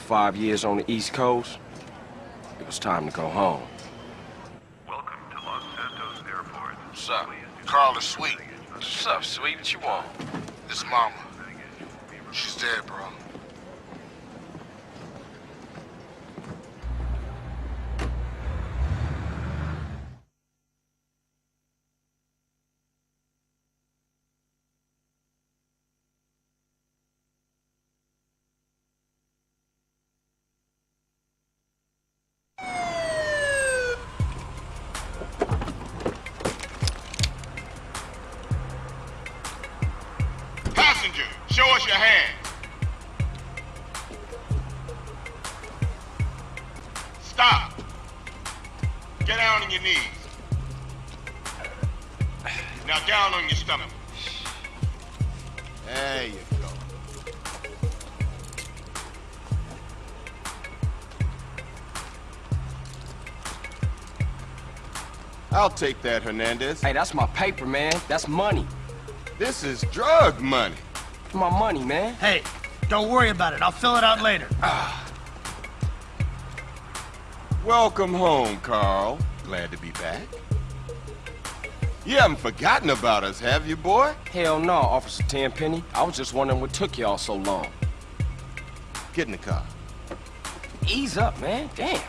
5 years on the East Coast, it was time to go home. Welcome to Los Santos Airport. What's up? Carl is sweet. What's up, sweet? What you want? This mama. She's dead, bro. Passenger, show us your hand. Stop. Get down on your knees. Now down on your stomach. There you go. I'll take that, Hernandez. Hey, that's my paper, man. That's money. This is drug money. My money, man. Hey, don't worry about it. I'll fill it out later. Welcome home, Carl. Glad to be back. You haven't forgotten about us, have you, boy? Hell no, Officer Tenpenny. I was just wondering what took y'all so long. Get in the car. Ease up, man. Damn.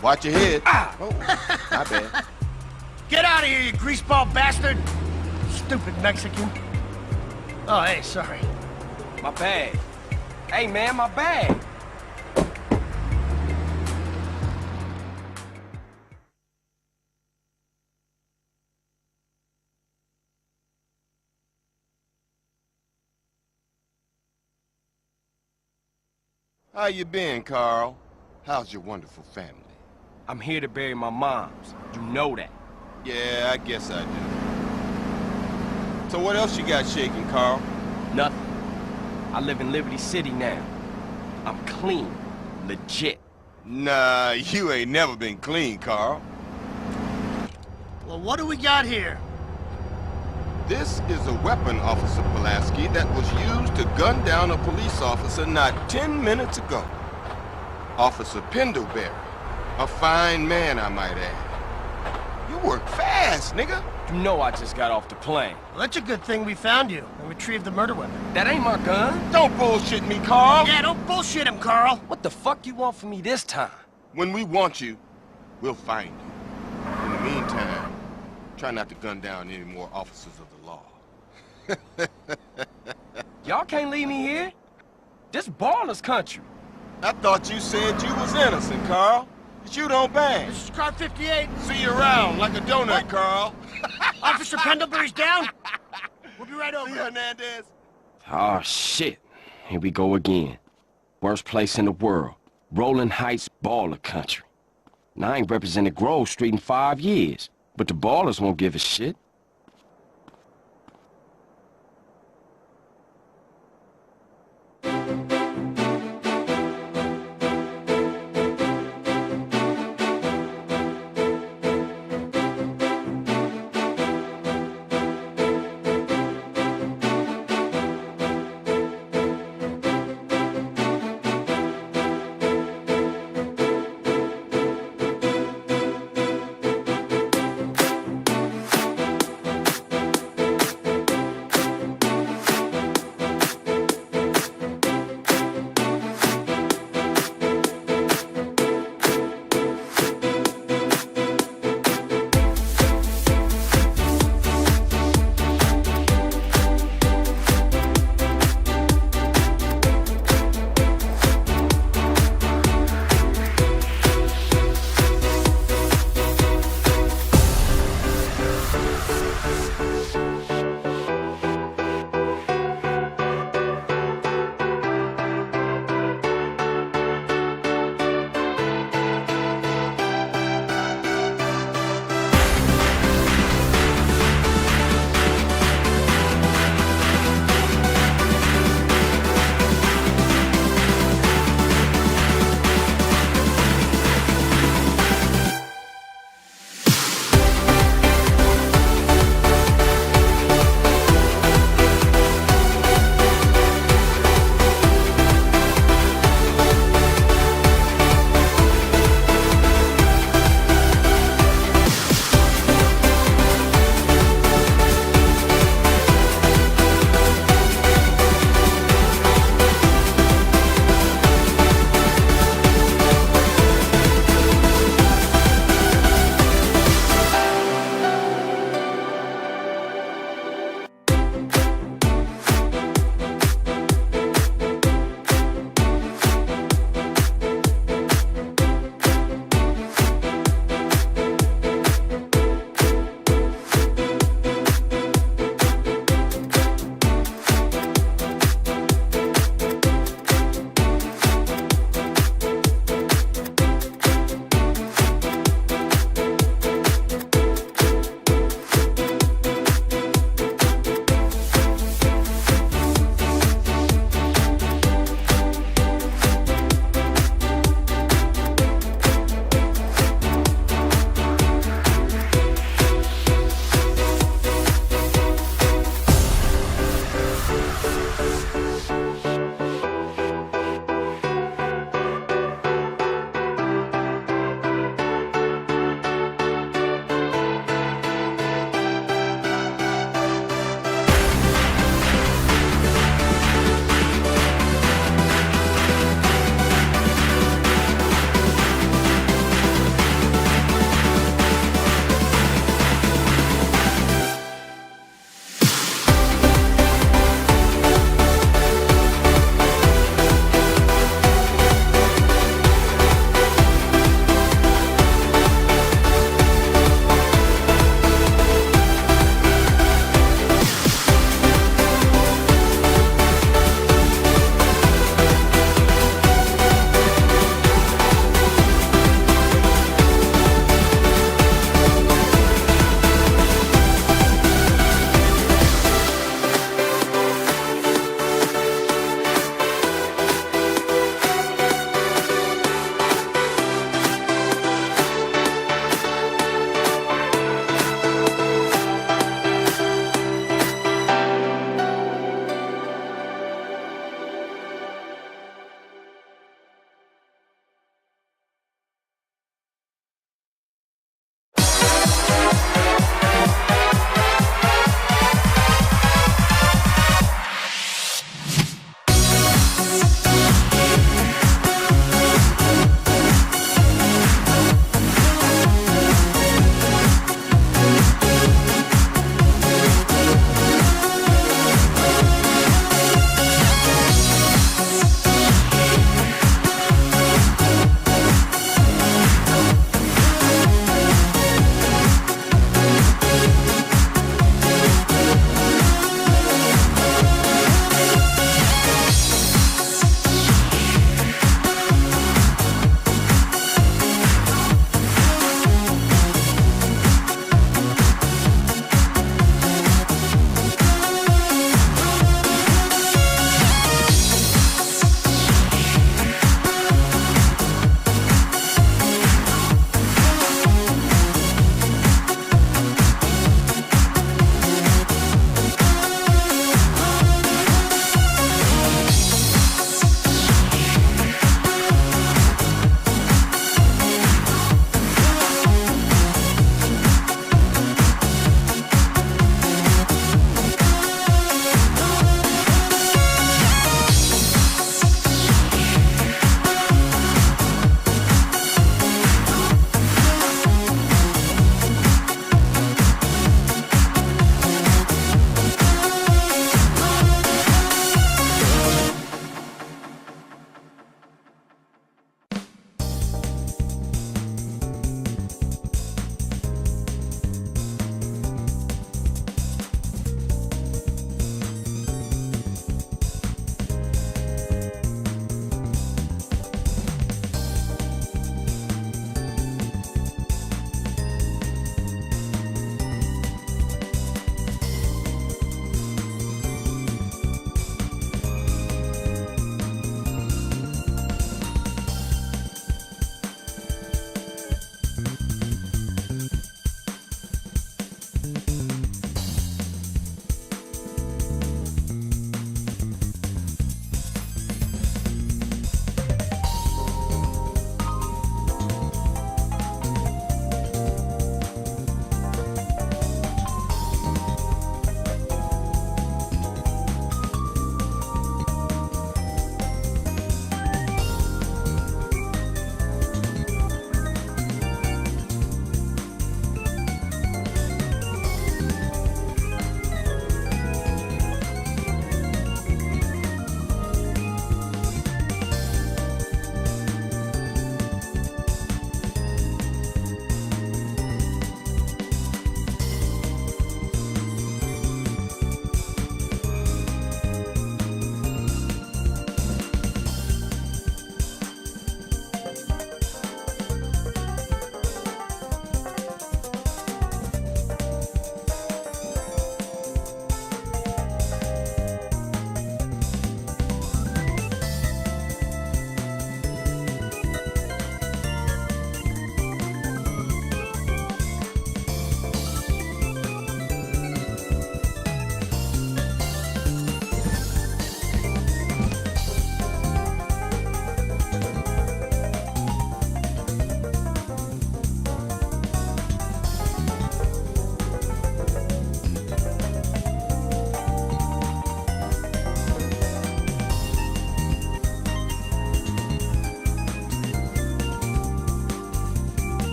Watch your head. Ah! Oh, my bad. Get out of here, you greaseball bastard! Stupid Mexican. Oh, hey, sorry. My bag. Hey, man, my bag. How you been, Carl? How's your wonderful family? I'm here to bury my moms. You know that. Yeah, I guess I do. So what else you got shaking, Carl? Nothing. I live in Liberty City now. I'm clean. Legit. Nah, you ain't never been clean, Carl. Well, what do we got here? This is a weapon, Officer Pulaski, that was used to gun down a police officer not 10 minutes ago. Officer Pendlebury. A fine man, I might add. You work fast, nigga. You know I just got off the plane. Well, that's a good thing we found you and retrieved the murder weapon. That ain't my gun. Don't bullshit me, Carl. Yeah, don't bullshit him, Carl. What the fuck you want from me this time? When we want you, we'll find you. In the meantime, try not to gun down any more officers of the law. Y'all can't leave me here. This baller's country. I thought you said you was innocent, Carl. But you don't bang. This is car 58. See you around like a donut, What? Carl. Officer Pendlebury's down. We'll be right over. See you, Hernandez. Oh, shit. Here we go again. Worst place in the world. Rolling Heights baller country. Now, I ain't represented Grove Street in 5 years, but the ballers won't give a shit.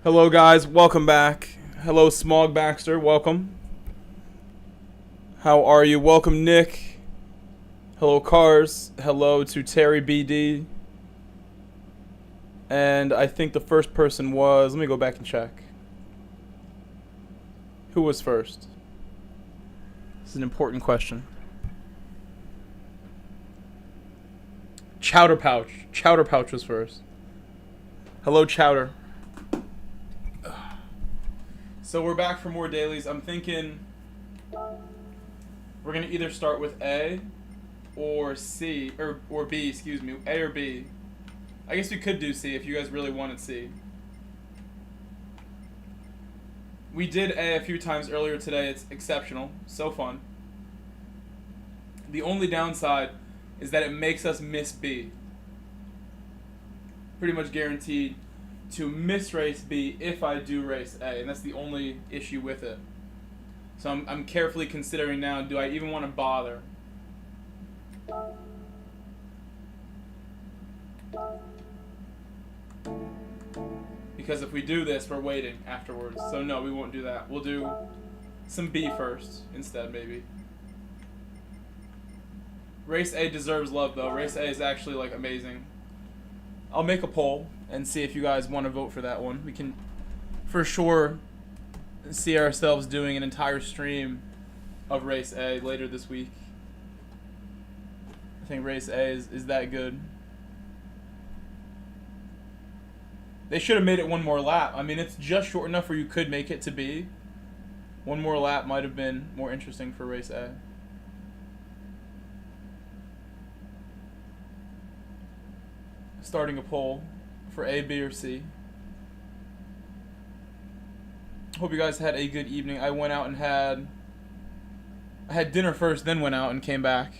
Hello guys, welcome back. Hello Smog Baxter, welcome. How are you? Welcome Nick. Hello Cars. Hello to Terry BD. And I think the first person was, let me go back and check. Who was first? This is an important question. Chowder Pouch. Chowder Pouch was first. Hello Chowder. So we're back for more dailies. I'm thinking we're gonna either start with A or C or B, excuse me, A or B. I guess we could do C if you guys really wanted C. We did A few times earlier today. It's exceptional, so fun. The only downside is that it makes us miss B. Pretty much guaranteed to miss race B if I do race A, and that's the only issue with it. So I'm carefully considering now, do I even want to bother? Because if we do this, we're waiting afterwards. So no, we won't do that. We'll do some B first instead, maybe. Race A deserves love, though. Race A is actually, like, amazing. I'll make a poll and see if you guys want to vote for that one. We can, for sure, see ourselves doing an entire stream of Race A later this week. I think Race A is that good. They should have made it one more lap. I mean, it's just short enough where you could make it to B. One more lap might have been more interesting for Race A. Starting a poll for A, B, or C. Hope you guys had a good evening. I went out and I had dinner first, then went out and came back.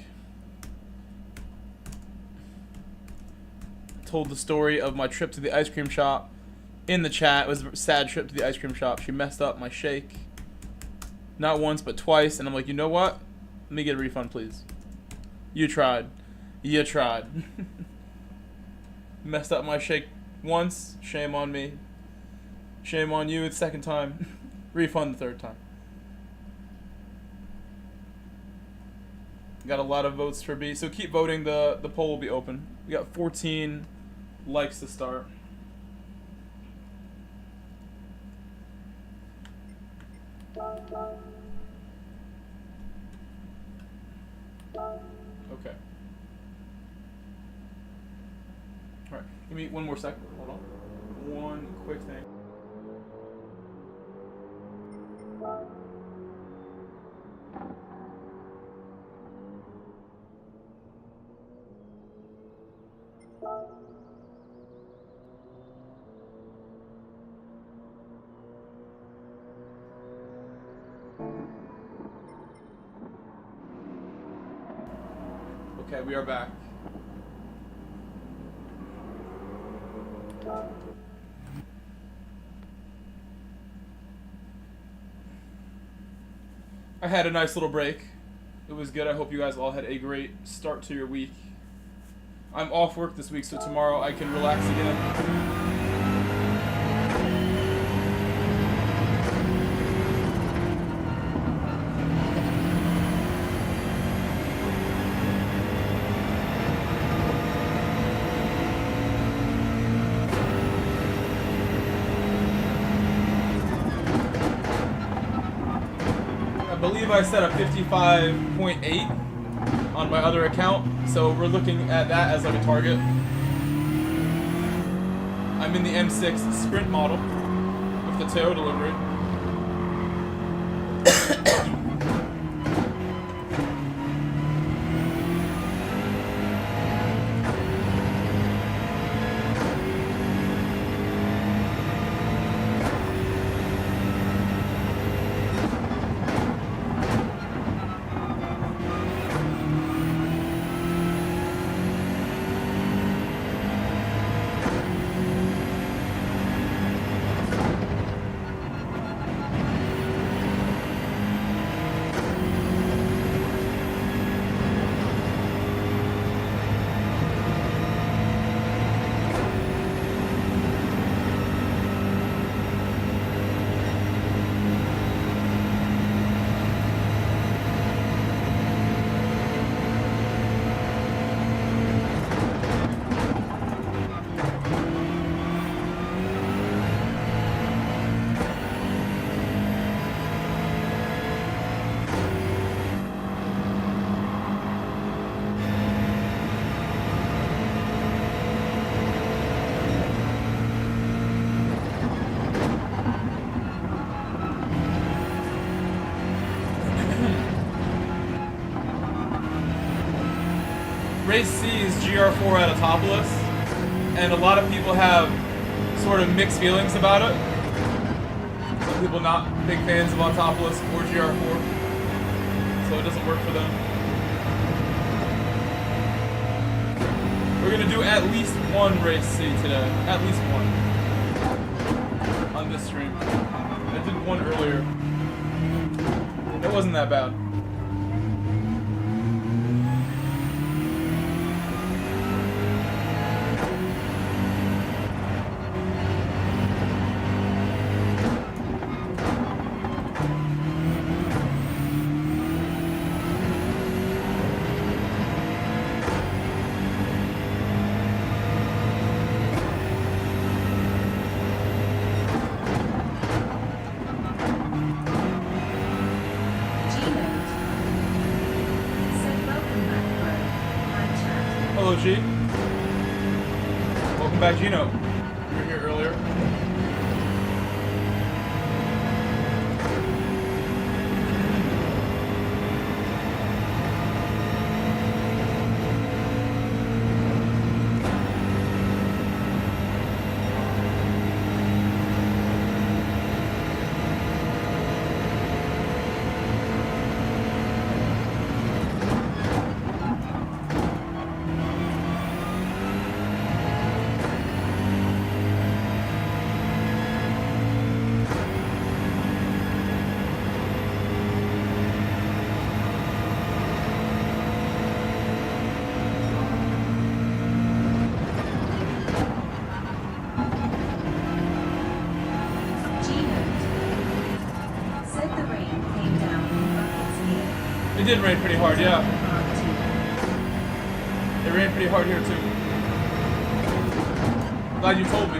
Told the story of my trip to the ice cream shop in the chat. It was a sad trip to the ice cream shop. She messed up my shake. Not once, but twice. And I'm like, you know what? Let me get a refund, please. You tried. You tried. Messed up my shake once. Shame on me. Shame on you the second time. Refund the third time. Got a lot of votes for B. So keep voting. The poll will be open. We got 14 likes to start. Okay. Alright, give me one more second. Hold on. One quick thing. Okay, we are back. I had a nice little break. It was good. I hope you guys all had a great start to your week. I'm off work this week, so tomorrow I can relax again. I believe I set a 55.8 on my other account, so we're looking at that as like a target. I'm in the M6 Sprint model with the Toyota delivery. Race C is GR4 at AUTOPOLIS, and a lot of people have sort of mixed feelings about it. Some people not big fans of AUTOPOLIS or GR4, so it doesn't work for them. We're gonna do at least one race C today, at least one, on this stream. I did one earlier. It wasn't that bad. Hello, G. Welcome back, Gino. You were here earlier. It did rain pretty hard, yeah. It rained pretty hard here too. Glad you told me.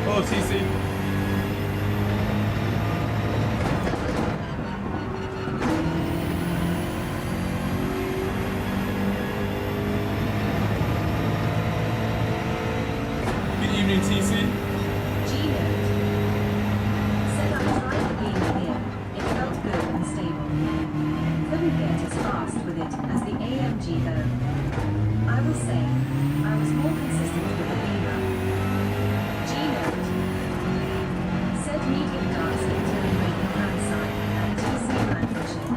Hello, TC. Good evening, TC. G-Note. Said I was right being here. It felt good and stable. Couldn't get as fast with it as the AMG though. I will say, I was more consistent with the Beamer. G-Note. Said medium dark turn rate hand side at TC Lancashire.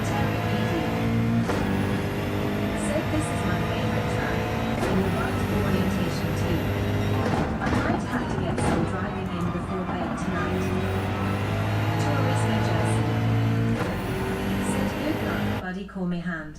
Terry BD. Said this is my favorite track, in the right orientation too. I might have to get some driving in before bed tonight. Tourist New Jersey. Said good luck, buddy, call me hand.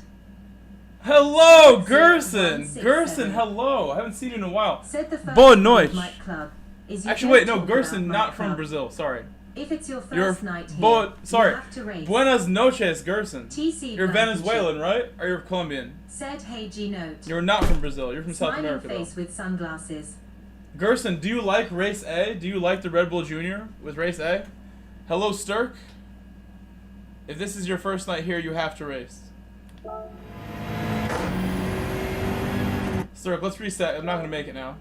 Hello, Gerson! Gerson, hello! I haven't seen you in a while. Said the first Boa noite. Night Club. is you Actually, wait, don't no, talk Gerson, about my not from club. Brazil. Sorry. If it's your 1st You're night here, sorry. you have to race. Buenas noches, Gerson. TC You're Blankenship. Venezuelan, right? Or you're Colombian? Said hey G note. You're not from Brazil. You're from South Smiling America, though. face with sunglasses. Gerson, do you like Race A? Do you like the Red Bull Junior with Race A? Hello, Sturk. If this is your first night here, you have to race. Sturk, let's reset. I'm not going to make it now.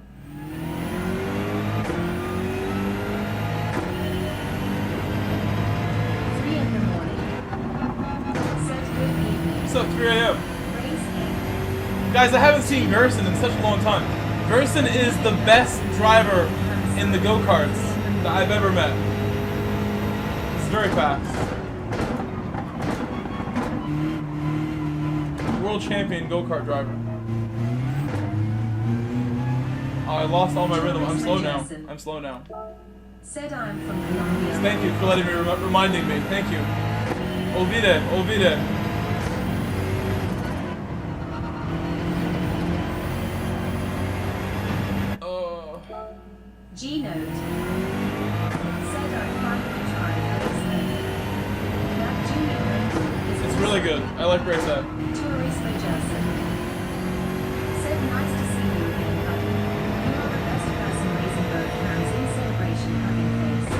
3 in the morning. Said good evening. What's up, 3 a.m.? Race A. Guys, I haven't seen Gerson in such a long time. Gerson is the best driver in the go-karts that I've ever met. He's very fast. World champion go-kart driver. Oh, I lost all my rhythm. I'm slow now. I'm slow now. Said I'm from Colombia. Thank you for letting me, reminding me. Thank you. Olvide, olvide. G note. Said I finally tried Race A. That junior race is It's really good. I like Race A. Turismo Jason. Said nice to see you again, buddy. You are the best person raising both hands in celebration hugging face.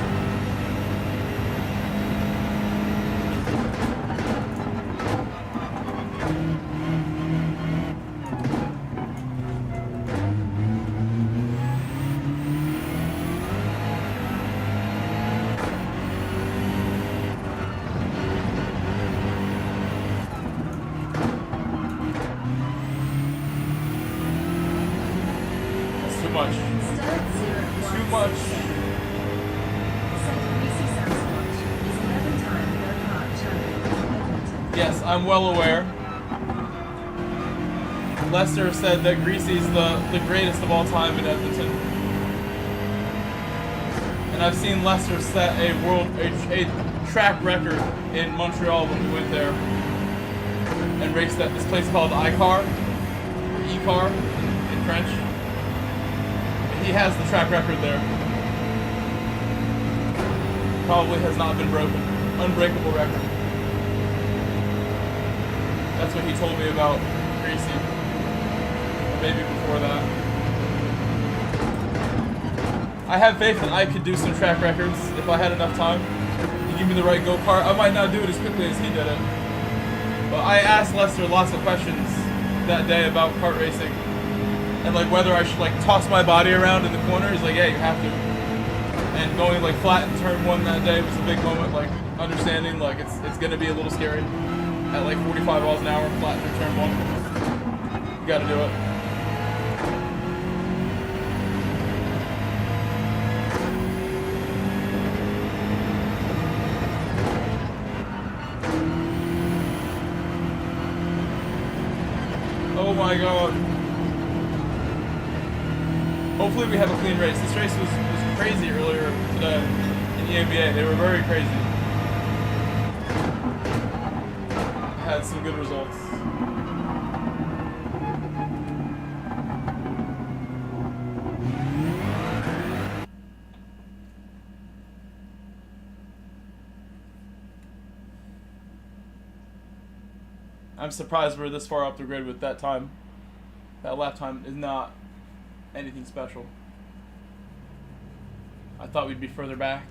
That's too much. Stud 016. Too much. Said Greasy Sasquatch is 11-time go-kart champion from Edmonton. Yes, I'm well aware. Lester said that Greasy's the greatest of all time in Edmonton. And I've seen Lester set a track record in Montreal when we went there and raced at this place called Icar, or Icar in French. He has the track record there. Probably has not been broken. Unbreakable record. That's what he told me about Greasy. Or maybe before that. I have faith that I could do some track records if I had enough time. You give me the right go-kart. I might not do it as quickly as he did it. But I asked Lester lots of questions that day about kart racing. And like whether I should like toss my body around in the corner. He's like, yeah, you have to. And going like flat in turn 1 that day was a big moment, like understanding like it's gonna be a little scary. At like 45 miles an hour, flat through turn 1. You gotta do it. Oh my god. Hopefully we have a clean race. This race was crazy earlier today in the NBA. They were very crazy. Had some good results. I'm surprised we're this far up the grid with that time. That lap time is not anything special. I thought we'd be further back.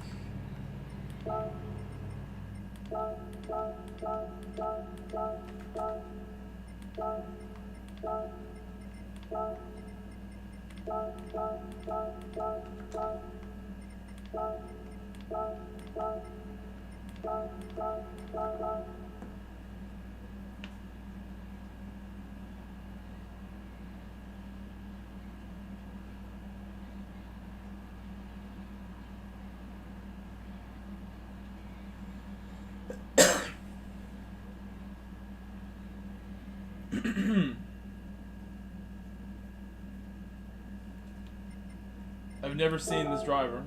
I've never seen this driver.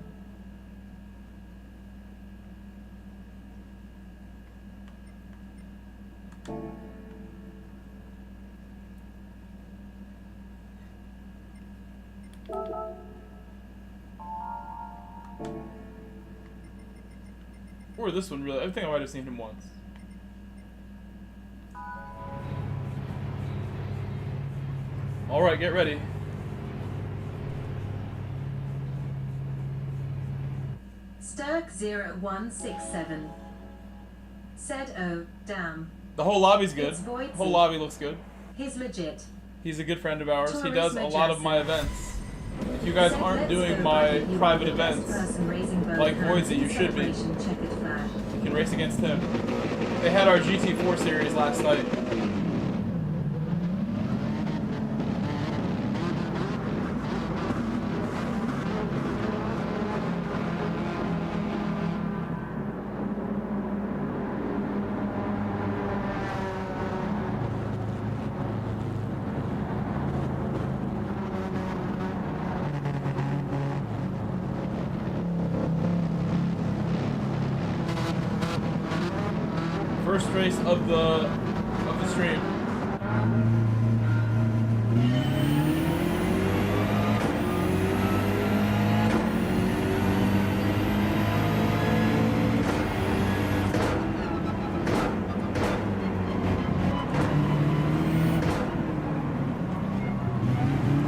Or this one, really. I think I might have seen him once. Alright, get ready. Stirk 0167. Said oh, damn. The whole lobby's good. It's Voidsy. Whole lobby looks good. He's legit. He's a good friend of ours. He Taurus does a lot of my Majestic. events. If you guys aren't doing my private events, like Voidsy, you should be. You can race against him. They had our GT4 series last night. First race of the stream.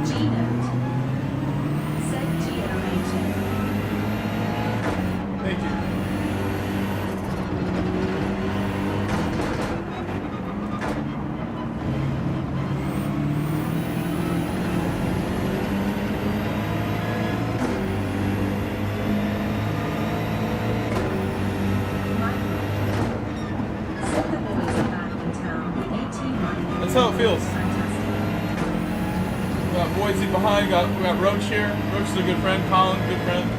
G-Note. Said GRHA. Thank you. That's how it feels. We got Boise behind, we got Roach here. Roach is a good friend, Colin, good friend.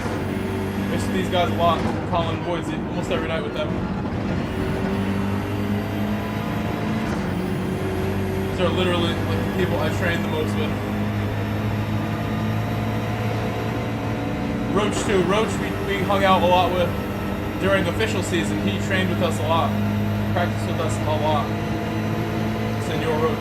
Race with these guys a lot, Colin and Boise, almost every night with them. These are literally like the people I train the most with. Roach too. Roach we hung out a lot with during official season. He trained with us a lot. Practiced with us a lot. Senor Roach.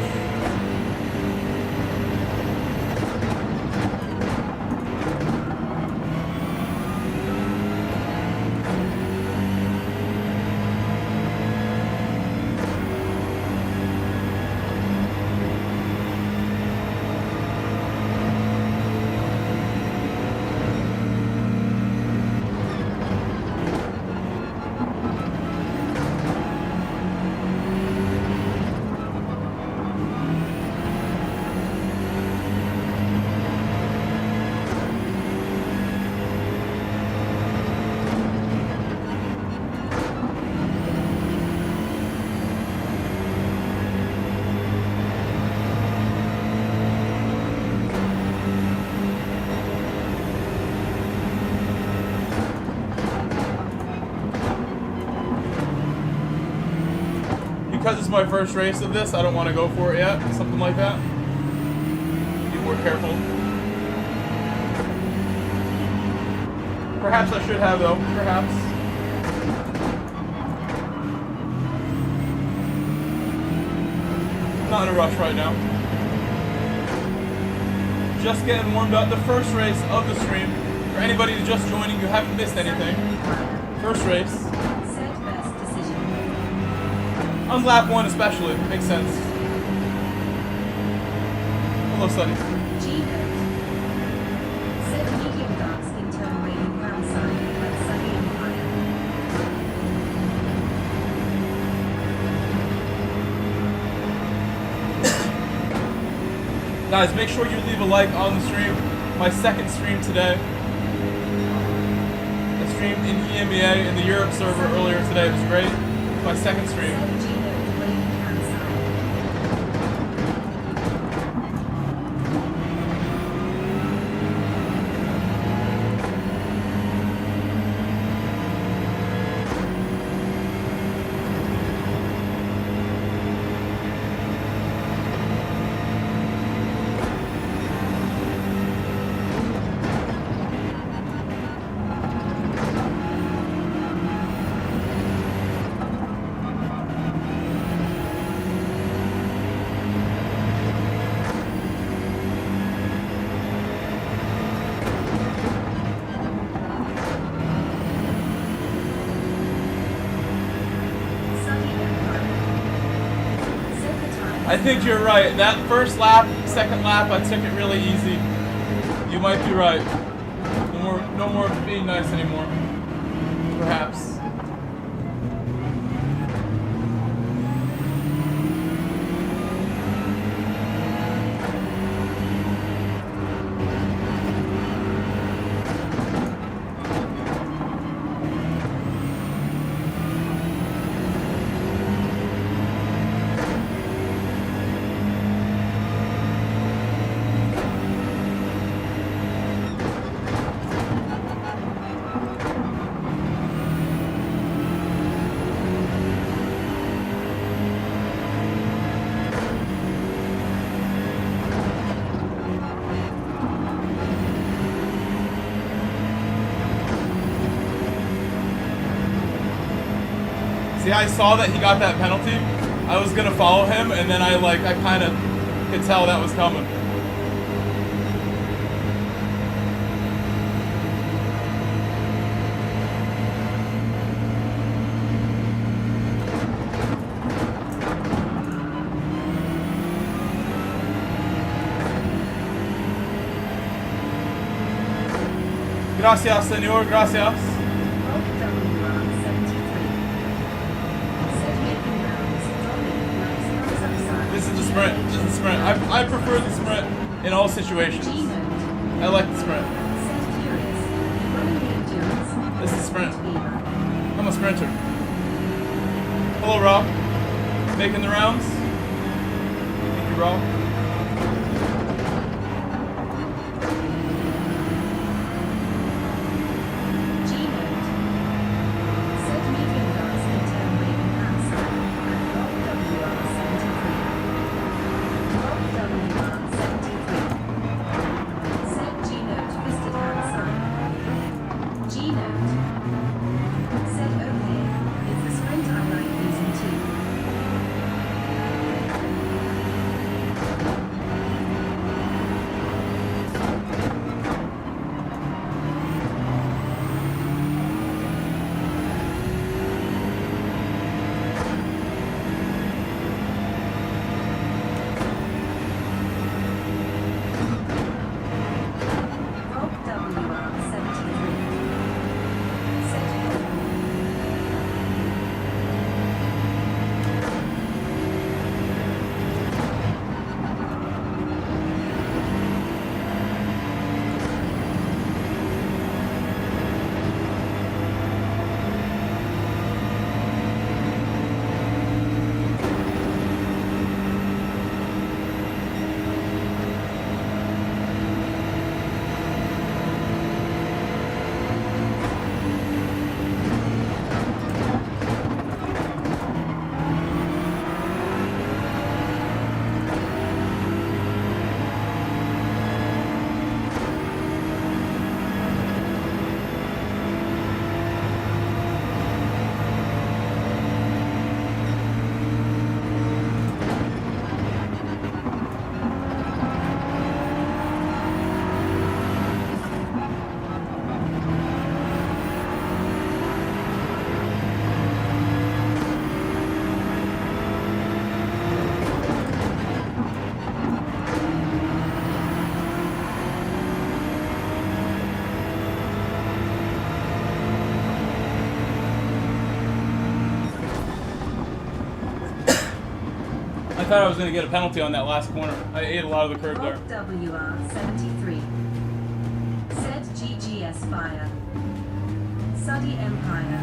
Because it's my first race of this, I don't want to go for it yet. Something like that. Be more careful. Perhaps I should have, though. Perhaps. Not in a rush right now. Just getting warmed up. The first race of the stream. For anybody who's just joining, you haven't missed anything. First race. Said best decision. On lap 1 especially. Makes sense. Hello, Sonny. G-Note. Said medium darks in turn waving ground sign at Sunny Empire. Guys, make sure you leave a like on the stream. My second stream today. I streamed in EMEA in the Europe server earlier today. It was great. My second stream. Said G-Note waving hand sign. I think you're right. That first lap, second lap, I took it really easy. You might be right. No more being nice anymore. Perhaps. See, I saw that he got that penalty. I was gonna follow him, and then I kind of could tell that was coming. Gracias, señor, gracias. This is the sprint. This is the sprint. I prefer the sprint in all situations. I like the sprint. This is sprint. I'm a sprinter. Hello, Rob. Making the rounds. Thank you, Rob. I thought I was going to get a penalty on that last corner. I ate a lot of the curb there. WR73. Said GGS Fire. Suddy Empire.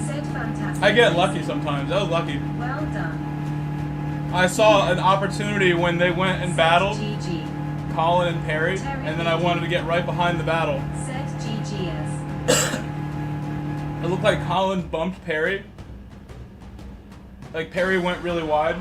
Said Fantastic. I get lucky sometimes. I was lucky. Well done. I saw an opportunity when they went and battled GG. Colin and Perry, and then I wanted to get right behind the battle. Said GGS. It looked like Colin bumped Perry. Like, Perry went really wide,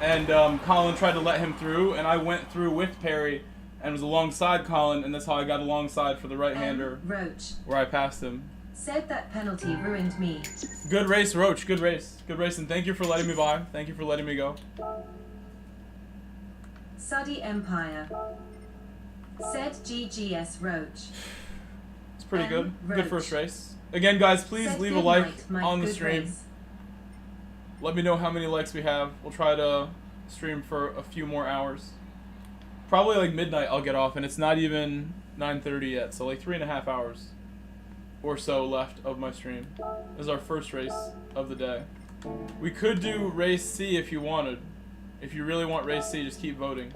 and Colin tried to let him through, and I went through with Perry and was alongside Colin, and that's how I got alongside for the right-hander Roach. where I passed him. Said that penalty ruined me. Good race, Roach. Good race. Good race, and thank you for letting me by. Thank you for letting me go. Suddy Empire. Said GGS Roach. It's pretty good. Roach. Good first race. Again, guys, please Said leave a good like night, my on the good stream. race. Let me know how many likes we have. We'll try to stream for a few more hours. Probably like midnight I'll get off, and it's not even 9:30 yet, so like 3.5 hours or so left of my stream. This is our first race of the day. We could do race C if you wanted. If you really want race C, just keep voting.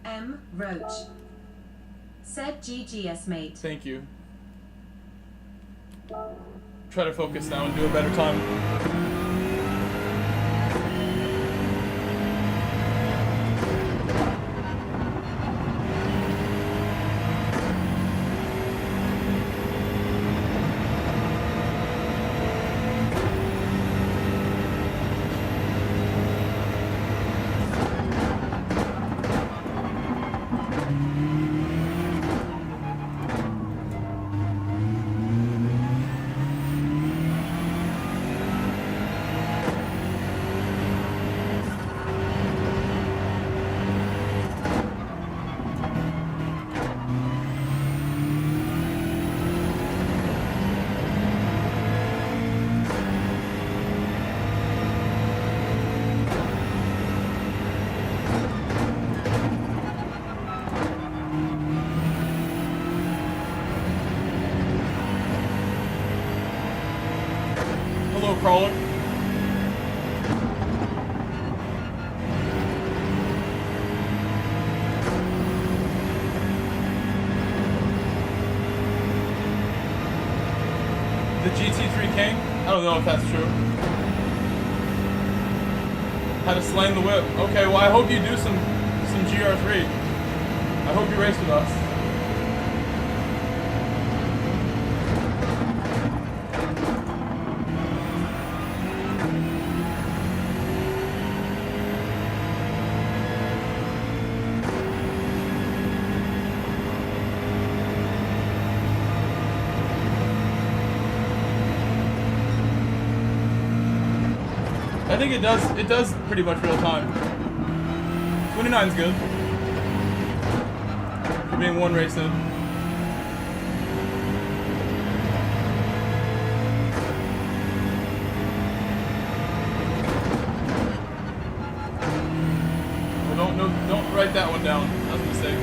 M. Roach. Said GGS mate. Thank you. Try to focus now and do a better time. Crawler. The GT3 King? I don't know if that's true. How to slang the whip. Okay, well I hope you do some GR3. I hope you race with us. I think it does pretty much real time. 29's good. For being one race in. Well, don't write that one down. That's a mistake.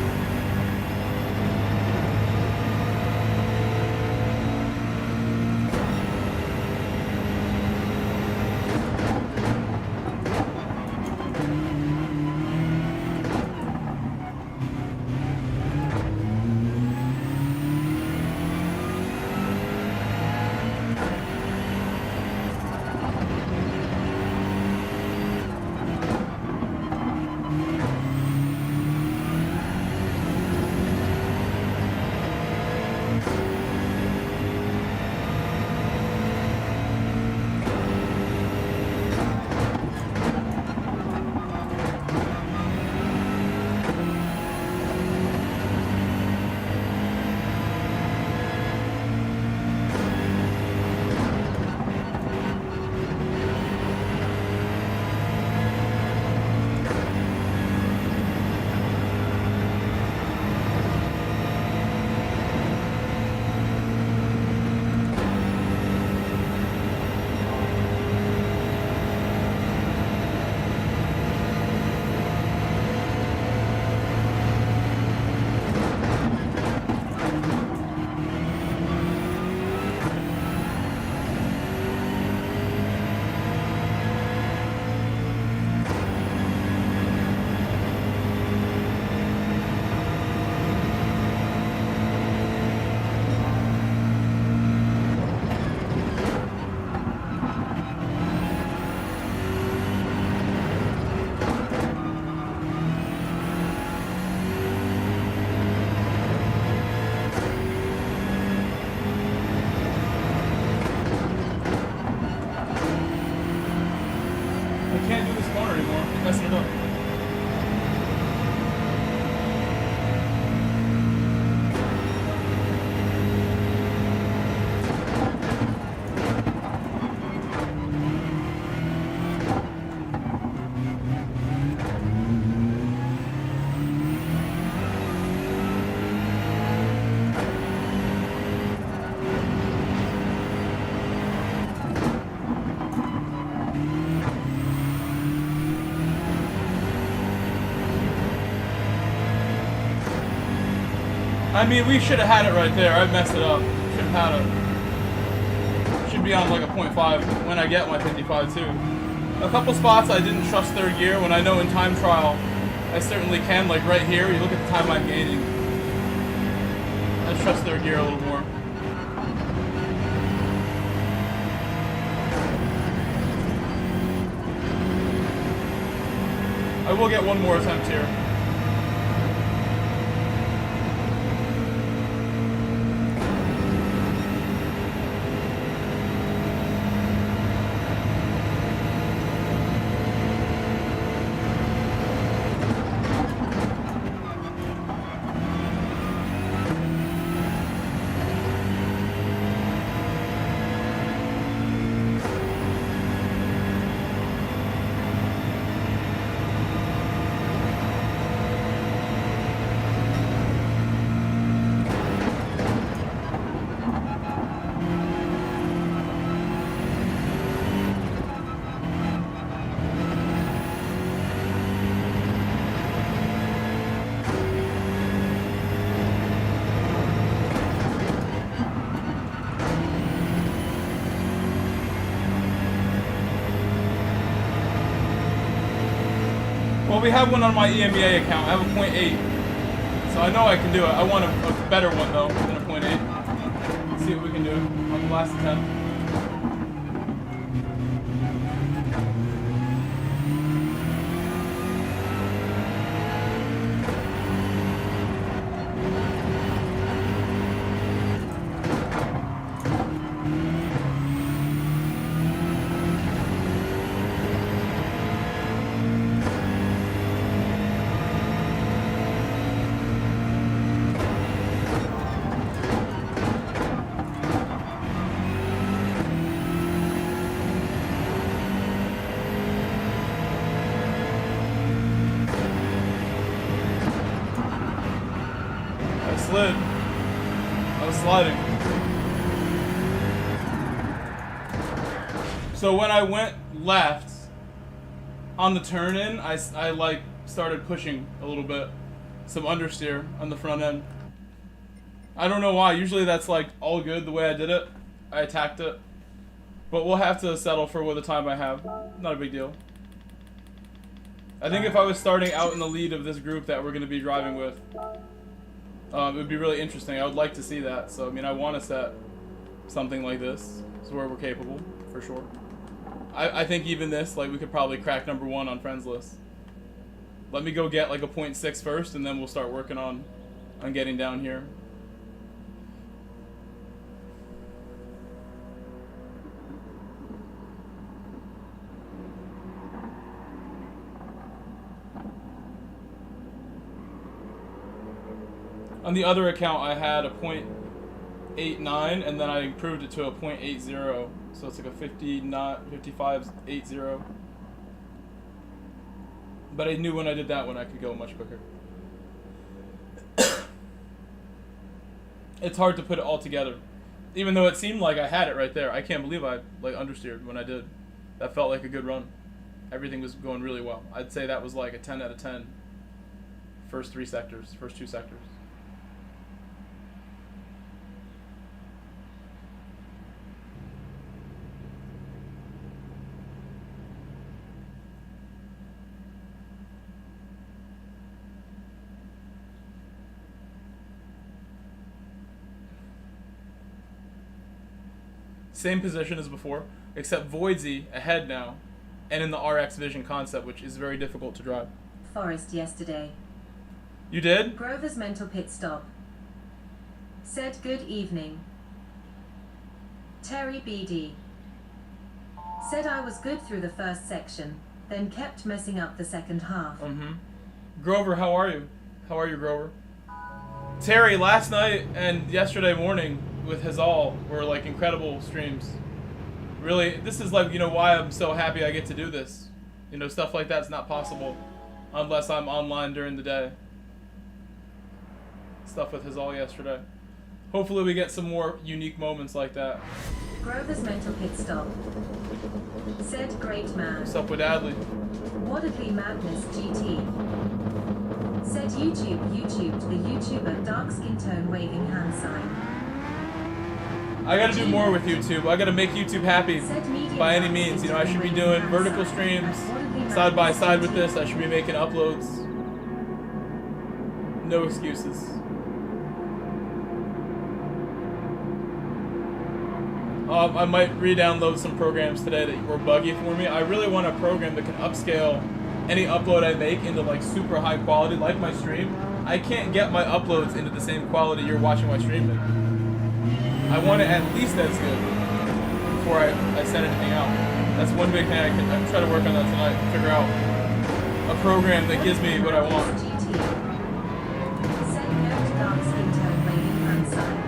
I mean, we should have had it right there. I messed it up. Should have had it. Should be on like a 0.5 when I get my 55 too. A couple spots I didn't trust third gear when I know in time trial I certainly can. Like right here, you look at the time I'm gaining. I trust third gear a little more. I will get one more attempt here. Well, we have one on my EMEA account. I have a 0.8. So I know I can do it. I want a better one, though, than a 0.8. Let's see what we can do on the last attempt. I was sliding. So when I went left on the turn in, I like started pushing a little bit, some understeer on the front end. I don't know why. Usually that's like all good the way I did it. I attacked it, but we'll have to settle for what the time I have. Not a big deal. I think if I was starting out in the lead of this group that we're going to be driving with, it would be really interesting. I would like to see that. So, I mean, I want to set something like this. It's where we're capable, for sure. I think even this, like, we could probably crack #1 on friends list. Let me go get, like, a 0.6 first, and then we'll start working on getting down here. On the other account, I had a 0.89, and then I improved it to a 0.80. So it's like a 55.80. But I knew when I did that one, I could go much quicker. It's hard to put it all together. Even though it seemed like I had it right there. I can't believe I like understeered when I did. That felt like a good run. Everything was going really well. I'd say that was like a 10 out of 10. First 2 sectors. Same position as before, except Voidsy ahead now, and in the RX Vision concept, which is very difficult to drive. Forest yesterday. You did? Grover's mental pit stop. Said good evening. Terry BD. Said I was good through the first section, then kept messing up the second half. Grover, how are you? How are you, Grover? Terry, last night and yesterday morning with Hazal were like incredible streams. Really, this is like, you know, why I'm so happy I get to do this. You know, stuff like that's not possible unless I'm online during the day. Stuff with Hazal yesterday. Hopefully we get some more unique moments like that. Grover's mental pit stop. Said great man. What's up with Adley? Waddedley Madness GT. Said YouTube the YouTuber dark skin tone waving hand sign. I gotta do more with YouTube. I gotta make YouTube happy by any means. You know, I should be doing vertical streams side by side with this. I should be making uploads. No excuses. I might re-download some programs today that were buggy for me. I really want a program that can upscale any upload I make into like super high quality, like my stream. I can't get my uploads into the same quality you're watching my stream in. I want it at least as good before I send anything out. That's one big thing I'm trying to work on that tonight. Figure out a program that gives me what I want. Said no to dark skin tone waving hand sign.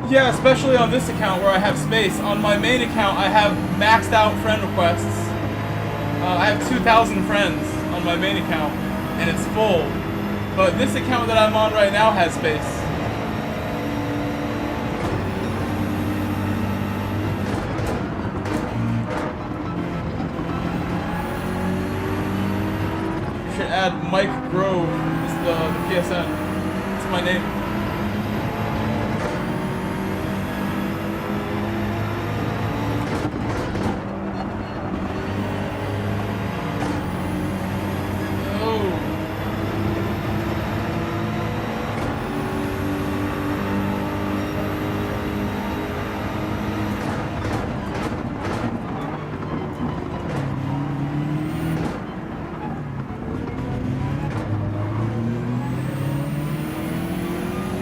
Yeah, especially on this account where I have space. On my main account, I have maxed out friend requests. I have 2,000 friends on my main account, and it's full. But this account that I'm on right now has space. You should add Mike Grove, the PSN. That's my name.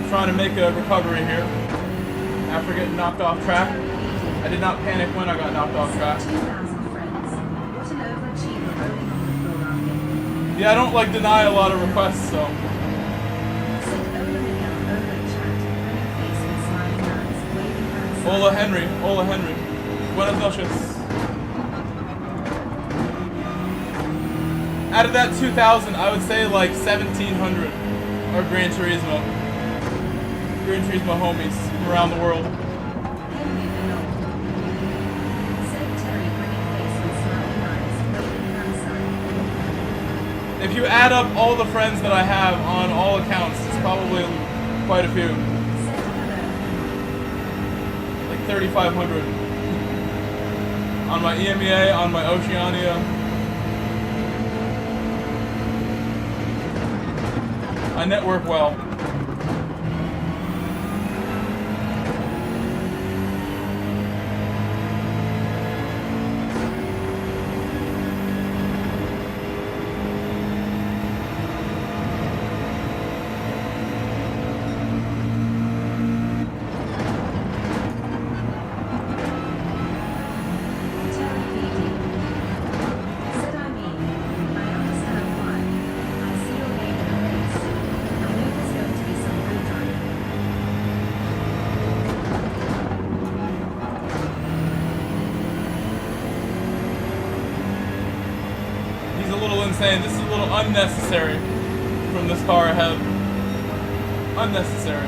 Trying to make a recovery here after getting knocked off track. I did not panic when I got knocked off track. 2,000 friends. What an overachiever rolling on the floor, aren't you? Yeah, I don't like deny a lot of requests, so. Hola Henry. Buenas noches. Out of that 2,000, I would say like 1,700 are Gran Turismo homies from around the world. If you add up all the friends that I have on all accounts, it's probably quite a few. Like 3,500. On my EMEA, on my Oceania. I network well. Saying this is a little unnecessary from this car ahead. Unnecessary.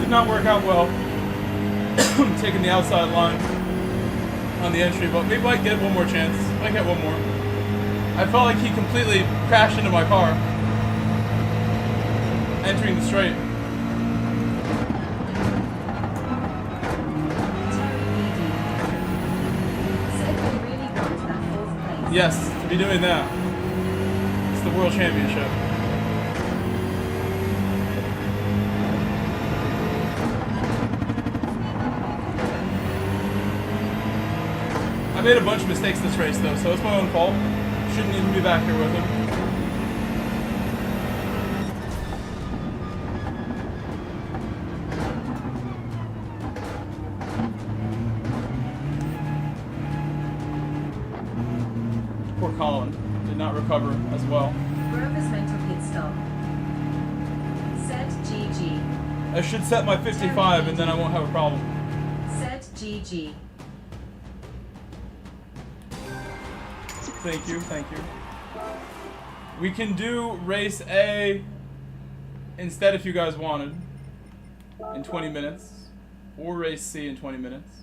Not work out well taking the outside line on the entry, but we might get one more chance. Might get one more. I felt like he completely crashed into my car entering the straight. Yes, to be doing that. It's the World Championship. I made a bunch of mistakes this race though, so it's my own fault. Shouldn't even be back here with him. Poor Colin did not recover as well. Grover's mental pit stop. Set GG. I should set my 55 and then I won't have a problem. Set GG. Thank you, thank you. We can do race A instead if you guys wanted in 20 minutes, or race C in 20 minutes.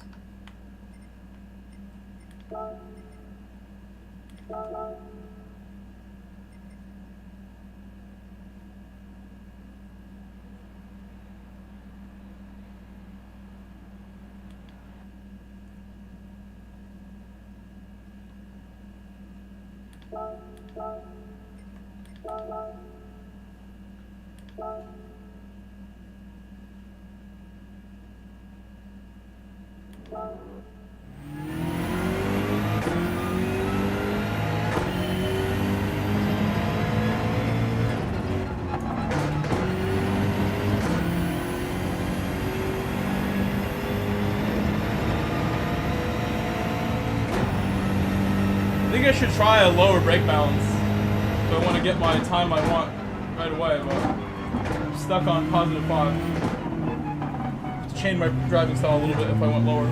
I think I should try a lower brake balance I want to get my time I want right away, but I'm stuck on +5. To change my driving style a little bit if I went lower.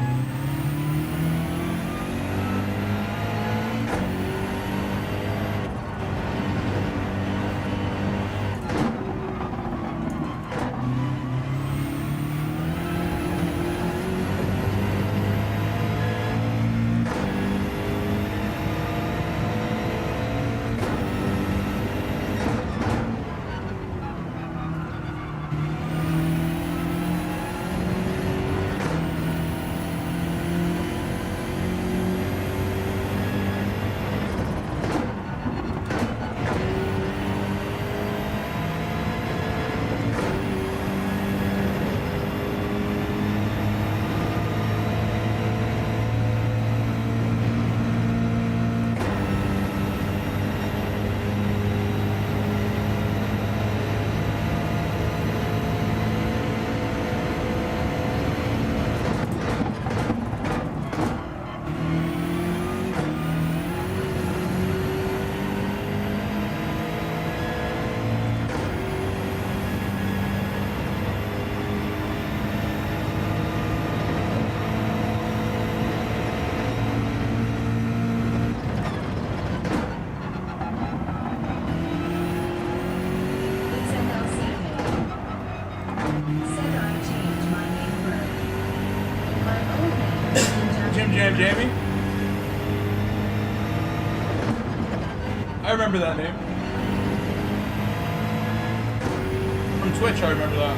Jamie? I remember that name. From Twitch, I remember that.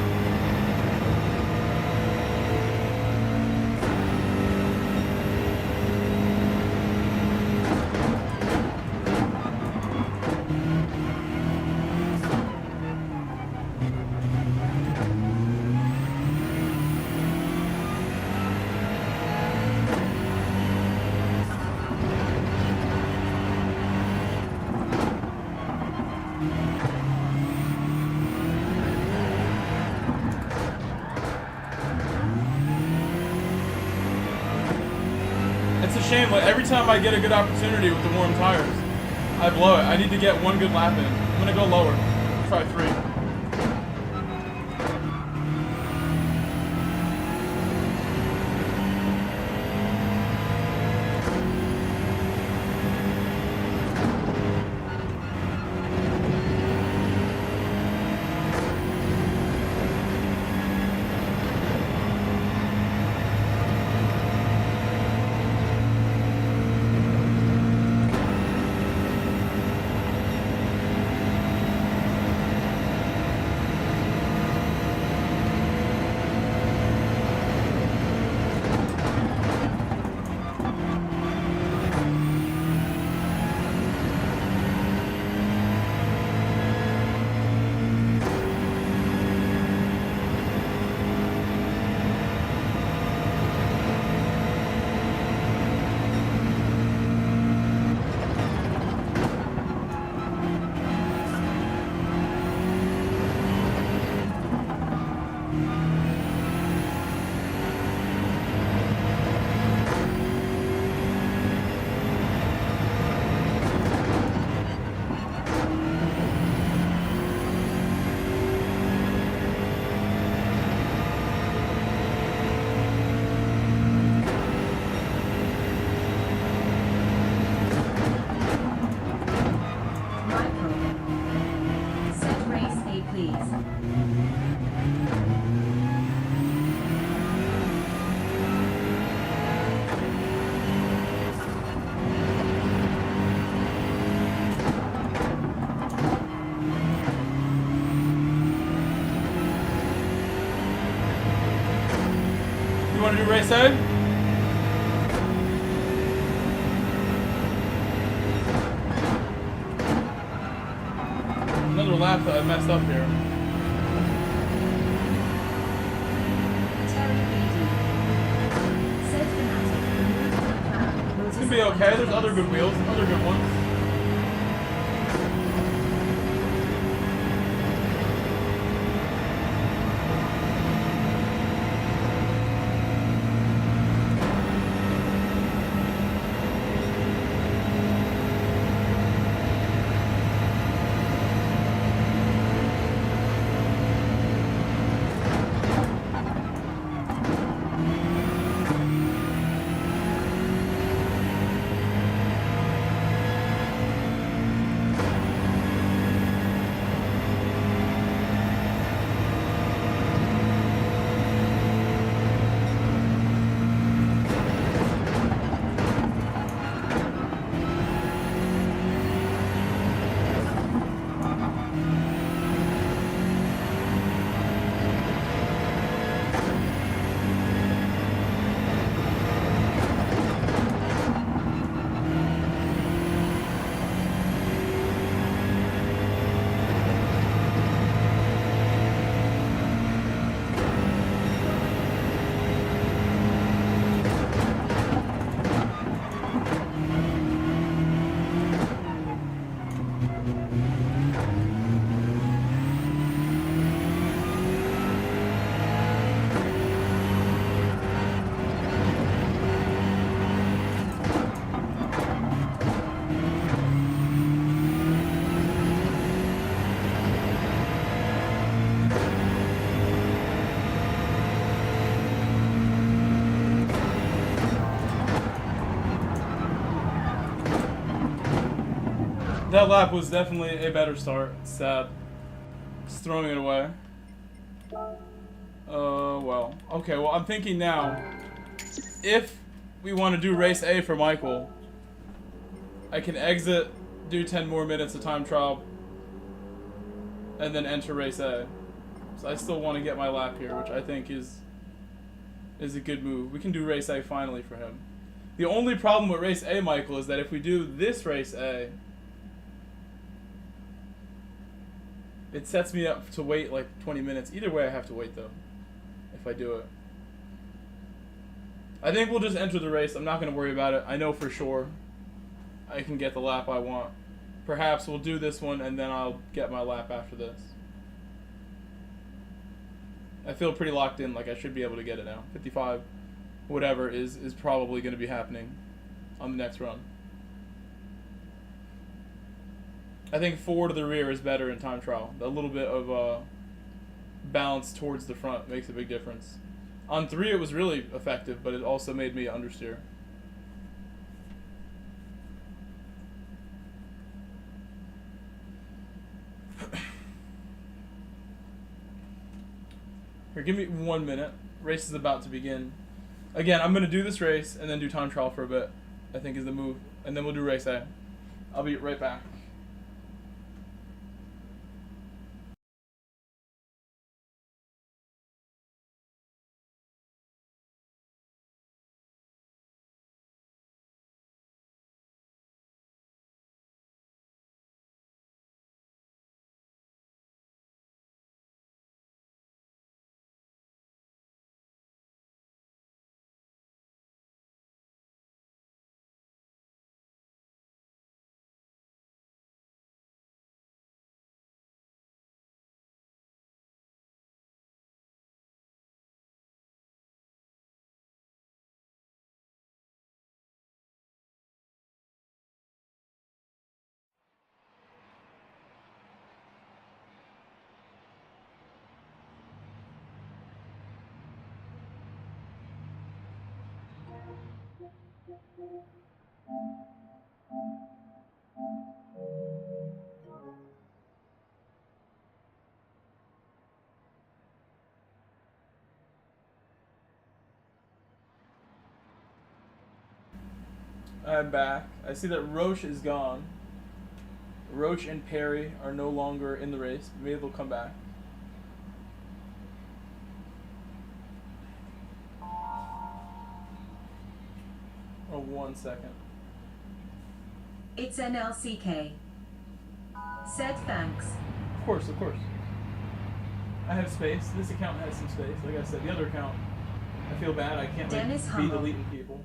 It's a shame, like every time I get a good opportunity with the warm tires, I blow it. I need to get one good lap in. I'm gonna go lower. Try 3. Want to do race A? Another lap that I messed up here. It's gonna be okay. There's other good wheels, other good ones. That lap was definitely a better start. It's sad. Just throwing it away. Well. Okay, well, I'm thinking now, if we want to do race A for Michael, I can exit, do 10 more minutes of time trial, and then enter race A. So I still want to get my lap here, which I think is a good move. We can do race A finally for him. The only problem with race A, Michael, is that if we do this race A, it sets me up to wait like 20 minutes. Either way, I have to wait though, if I do it. I think we'll just enter the race. I'm not going to worry about it. I know for sure I can get the lap I want. Perhaps we'll do this one and then I'll get my lap after this. I feel pretty locked in, like I should be able to get it now. 55, whatever, is probably going to be happening on the next run. I think 4 to the rear is better in time trial. A little bit of balance towards the front makes a big difference. On 3 it was really effective, but it also made me understeer. Here, give me 1 minute. Race is about to begin. Again, I'm going to do this race and then do time trial for a bit, I think is the move. And then we'll do race A. I'll be right back. I'm back. I see that Roche is gone. Roche and Perry are no longer in the race. Maybe they'll come back. Oh, 1 second. It's NLCK. Said thanks. Of course, of course. I have space. This account has some space. Like I said, the other account, I feel bad. I can't like, Dennis be Hummel. deleting people.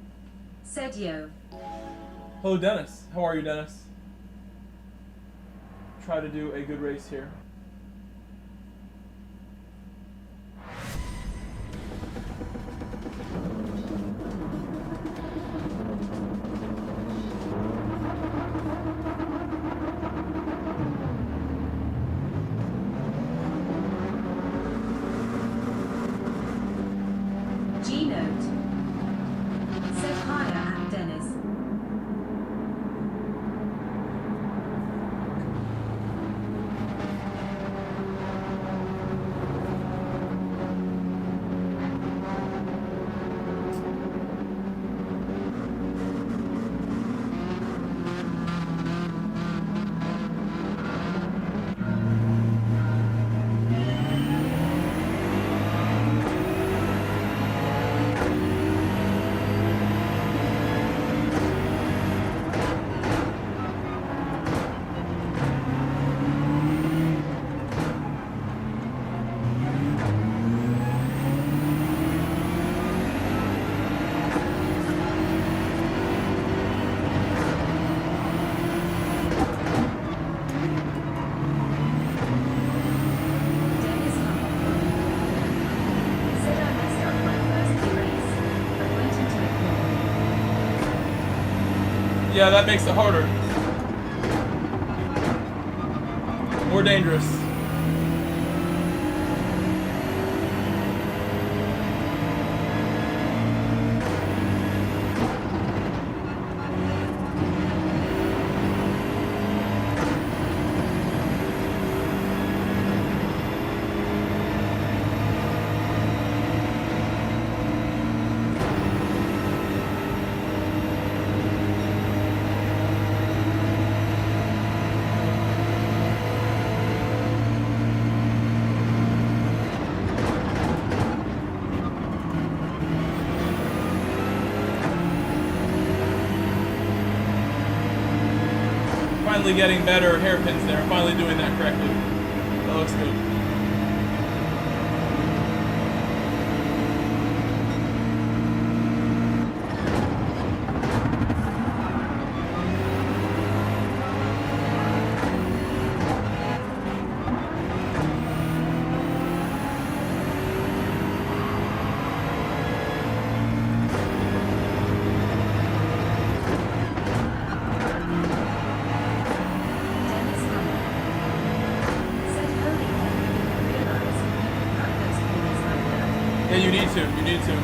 Said yo. Hello, Dennis. How are you, Dennis? Try to do a good race here. G-Note. Said higher at Dennis. Dennis Hummel. Said I messed up my first race, but went into it. Yeah, that makes it harder. More dangerous. finally getting better hairpins there. Finally doing that correctly. That looks good. Dennis Hammer. Said holy hell, realize you can cut those corners like that. Yeah, you need to. You need to.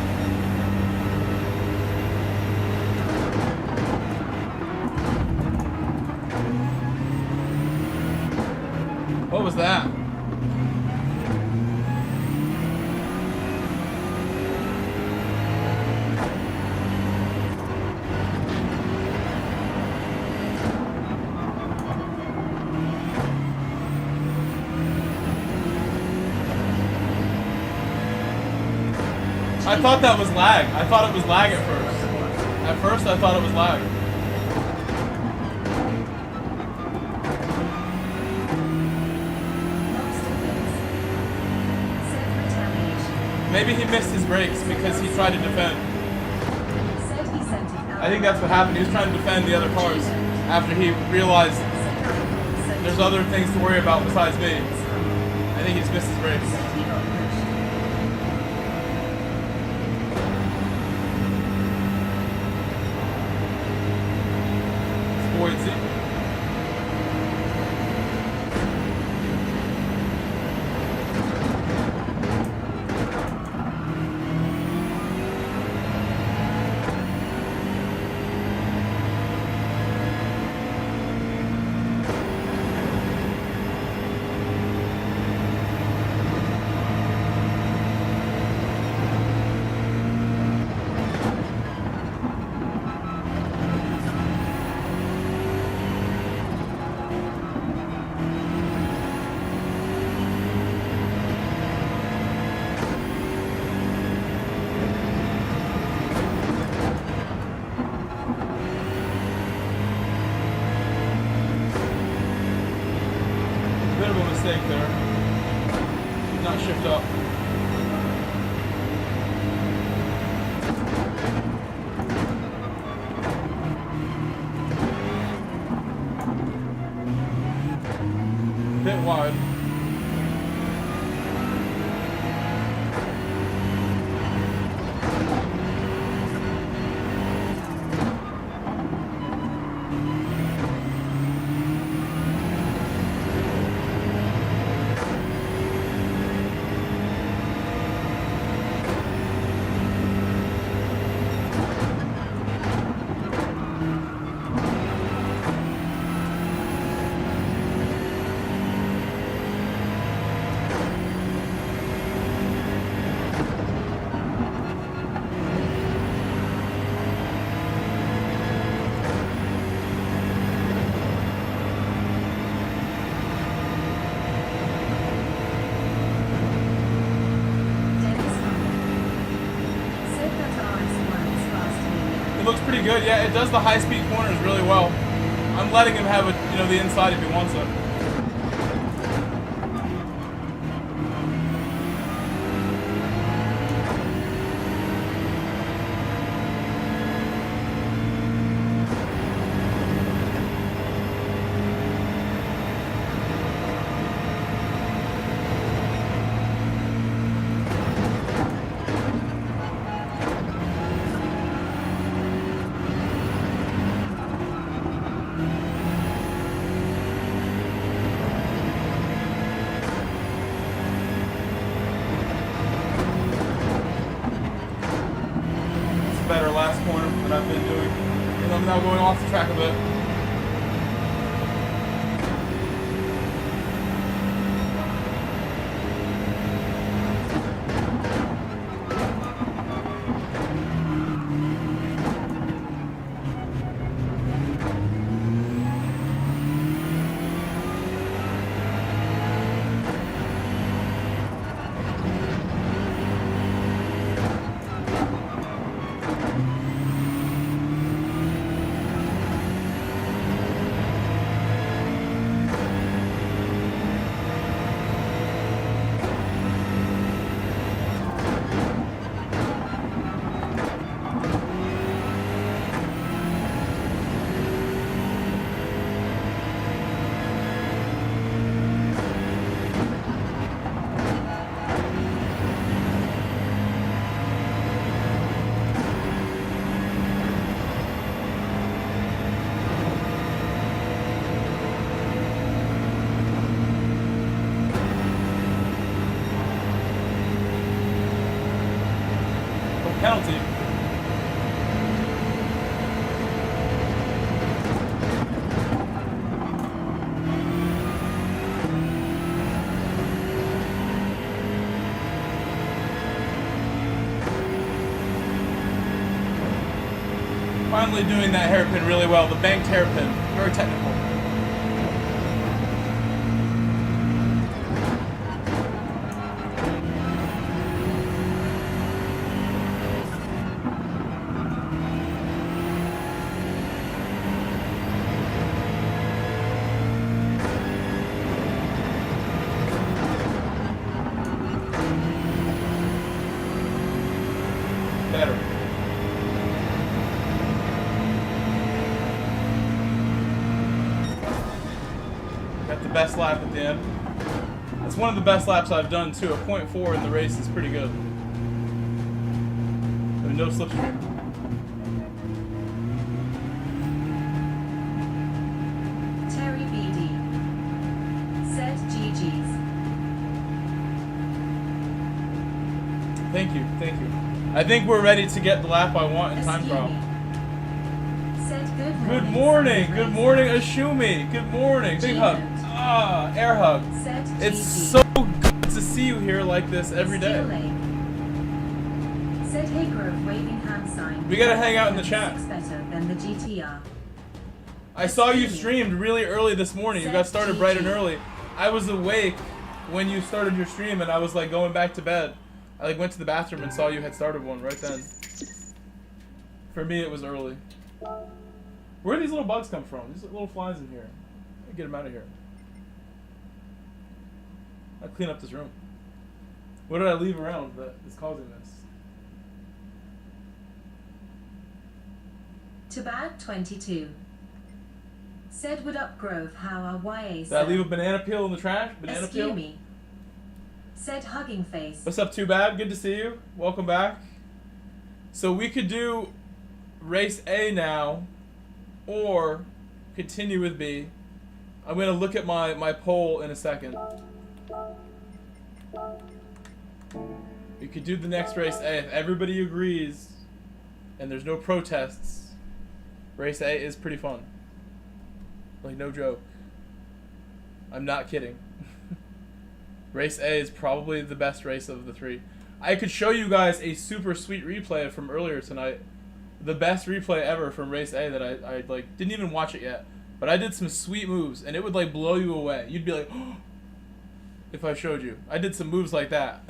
What was that? I thought that was lag. I thought it was lag at first. At first, I thought it was lag. Lobster face. Said retaliation. Maybe he missed his brakes because he tried to defend. Said he sent it out. I think that's what happened. He was trying to defend the other cars after he realized there's other things to worry about besides me. I think he just missed his brakes. Said he got pushed. Buoyancy. Bit of a mistake there. Did not shift up. Bit wide. Dennis Hammer. Said that RS1 is faster than you. It looks pretty good. Yeah, it does the high-speed corners really well. I'm letting him have the inside if he wants it. Better last corner than I've been doing. And I'm now going off the track a bit. penalty. Finally doing that hairpin really well. The banked hairpin. Very technical. Better. Got the best lap at the end. That's one of the best laps I've done too. A 0.4 in the race is pretty good. I mean, no slipstream. Terry BD. Said GG's. Thank you, thank you. I think we're ready to get the lap I want in time trial. Said Good morning, good morning, Ashumi. Good morning, big hug. Ah, air hug. Said It's GG. so good to see you here like this every day. Said Haygrove waving hand sign. We gotta hang out in the chat. Six better than the GTR. I saw you streamed really early this morning. You got started bright and early. I was awake when you started your stream, and I was like going back to bed. I like went to the bathroom and saw you had started one right then. For me, it was early. Where do these little bugs come from? These little flies in here. Get them out of here. I'll clean up this room. What did I leave around that is causing this? Tabag 22. Said Wood Up Grove how our YA Did I leave a banana peel in the trash? Banana Excuse peel? me. Said Hugging Face. What's up, Too Bad? Good to see you. Welcome back. So we could do race A now, or continue with B. I'm gonna look at my poll in a second. We could do the next race A if everybody agrees and there's no protests. Race A is pretty fun. Like, no joke. I'm not kidding. Race A is probably the best race of the three. I could show you guys a super sweet replay from earlier tonight. The best replay ever from Race A that I like didn't even watch it yet. But I did some sweet moves and it would like blow you away. You'd be like, oh, if I showed you. I did some moves like that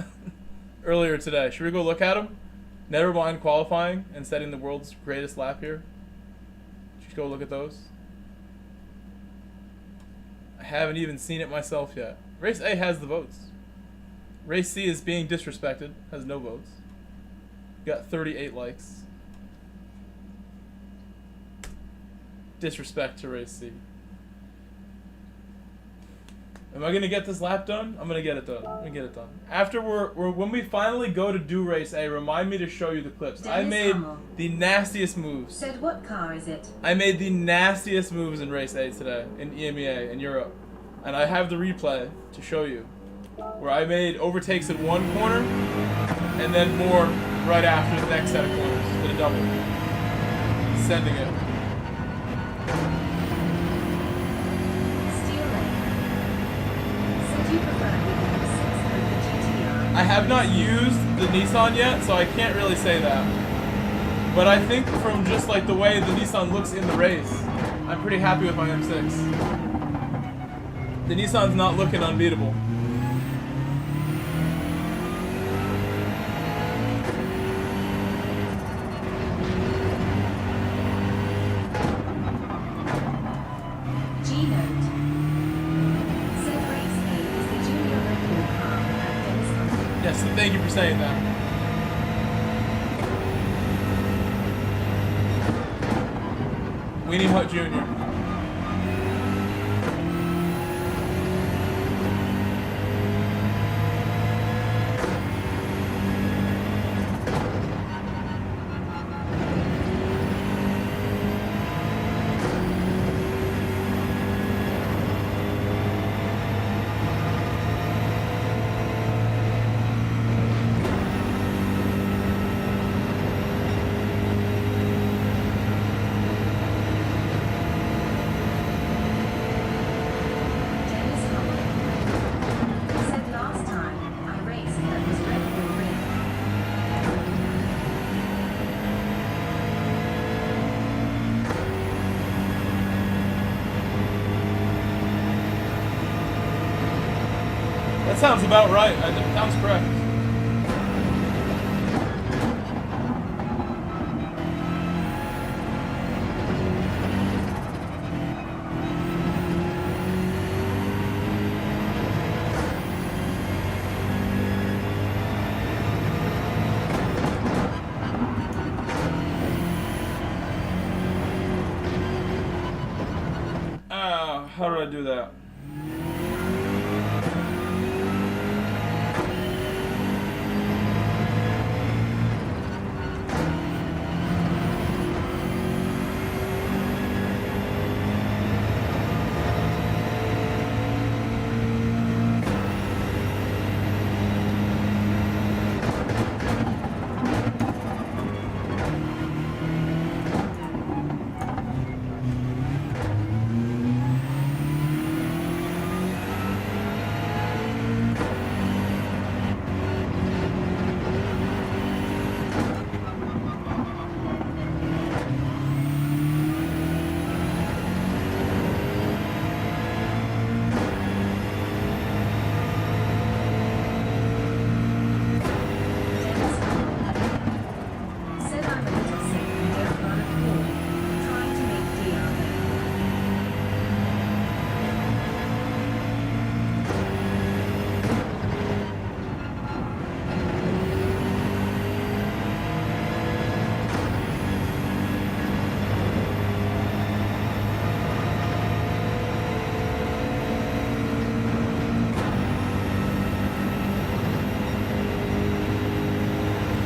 earlier today. Should we go look at them? Never mind qualifying and setting the world's greatest lap here. Should we go look at those? I haven't even seen it myself yet. Race A has the votes. Race C is being disrespected, has no votes. Got 38 likes. Disrespect to Race C. Am I gonna get this lap done? I'm gonna get it done. I'm gonna get it done. After when we finally go to do Race A, remind me to show you the clips. I made the nastiest moves. Said what car is it? I made the nastiest moves in Race A today in EMEA in Europe, and I have the replay to show you, where I made overtakes in one corner, and then more right after the next set of corners. Did a double, sending it. I have not used the Nissan yet, so I can't really say that. But I think from just like the way the Nissan looks in the race, I'm pretty happy with my M6. The Nissan's not looking unbeatable. Yes, thank you for saying that. Weenie Hut Jr. sounds about right. That sounds correct. How do I do that? Said I'm a little sick and don't run at all. Trying to make DR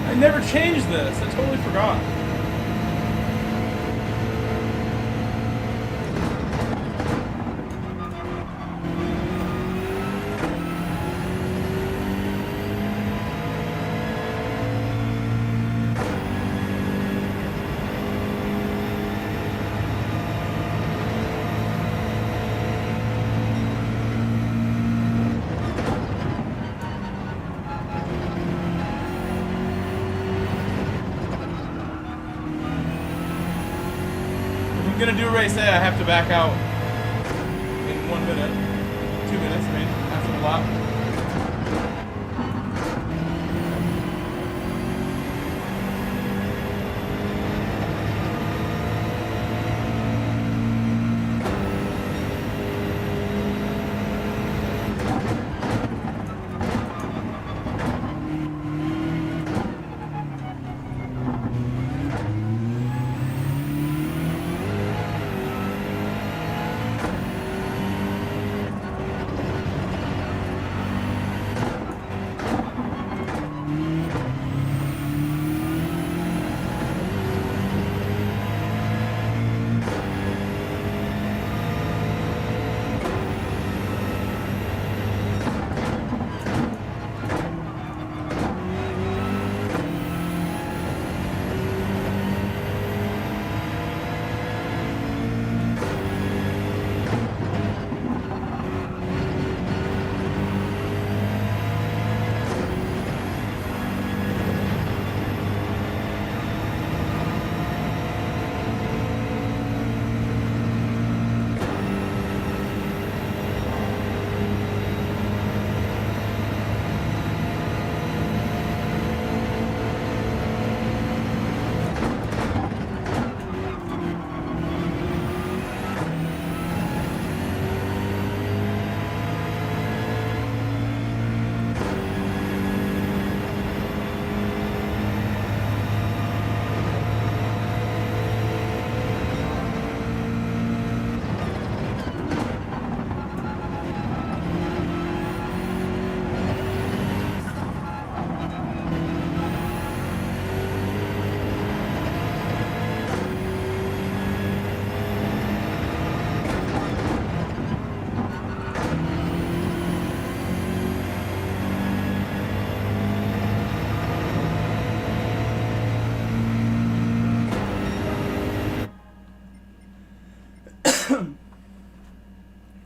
I never changed this. I totally forgot. I'm gonna do race A, I have to back out in 1 minute. 2 minutes, I mean, after the lap.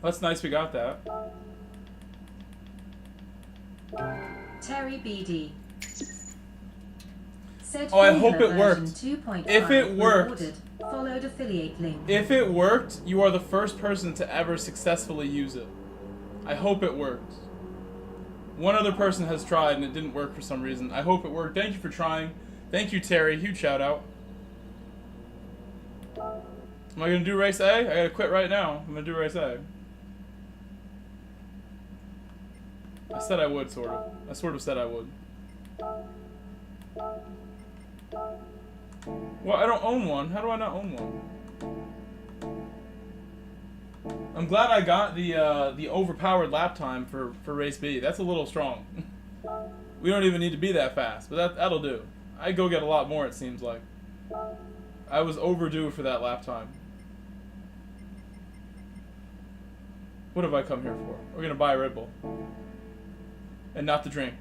That's nice we got that. Terry BD. Said Oh, I hope Halo it worked. version 2.5 If it worked- rewarded. Followed affiliate link. If it worked, you are the first person to ever successfully use it. I hope it worked. One other person has tried and it didn't work for some reason. I hope it worked. Thank you for trying. Thank you, Terry. Huge shout out. Am I gonna do race A? I gotta quit right now. I'm gonna do race A. I said I would, sort of. I sort of said I would. Well, I don't own one. How do I not own one? I'm glad I got the overpowered lap time for race B. That's a little strong. We don't even need to be that fast, but that'll do. I go get a lot more, it seems like. I was overdue for that lap time. What have I come here for? We're gonna buy a Red Bull. And not the drink.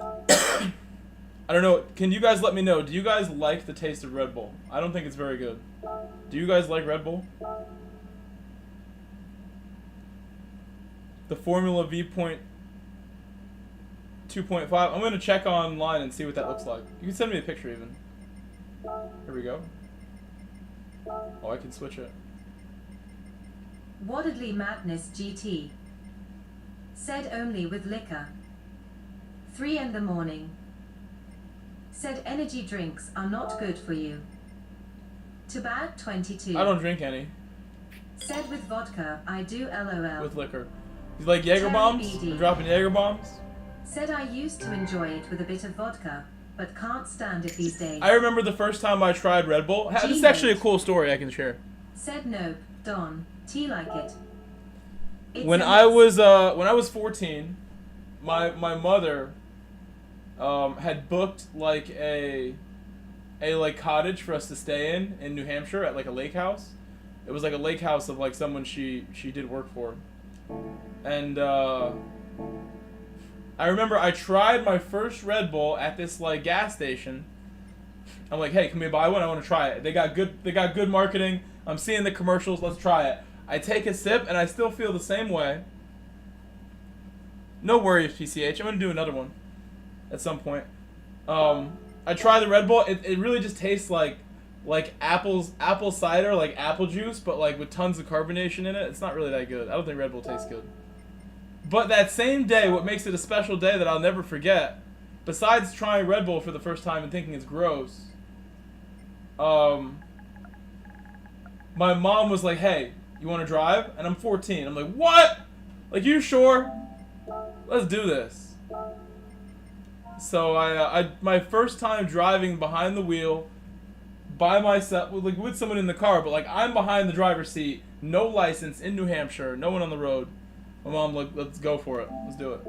I don't know. Can you guys let me know? Do you guys like the taste of Red Bull? I don't think it's very good. Do you guys like Red Bull? The Formula V point 2.5. I'm going to check online and see what that looks like. You can send me a picture even. Here we go. Oh, I can switch it. Waddedly Madness GT. Said only with liquor. 3 in the morning. Said energy drinks are not good for you. To bag 22. I don't drink any. Said with vodka, I do LOL. With liquor. You like Jaeger bombs? You're dropping Jaeger bombs? Said I used to enjoy it with a bit of vodka, but can't stand it these days. I remember the first time I tried Red Bull. This is actually a cool story I can share. Said no, Don. Tea like it. When I was 14, my mother had booked like a like cottage for us to stay in New Hampshire at like a lake house. It was like a lake house of like someone she did work for. And I remember I tried my first Red Bull at this like gas station. I'm like, hey, can we buy one? I want to try it. They got good marketing. I'm seeing the commercials. Let's try it. I take a sip and I still feel the same way. No worries, PCH. I'm gonna do another one at some point. I try the Red Bull. It really just tastes like apple cider, like apple juice, but like with tons of carbonation in it. It's not really that good. I don't think Red Bull tastes good. But that same day, what makes it a special day that I'll never forget, besides trying Red Bull for the first time and thinking it's gross, my mom was like, hey, you want to drive? And I'm 14. I'm like, what? Like, you sure? Let's do this. So my first time driving behind the wheel by myself, like with someone in the car, but like I'm behind the driver's seat, no license, in New Hampshire, no one on the road. My mom like, let's go for it. Let's do it.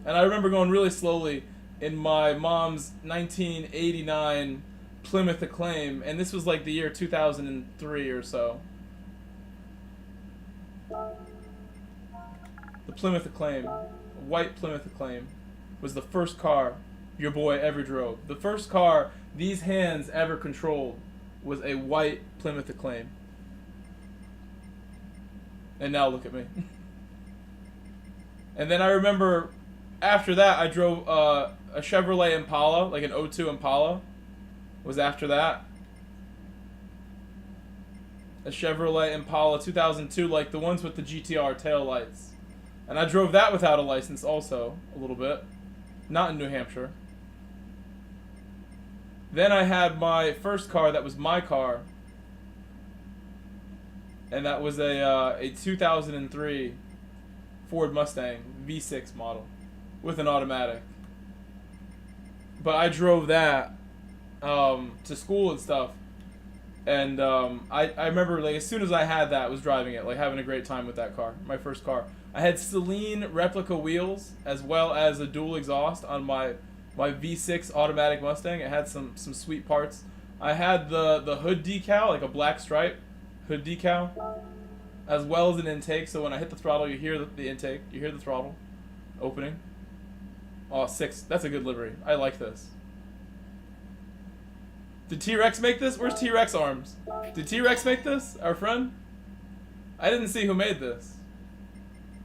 And I remember going really slowly in my mom's 1989 Plymouth Acclaim, and this was like the year 2003 or so. The Plymouth Acclaim, white Plymouth Acclaim, was the first car your boy ever drove. The first car these hands ever controlled was a white Plymouth Acclaim. And now look at me. And then I remember after that I drove a Chevrolet Impala, like an 02 Impala was after that. A Chevrolet Impala 2002, like the ones with the GTR tail lights. And I drove that without a license also, a little bit. Not in New Hampshire. Then I had my first car that was my car. And that was a 2003 Ford Mustang V6 model with an automatic. But I drove that to school and stuff. And I remember like as soon as I had that, I was driving it, like having a great time with that car, my first car. I had Celine replica wheels as well as a dual exhaust on my V6 automatic Mustang. It had some sweet parts. I had the hood decal, like a black stripe hood decal, as well as an intake. So when I hit the throttle, you hear the intake, you hear the throttle opening. Oh, 6. That's a good livery. I like this. Did T-Rex make this? Where's T-Rex arms? Did T-Rex make this? Our friend? I didn't see who made this.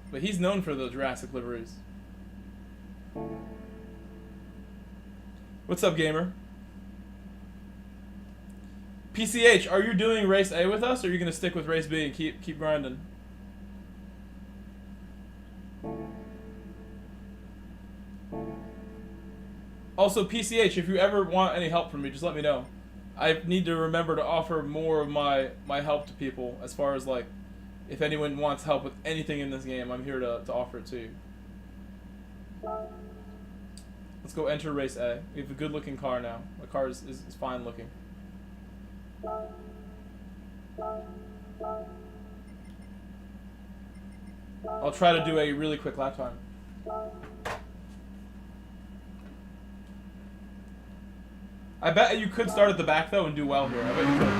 But he's known for the Jurassic liveries. What's up, gamer? PCH, are you doing race A with us, or are you going to stick with race B and keep grinding? Also, PCH, if you ever want any help from me, just let me know. I need to remember to offer more of my help to people, as far as like, if anyone wants help with anything in this game, I'm here to offer it to you. Let's go enter race A. We have a good looking car now. My car is fine looking. I'll try to do a really quick lap time. I bet you could start at the back though and do well here. I bet you could.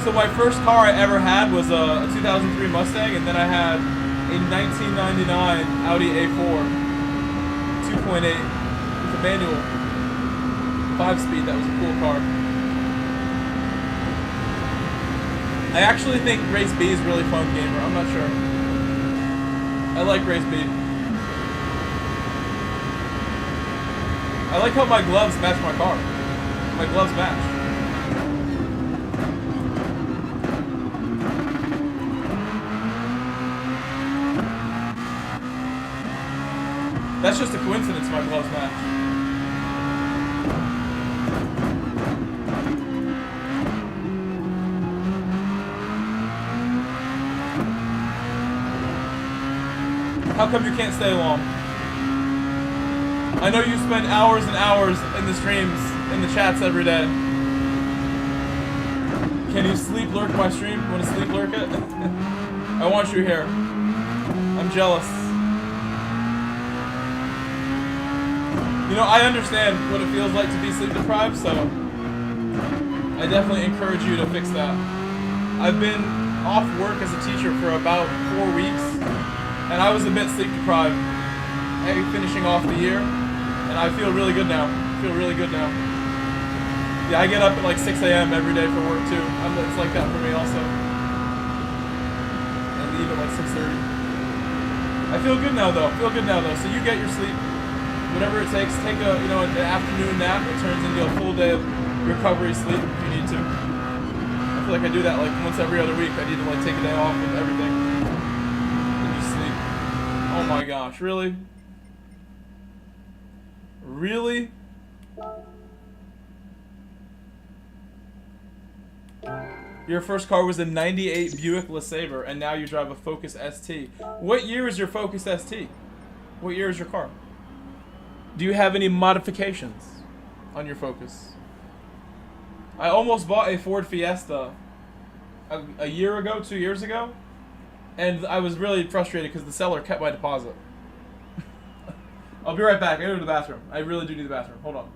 So my first car I ever had was a 2003 Mustang, and then I had a 1999 Audi A4 2.8 with a manual 5-speed. That was a cool car. I actually think Race B is really fun, gamer. I'm not sure. I like Race B. I like how my gloves match my car. My gloves match. That's just a coincidence my gloves match. How come you can't stay long? I know you spend hours and hours in the streams, in the chats every day. Can you sleep lurk my stream? You want to sleep lurk it? I want you here. I'm jealous. You know, I understand what it feels like to be sleep deprived, so I definitely encourage you to fix that. I've been off work as a teacher for about 4 weeks, and I was a bit sleep deprived finishing off the year, and I feel really good now. Yeah, I get up at like 6 a.m. every day for work too. It's like that for me also. And leave at like 6:30. I feel good now though. So you get your sleep. Whatever it takes, take a an afternoon nap. It turns into a full day of recovery sleep if you need to. I feel like I do that like once every other week. I need to like take a day off with everything and just sleep. Oh my gosh, really? Really? Your first car was a '98 Buick LeSabre, and now you drive a Focus ST. What year is your Focus ST? What year is your car? Do you have any modifications on your Focus? I almost bought a Ford Fiesta a year ago, 2 years ago, and I was really frustrated because the seller kept my deposit. I'll be right back. I gotta go to the bathroom. I really do need the bathroom. Hold on.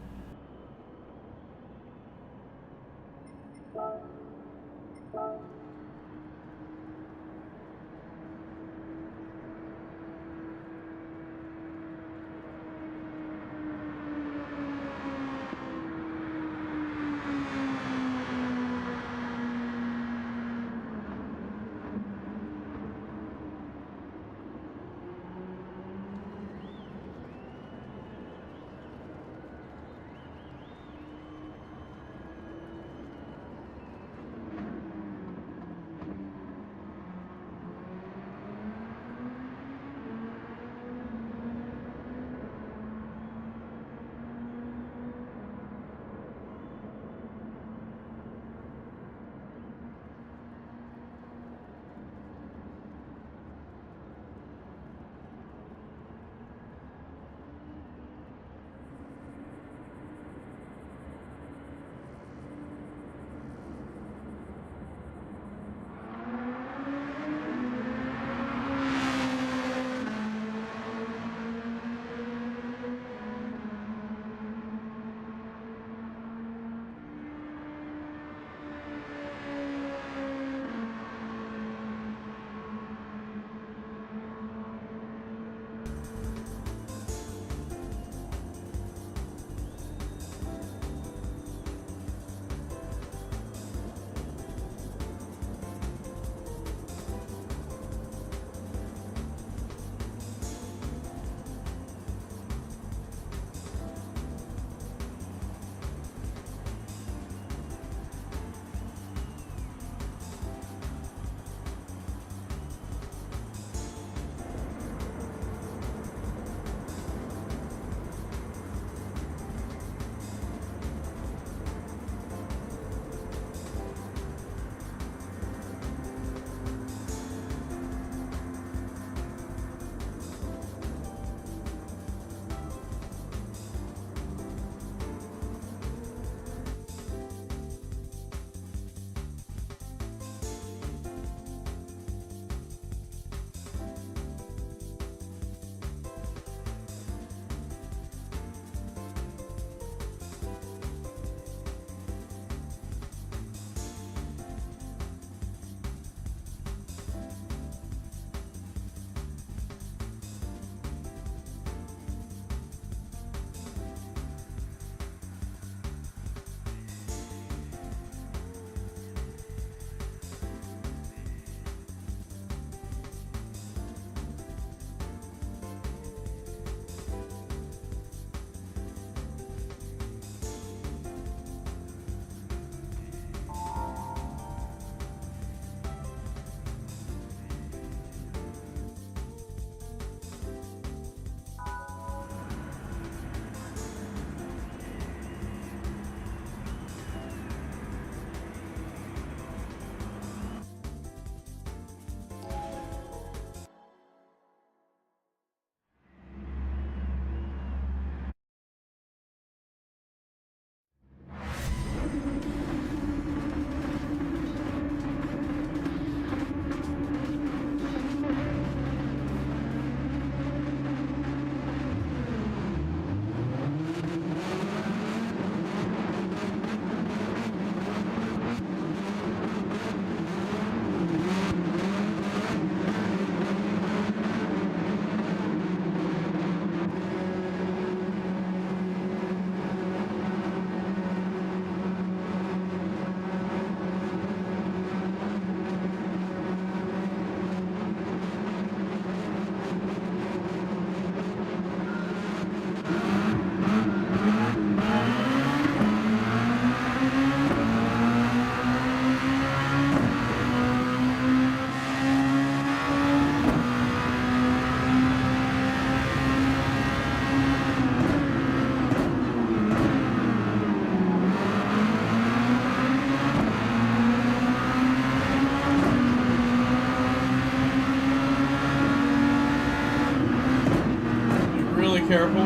careful.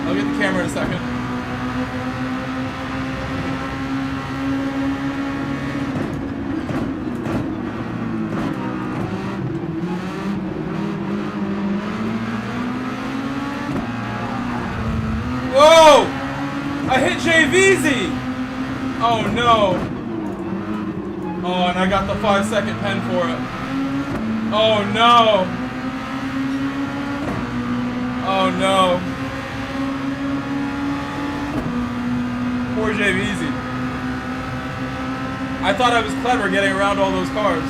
I'll get the camera in a second. Whoa! I hit JVZ! Oh no. Oh, and I got the 5-second pen for it. Oh no. Oh no. Poor JVZ. I thought I was clever getting around all those cars.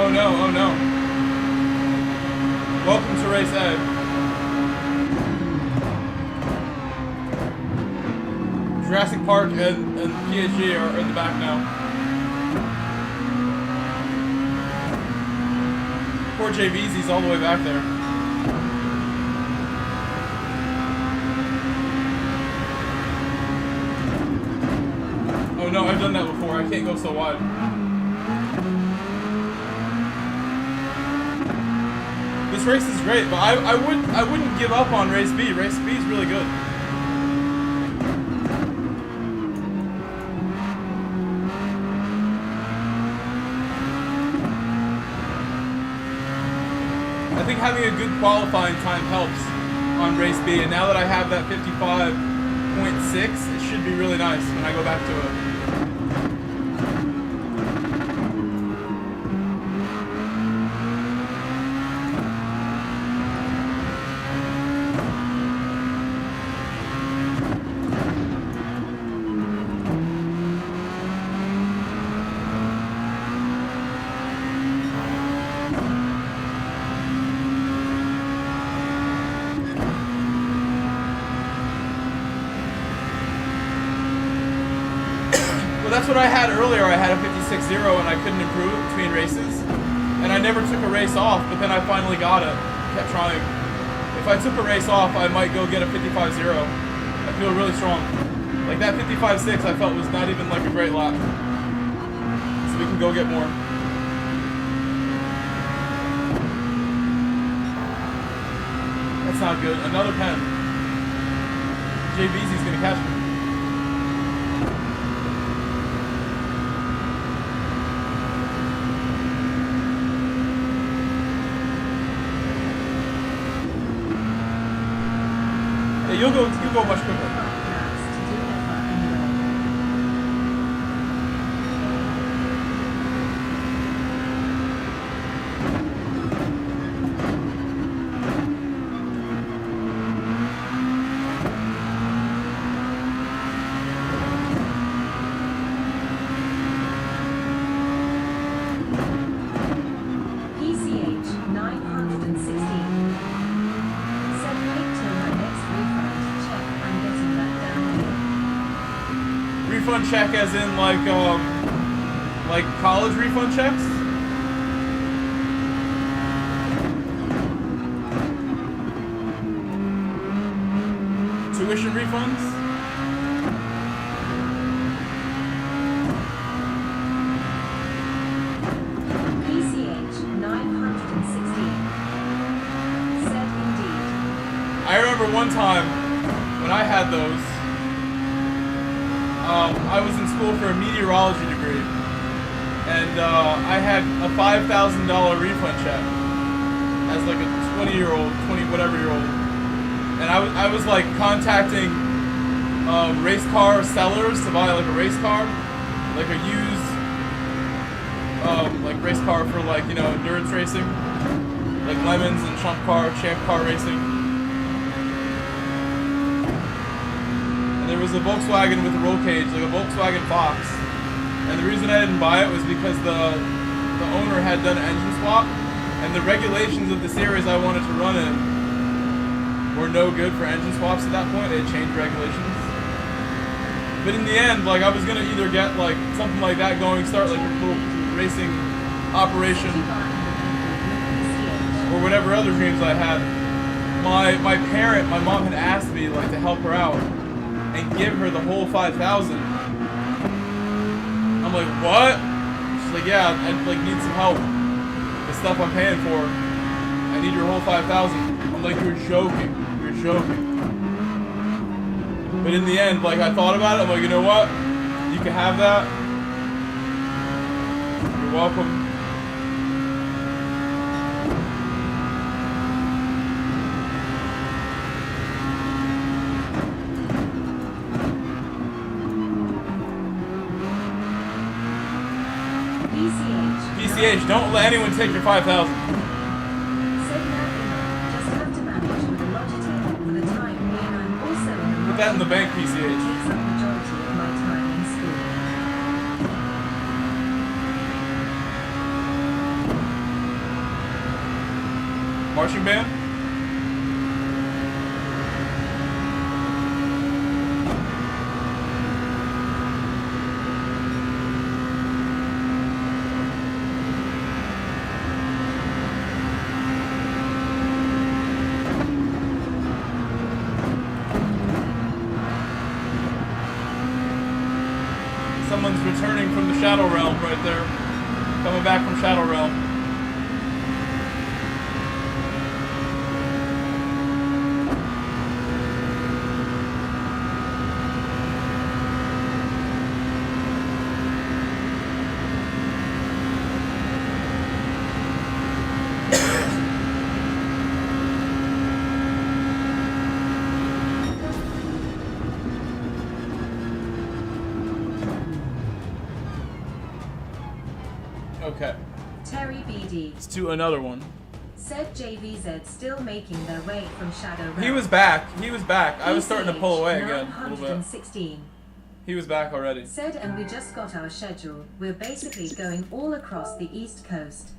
Oh no, oh no. Welcome to Race A. Jurassic Park and PSG are in the back now. Poor JVZ's all the way back there. Oh no, I've done that before. I can't go so wide. This race is great, but I wouldn't give up on Race B. Race B is really good. I think having a good qualifying time helps on Race B, and now that I have that 55.6, it should be really nice when I go back to it. That's what I had earlier. I had a 56.0 and I couldn't improve it between races. And I never took a race off, but then I finally got it. Kept trying. If I took a race off, I might go get a 55.0. I feel really strong. Like that 55.6 I felt was not even like a great lap. So we can go get more. That's not good. Another pen. JVZ's gonna catch me. You'll go much quicker. PCH 916. Said wait till my next refund check. I'm getting that down here. Refund check as in like college refund checks? Tuition refunds? PCH 916. Said indeed. I remember one time when I had those, I was in school for a meteorology degree, and I had a $5,000 refund check as like a 20-year-old, 20-whatever-year-old, and I was like contacting race car sellers to buy like a race car, like a used like race car for like, you know, endurance racing, like Lemons and Champ car racing. there was a Volkswagen with a roll cage, like a Volkswagen Fox. And the reason I didn't buy it was because the owner had done an engine swap, and the regulations of the series I wanted to run in were no good for engine swaps at that point. They had changed regulations. But in the end, like, I was gonna either get like something like that going, start like a little racing operation, or whatever other dreams I had. My mom had asked me like to help her out and give her the whole 5,000. I'm like, what? She's like, yeah, I like need some help. The stuff I'm paying for, I need your whole 5,000. I'm like, you're joking. You're joking. But in the end, like, I thought about it. I'm like, you know what? You can have that. You're welcome. PCH, don't let anyone take your 5,000. Put that in the bank, PCH. Marching band? Someone's returning from the Shadow Realm right there. Coming back from Shadow Realm. Okay. Terry BD. Let's do another one. Said JVZ still making their way from Shadow Realm. He was back. He was back. I was starting to pull away again a little bit. 916. He was back already. Said, and we just got our schedule. We're basically going all across the East Coast.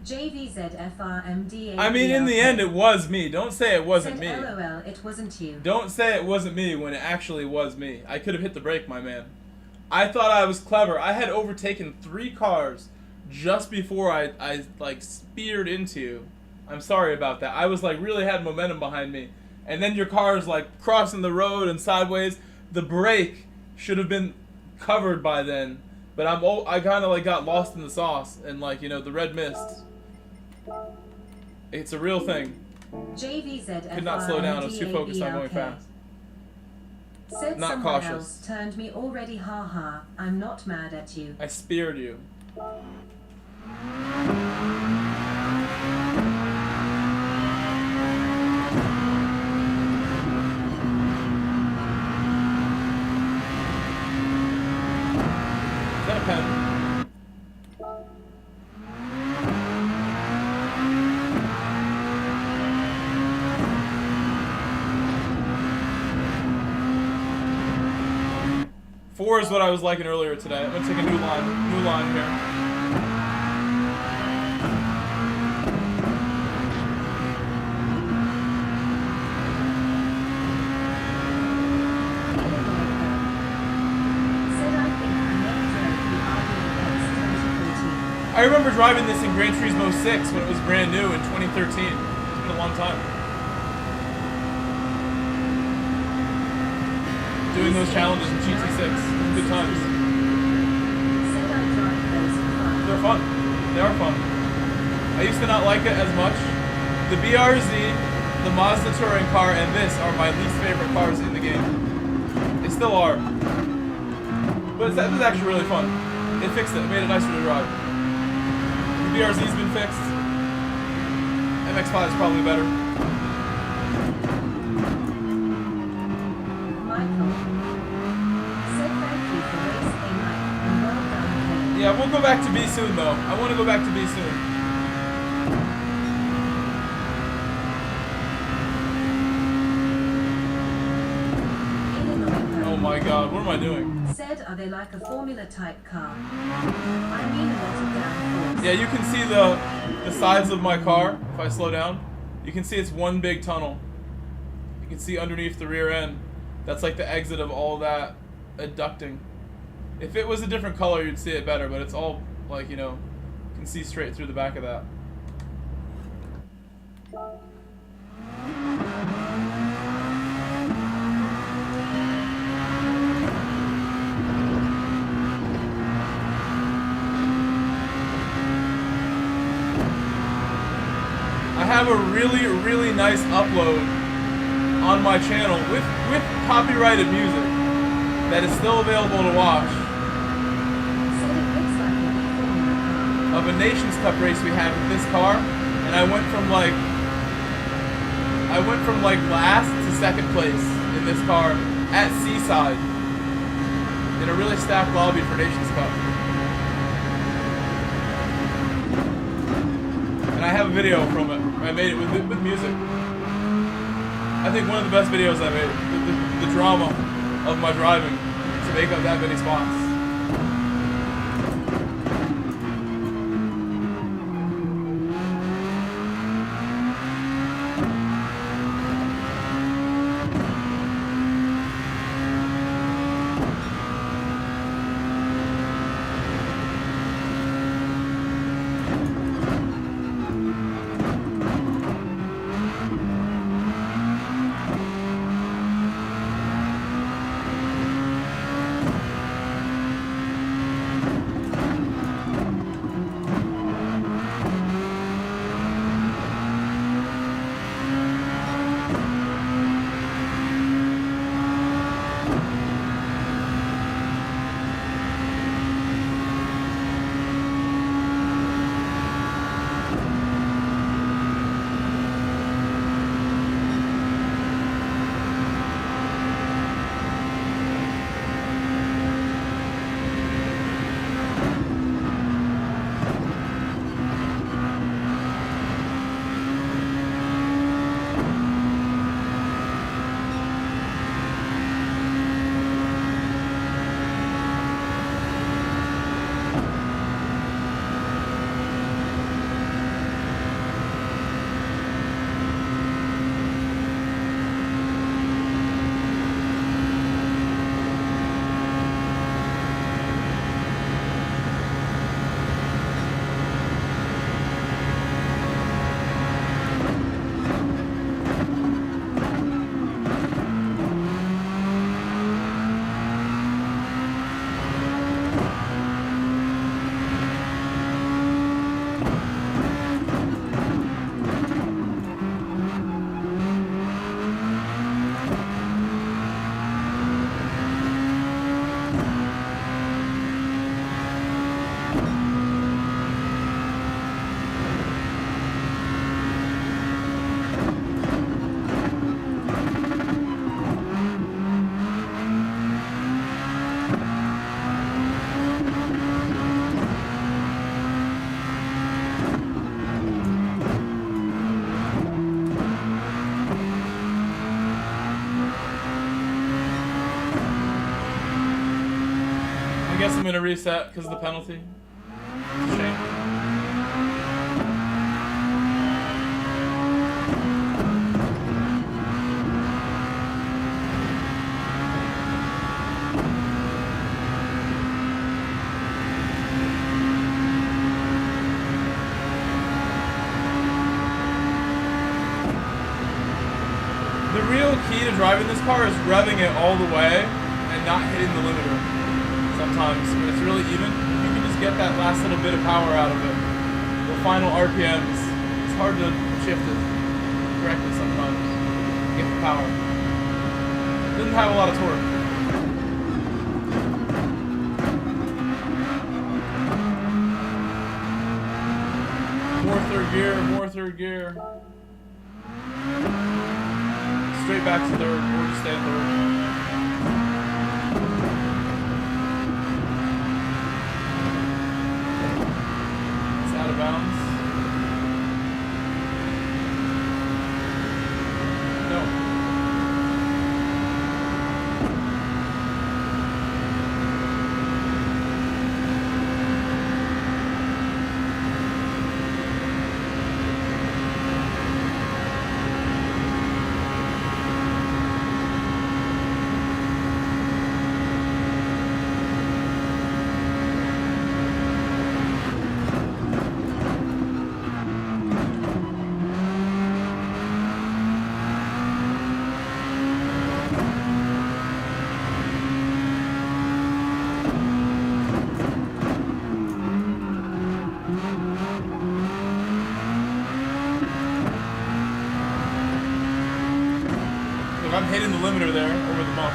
JVZFRMDA. I mean, in the end, it was me. Don't say it wasn't me. LOL, it wasn't you. Don't say it wasn't me when it actually was me. I could have hit the brake, my man. I thought I was clever. I had overtaken 3 cars just before I like speared into you. I'm sorry about that. I was like really had momentum behind me, and then your car is like crossing the road and sideways. The brake should have been covered by then, but I kind of like got lost in the sauce and like, you know, the red mist. It's a real thing. JVZFRMDA. Could not slow down. I was too focused on going fast. Said Not someone cautious. else turned me already, haha. I'm not mad at you. I speared you. Is that a pen? Four is what I was liking earlier today. I'm gonna take a new line here. I remember driving this in Gran Turismo 6 when it was brand new in 2013. It's been a long time. Doing those challenges in GT6. Good times. They're fun. They are fun. I used to not like it as much. The BRZ, the Mazda touring car, and this are my least favorite cars in the game. They still are. But that was actually really fun. They fixed it. It made it nicer to drive. The BRZ's been fixed. MX-5 is probably better. Yeah, we'll go back to B soon, though. I want to go back to B soon. god, what am I doing? Said, are they like a Formula type car? I mean a little downforce. Yeah, you can see the sides of my car if I slow down. You can see it's one big tunnel. You can see underneath the rear end. That's like the exit of all that adducting. If it was a different color, you'd see it better, but it's all like, you know, you can see straight through the back of that. I have a really, really nice upload on my channel with copyrighted music that is still available to watch of a Nations Cup race we had with this car, and I went from like last to second place in this car at Seaside in a really stacked lobby for Nations Cup. And I have a video from it. I made it with music. I think one of the best videos I made. The drama of my driving to make up that many spots. I guess I'm gonna reset because of the penalty. Shame. The real key to driving this car is revving it all the way and not hitting the limiter. Sometimes when it's really even, you can just get that last little bit of power out of it. The final RPMs, it's hard to shift it correctly sometimes. Get the power. It doesn't have a lot of torque. More third gear, more third gear. Straight back to third, or just stay in third. It's out of bounds. No. I'm hitting the limiter there over the bump.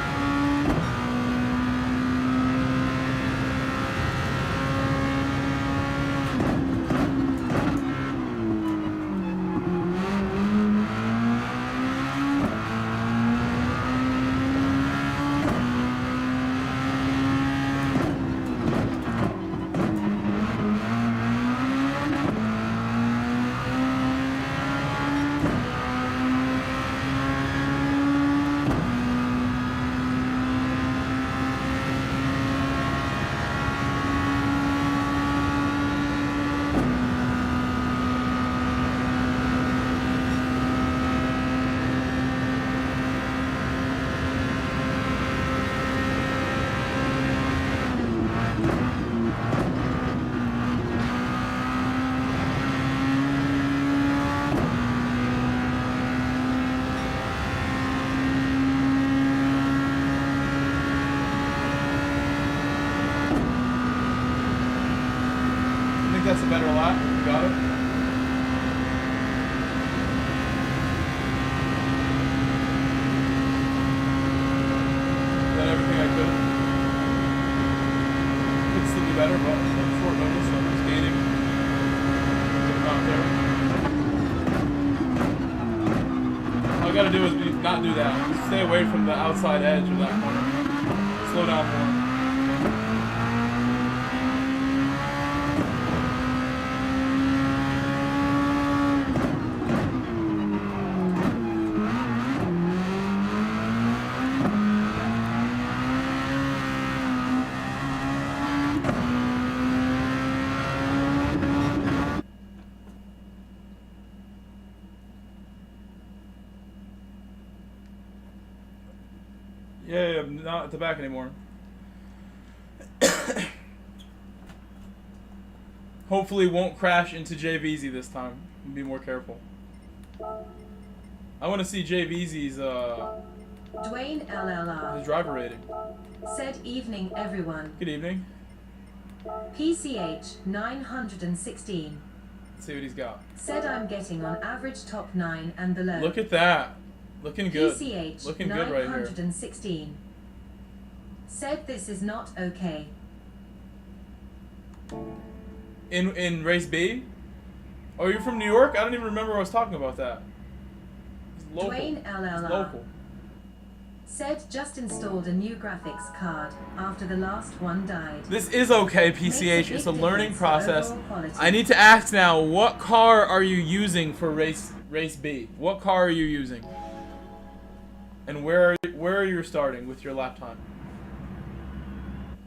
That's a better lap. Got it. Done everything I could. Could still be better, but on short notice, so I'm just gaining. Get out there. All I gotta do is not do that. Just stay away from the outside edge of that corner. Slow down more. Yeah, I'm not at the back anymore. Hopefully won't crash into JVZ this time. Be more careful. I want to see JVZ's Dwayne LLR his driver rating. said evening everyone. Good evening. PCH 916 Let's see what he's got. said I'm getting on average top 9 and below. Look at that. Looking good. PCH Looking good right here. 916 said this is not okay. In race B? Oh, you're from New York? I don't even remember I was talking about that. It's local. Dwayne It's LLR local. said just installed a new graphics card after the last one died. This is okay, PCH. It's a learning process. I need to ask now, what car are you using for race B? What car are you using? And where are you starting with your lap time?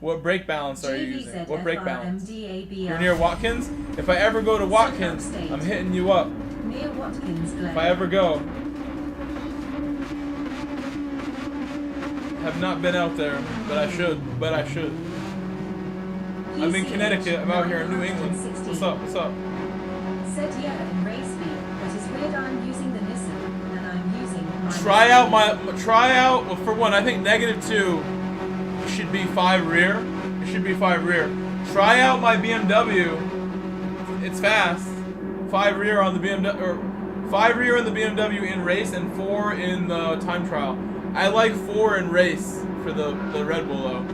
What brake balance are you using? What brake balance? You're near Watkins? If I ever go to Watkins, I'm hitting you up. Near Watkins Glen. If I ever go. Have not been out there, but I should. I'm in Connecticut. I'm out here in New England. What's up? What's up? Said yeah in race B, but it's weird I'm using the Nissan and I'm using my Try out. Well, for one, I think -2 should be 5 rear. It should be 5 rear. Try out my BMW. It's fast. 5 rear on the BMW, or 5 rear in the BMW in race and 4 in the time trial. I like 4 in race for the Red Bull though.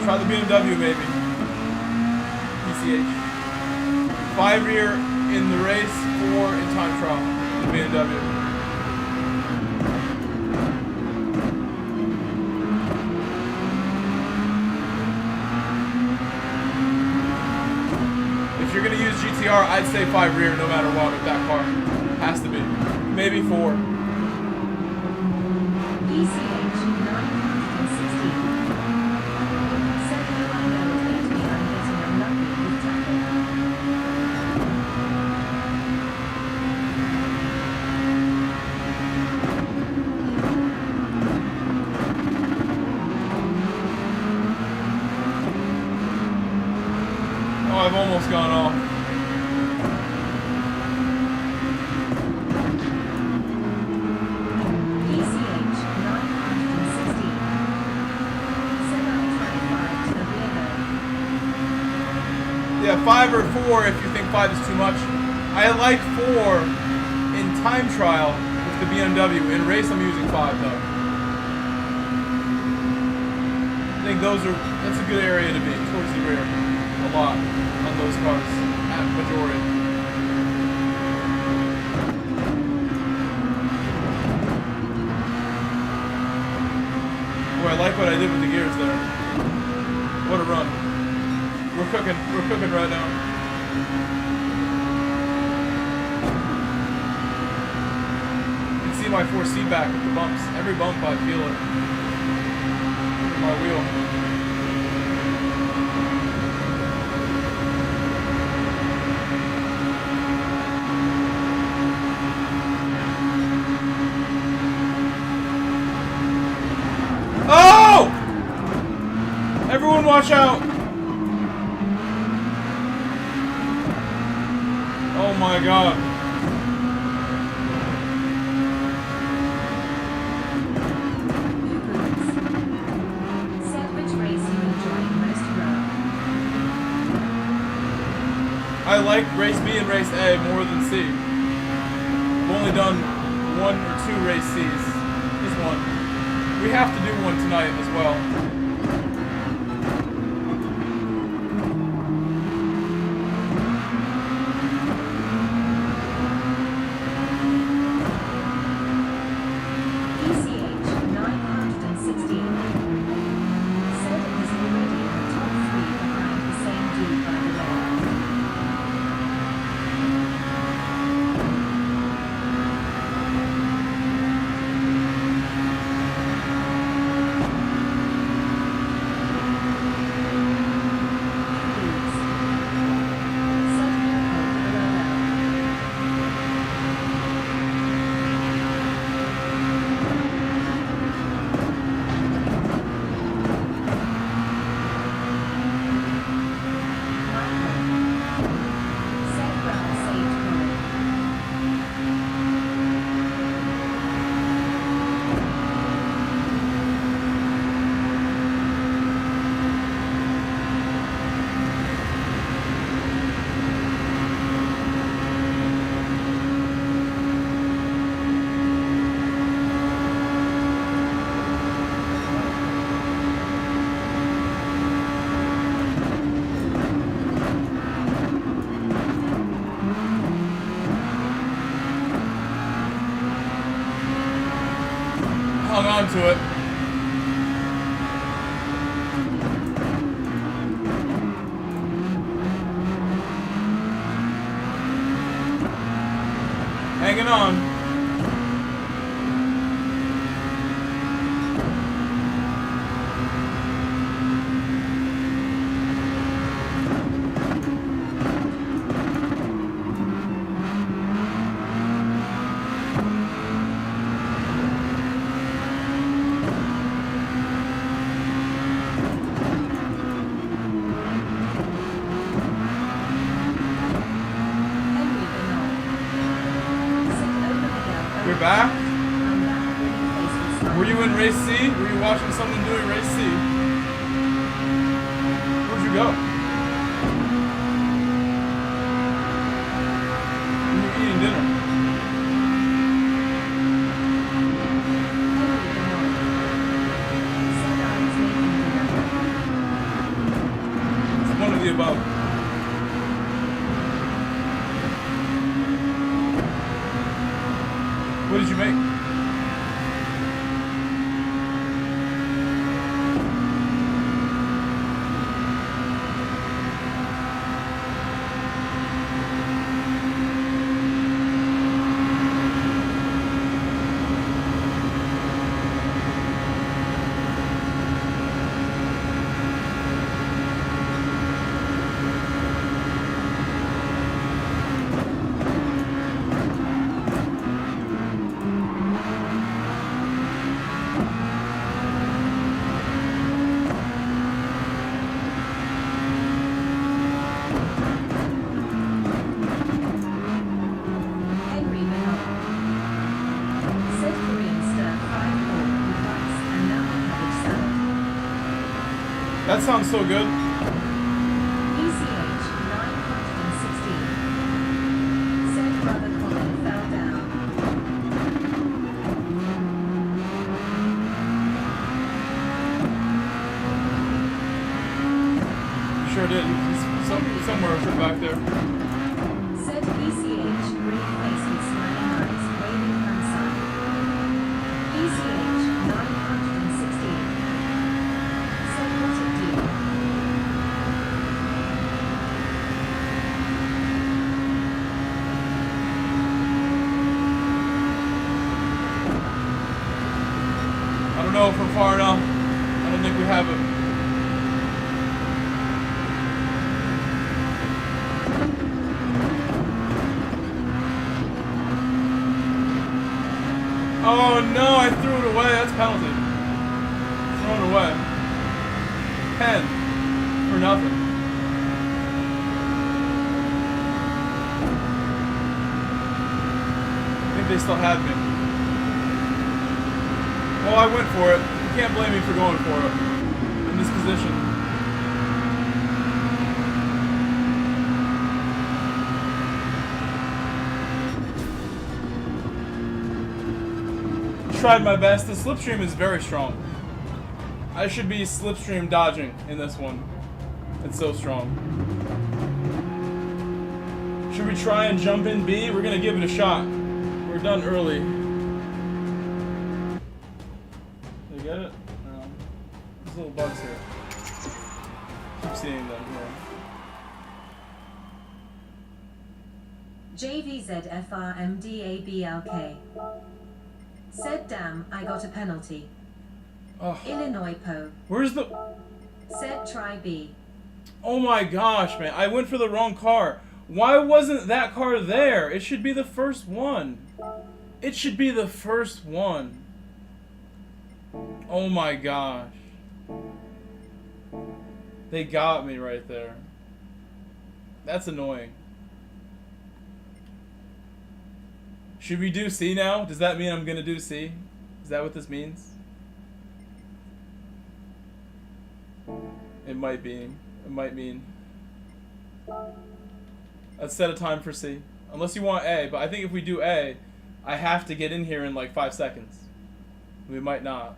Try the BMW maybe. PCH. 5 rear in the race, 4 in time trial. The BMW. If you're gonna use GTR, I'd say 5 rear no matter what with that car. Has to be. Maybe 4. PCH 916 said no I know it hit me I'm getting unlucky with traffic. Oh, I've almost gone off. PCH 916 said I'm trying 5 to the rear though. Yeah, 5 or 4 if you think 5 is too much. I like 4 in time trial the BMW. In race, I'm using 5 though. I think that's a good area to be, towards the rear. A lot on those cars at majority. Boy, I like what I did with the gears there. What a run. We're cooking right now. You can see my 4C back with the bumps. Every bump I feel it. My wheel. Oh! Everyone watch out! Oh my god. I like race B and race A more than C. I've only done 1 or 2 race C's. Just one. We have to do one tonight as well. Hung on to it. Hanging on. Back? Were you in race C? Were you watching someone doing race C? Where'd you go? Were you eating dinner? It's one of the above. What did you make? That sounds so good. ECH 916. Said brother Colin fell down. somewhere back there. Said PCH, green face with smiling eyes, waving hand sign. PCH, 916. Said what it do. I don't know if we're far enough. I don't think we have it. Oh no, I threw it away. That's penalty. Thrown away. 10 for nothing. I think they still have me. Well, I went for it. You can't blame me for going for it in this position. Tried my best. The slipstream is very strong. I should be slipstream dodging in this one. It's so strong. Should we try and jump in B? We're gonna give it a shot. We're done early. Did you get it? No. There's little bugs here. Keep seeing them here. JVZFRMDABLK. Said damn, I got a penalty. Oh. Illinois Po. Where's the... Said try B. Oh my gosh, man. I went for the wrong car. Why wasn't that car there? It should be the first one. It should be the first one. Oh my gosh. They got me right there. That's annoying. Should we do C now? Does that mean I'm gonna do C? Is that what this means? It might be. It might mean. Let's set a time for C. Unless you want A, but I think if we do A, I have to get in here in like 5 seconds. We might not.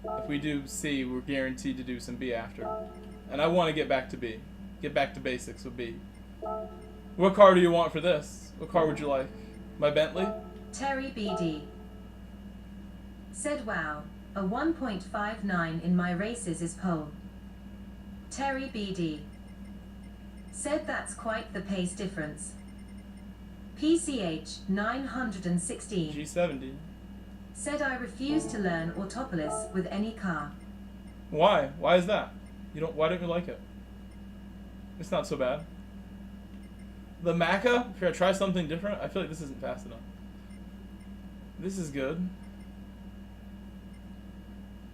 If we do C, we're guaranteed to do some B after. And I want to get back to B. Get back to basics with B. What car do you want for this? What car would you like? My Bentley? Terry BD. Said wow, a 1.59 in my races is pole. Terry BD. Said that's quite the pace difference. PCH 916. G70. Said I refuse to learn AUTOPOLIS with any car. Why? Why is that? Why don't you like it? It's not so bad. The Maca, if I try something different, I feel like this isn't fast enough. This is good.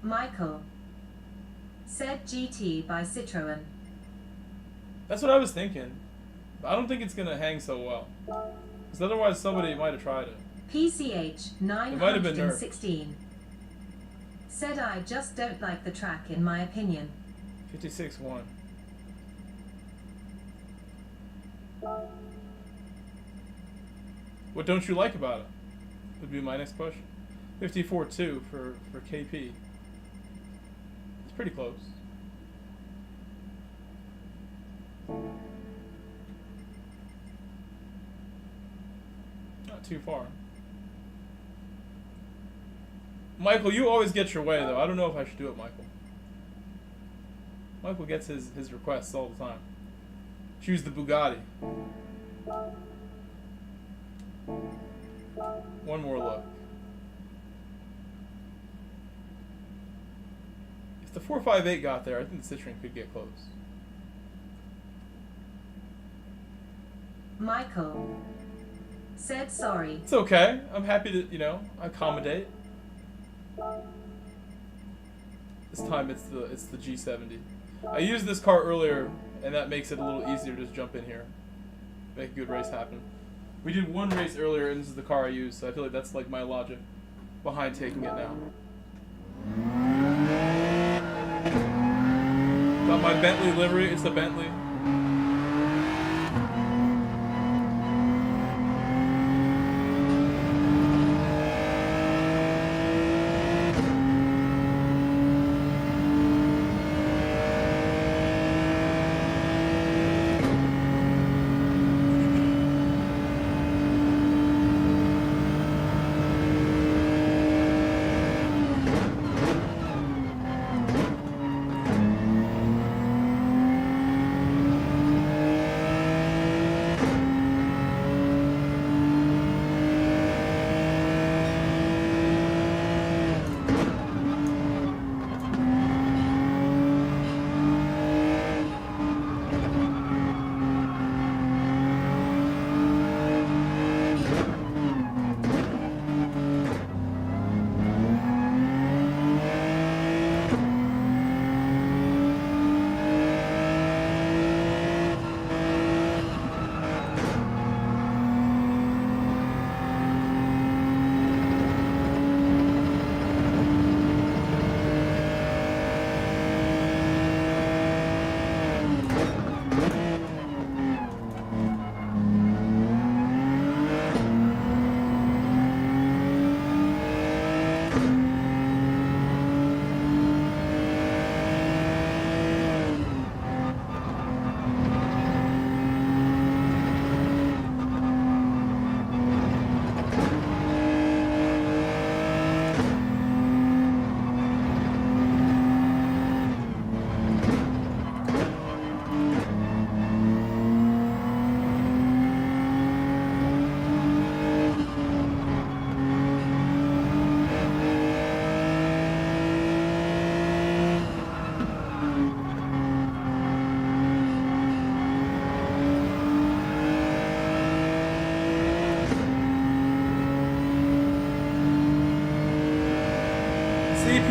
Michael. Said GT by Citroën. That's what I was thinking. I don't think it's gonna hang so well. Because otherwise somebody might have tried it. PCH It might have been nerfed. 916. Said I just don't like the track in my opinion. 56-1. What don't you like about it? Would be my next question. 54-2 for KP. It's pretty close. Not too far. Michael, you always get your way though. I don't know if I should do it, Michael. Michael gets his requests all the time. Choose the Bugatti. One more look. If the 458 got there, I think the Citroen could get close. Michael. Said sorry. It's okay. I'm happy to, accommodate. This time it's the G70. I used this car earlier, and that makes it a little easier to just jump in here. Make a good race happen. We did one race earlier, and this is the car I used, so I feel like that's like my logic behind taking it now. Got my Bentley livery. It's a Bentley.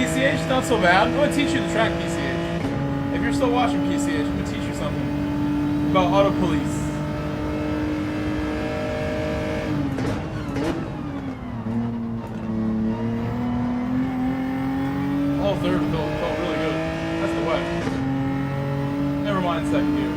PCH, not so bad. I'm gonna teach you the track, PCH. If you're still watching PCH, I'm gonna teach you something about AUTOPOLIS. All third felt really good. That's the way. Never mind second gear.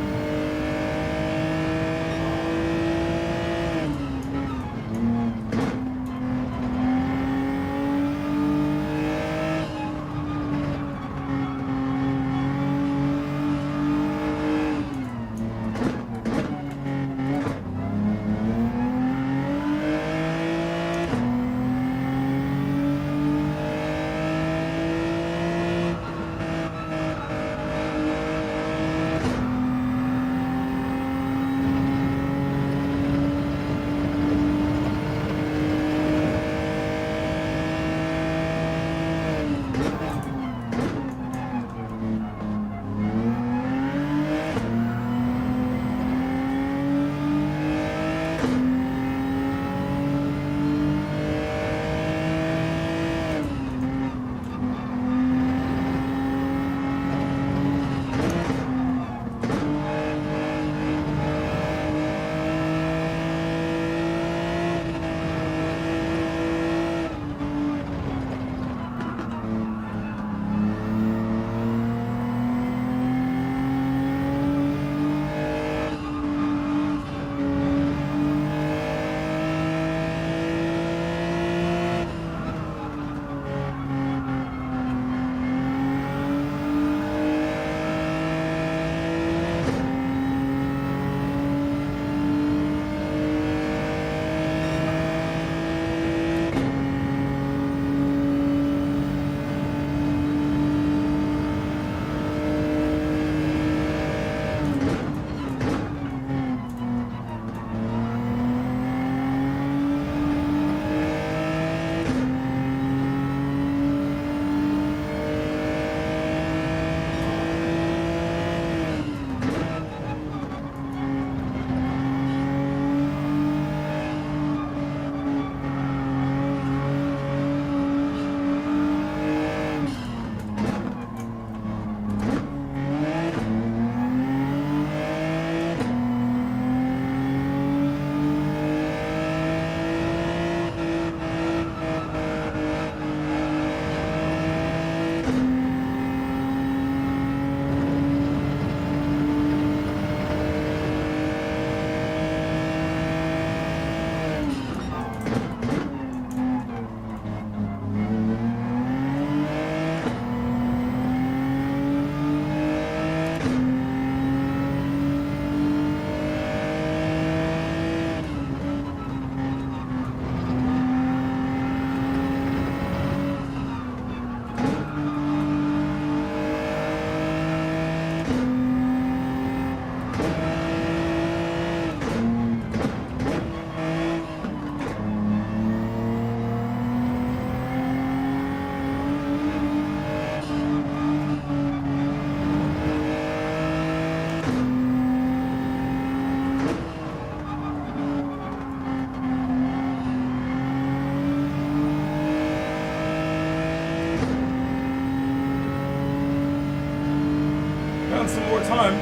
Some more time.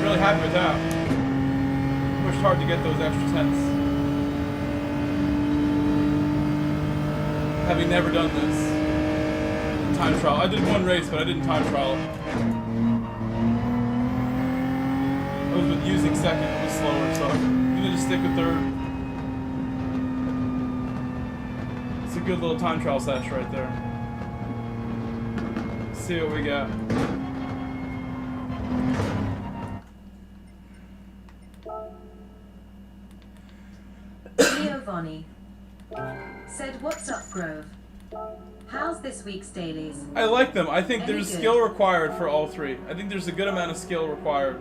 Really happy with that. Pushed hard to get those extra tenths. Having never done this time trial. I did one race, but I didn't time trial it. I was with using second, it was slower, so I'm gonna just stick with third. It's a good little time trial sesh right there. Let's see what we got. Giovanni said, "What's up, Grove? How's this week's dailies?" I like them. I think Any there's good? skill required for all three. I think there's a good amount of skill required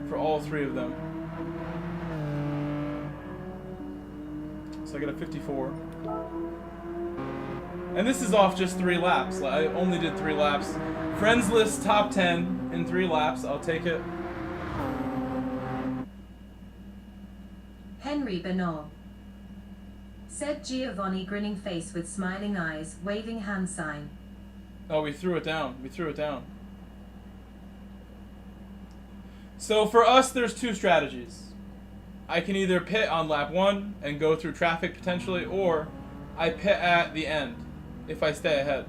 for all three of them. So I got a 54. And this is off just 3 laps. I only did 3 laps. Friends list top 10 in 3 laps. I'll take it. Henry Bernal said, Giovanni grinning face with smiling eyes, waving hand sign. Oh, we threw it down. We threw it down. So for us, there's two strategies. I can either pit on lap 1 and go through traffic potentially, or I pit at the end if I stay ahead.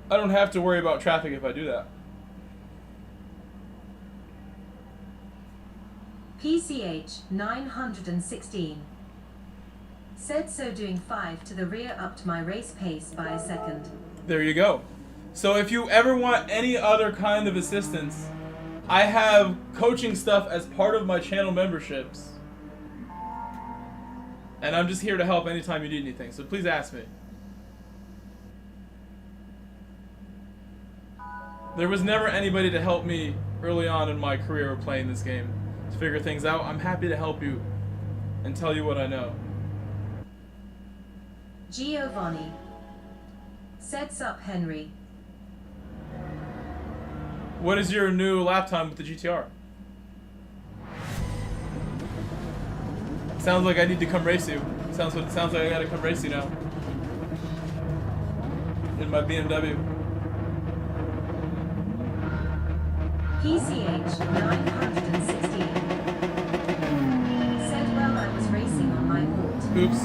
I don't have to worry about traffic if I do that. PCH 916. Said so doing 5 to the rear upped my race pace by a second. There you go. So if you ever want any other kind of assistance, I have coaching stuff as part of my channel memberships. And I'm just here to help anytime you need anything, so please ask me. There was never anybody to help me early on in my career of playing this game to figure things out. I'm happy to help you and tell you what I know. Giovanni. Sets up Henry. What is your new lap time with the GTR? Sounds like I need to come race you. Sounds like I gotta come race you now. In my BMW. PCH 916. Said well I was racing on my alt. Oops.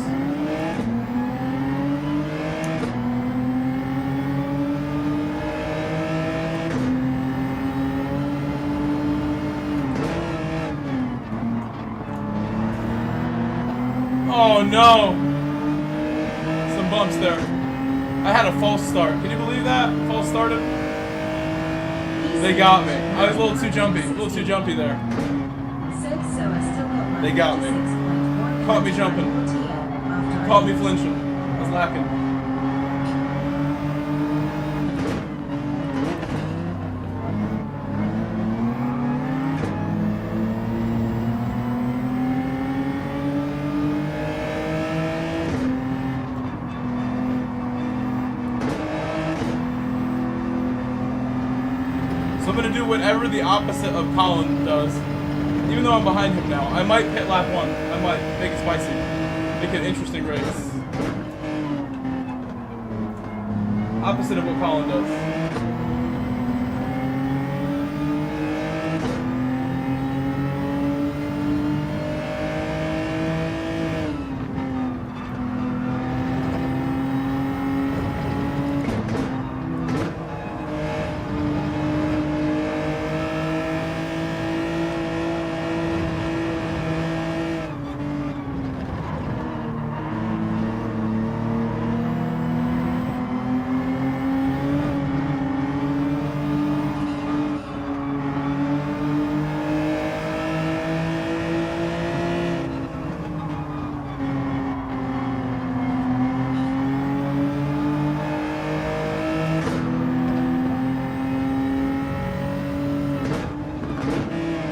Oh no! Some bumps there. I had a false start. Can you believe that? False started? They got me. I was a little too jumpy. There. Said so I still got my They got me. 56.1 Caught me jumping. after I Caught me flinching. I was lacking. I'm gonna do whatever the opposite of Colin does. Even though I'm behind him now, I might pit lap 1. I might make it spicy, make it an interesting race. Opposite of what Colin does.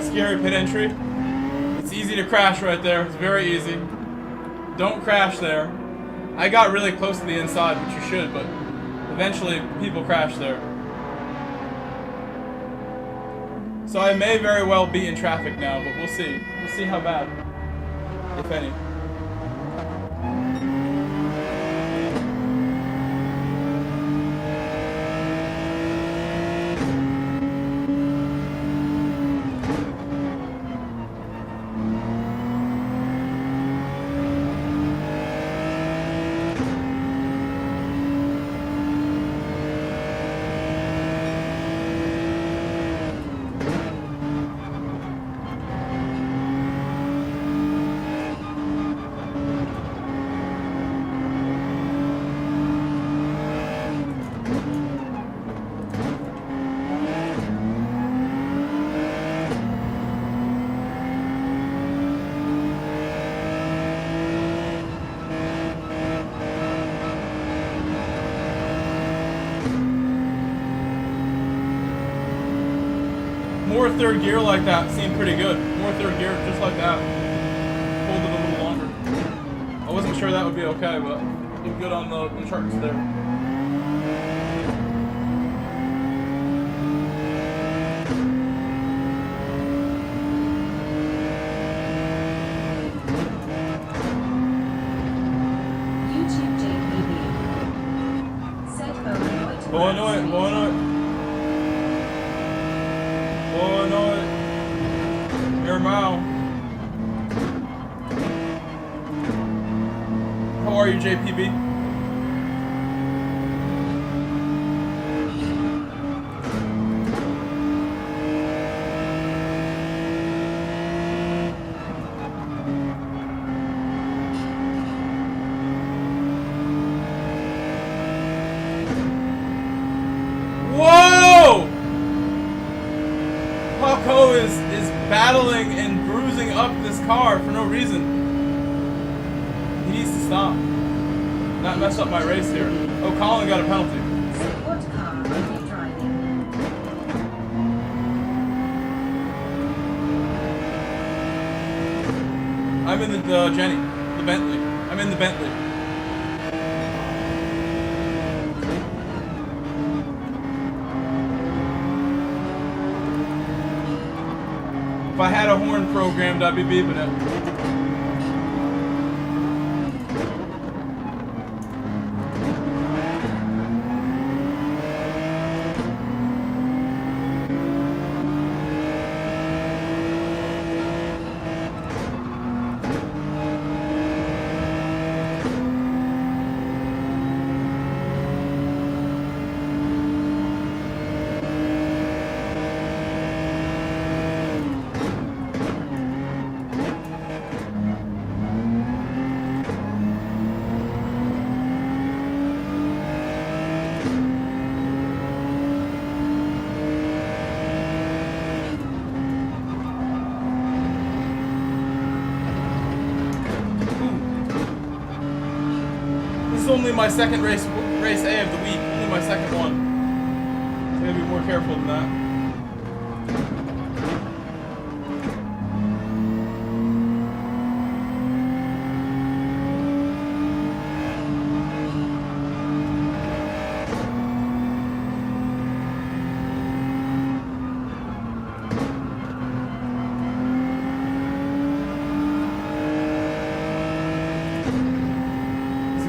Scary pit entry. It's easy to crash right there. It's very easy. Don't crash there. I got really close to the inside, which you should, but eventually people crash there. So I may very well be in traffic now, but we'll see. We'll see how bad, if any. More third gear like that seemed pretty good. More third gear just like that. Hold it a little longer. I wasn't sure that would be okay, but it looked good on the charts there. YouTube JPB. Said Mao. How are you, JPB? Whoa! Paco is battling and bruising up this car for no reason. He needs to stop. Not mess up my race here. Oh, Colin got a penalty. What car are you driving? I'm in the Jenny, the Bentley. I'm in the Bentley. If I had a horn programmed, I'd be beeping it. Only my second race A of the week. Only my second one. So I gotta be more careful than that.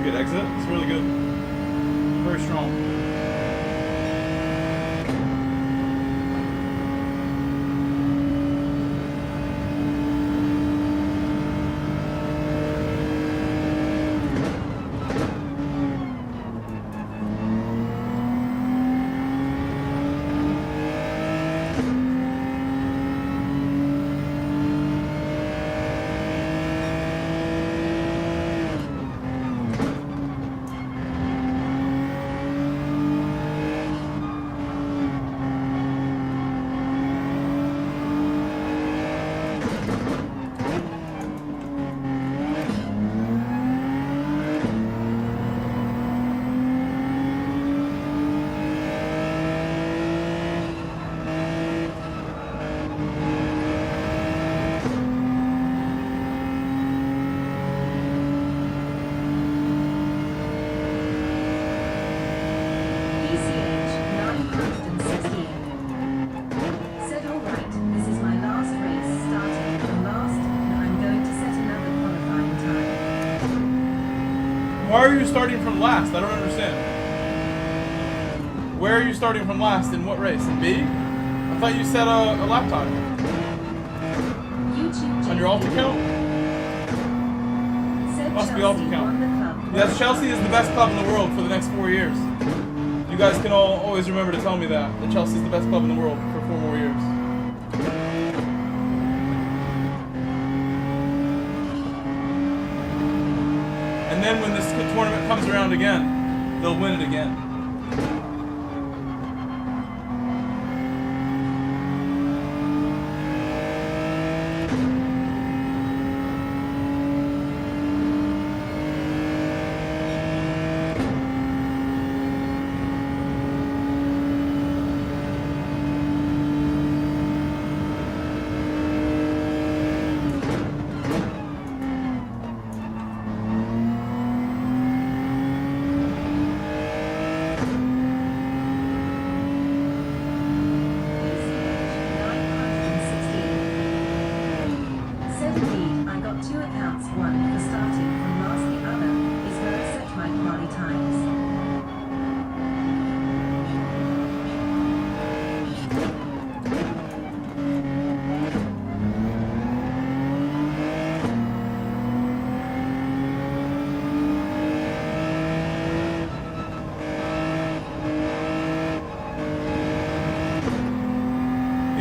Exit. It's really good. Very strong. Why are you starting from last? I don't understand. Where are you starting from last? In what race? In B? I thought you said a lap time. On your alt account? Must be alt account. Yes, Chelsea is the best club in the world for the next 4 years. You guys can all always remember to tell me that Chelsea is the best club in the world for 4 more years. And then when this tournament comes around again, they'll win it again.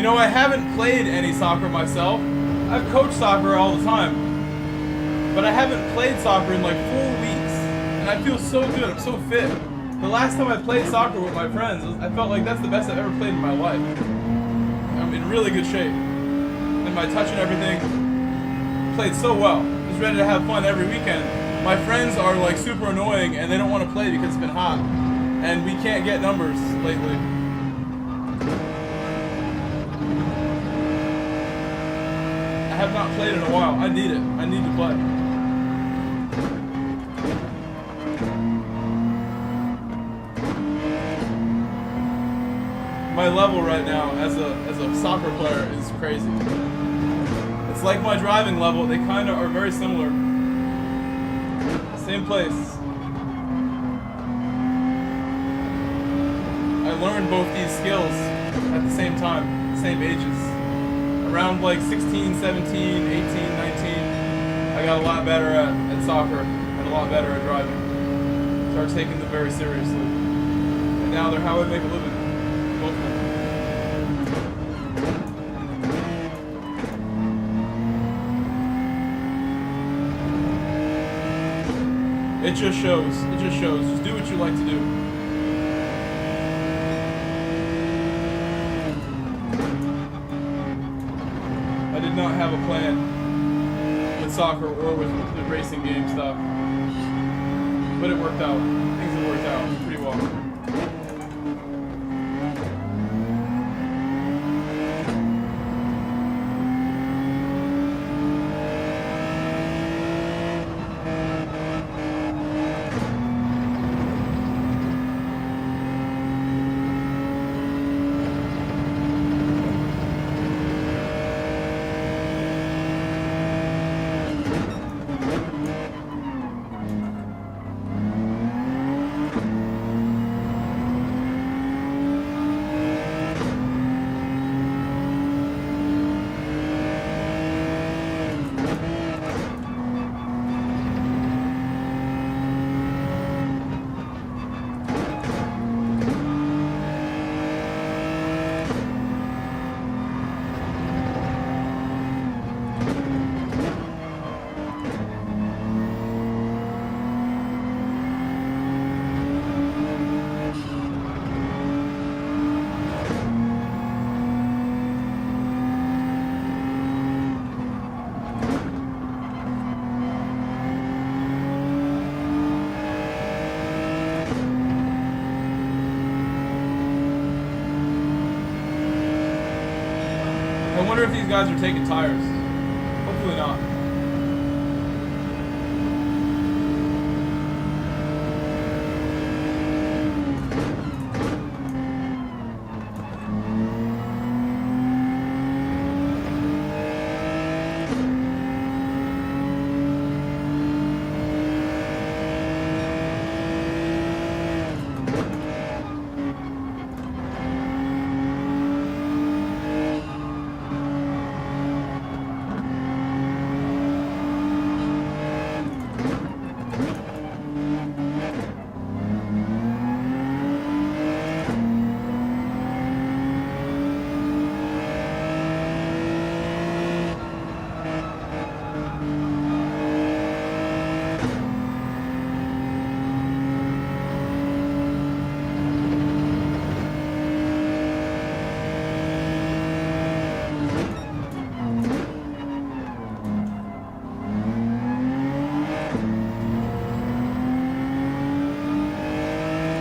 know, I haven't played any soccer myself. I've coached soccer all the time. But I haven't played soccer in like 4 weeks. And I feel so good. I'm so fit. The last time I played soccer with my friends, I felt like that's the best I've ever played in my life. I'm in really good shape. And my touch and everything, played so well. I was ready to have fun every weekend. My friends are like super annoying and they don't want to play because it's been hot. And we can't get numbers lately. I have not played in a while. I need it. I need to play. My level right now as a soccer player is crazy. It's like my driving level. They kind of are very similar. Same place. I learned both these skills at the same time, same ages. Around like 16, 17, 18, 19, I got a lot better at soccer and a lot better at driving. Started taking them very seriously. And now they're how I make a living. Both of them. It just shows. It just shows. Just do what you like to do. I did not have a plan with soccer or with the racing game stuff. But it worked out. Things have worked out pretty well. I wonder if these guys are taking tires. Hopefully not.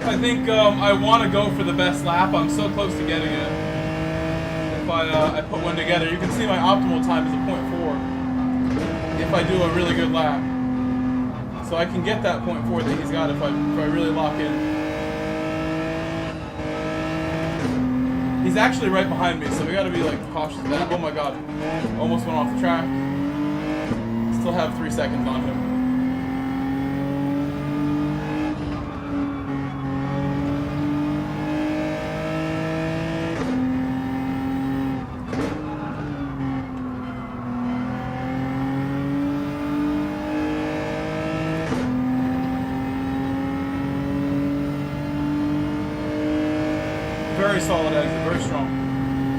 I think I want to go for the best lap. I'm so close to getting it. If I put one together, you can see my optimal time is a 0.4 if I do a really good lap. So I can get that 0.4 that he's got if I really lock in. He's actually right behind me, so we got to be like cautious of that. Oh my god, almost went off the track. Still have 3 seconds on him. Very solid exit, very strong.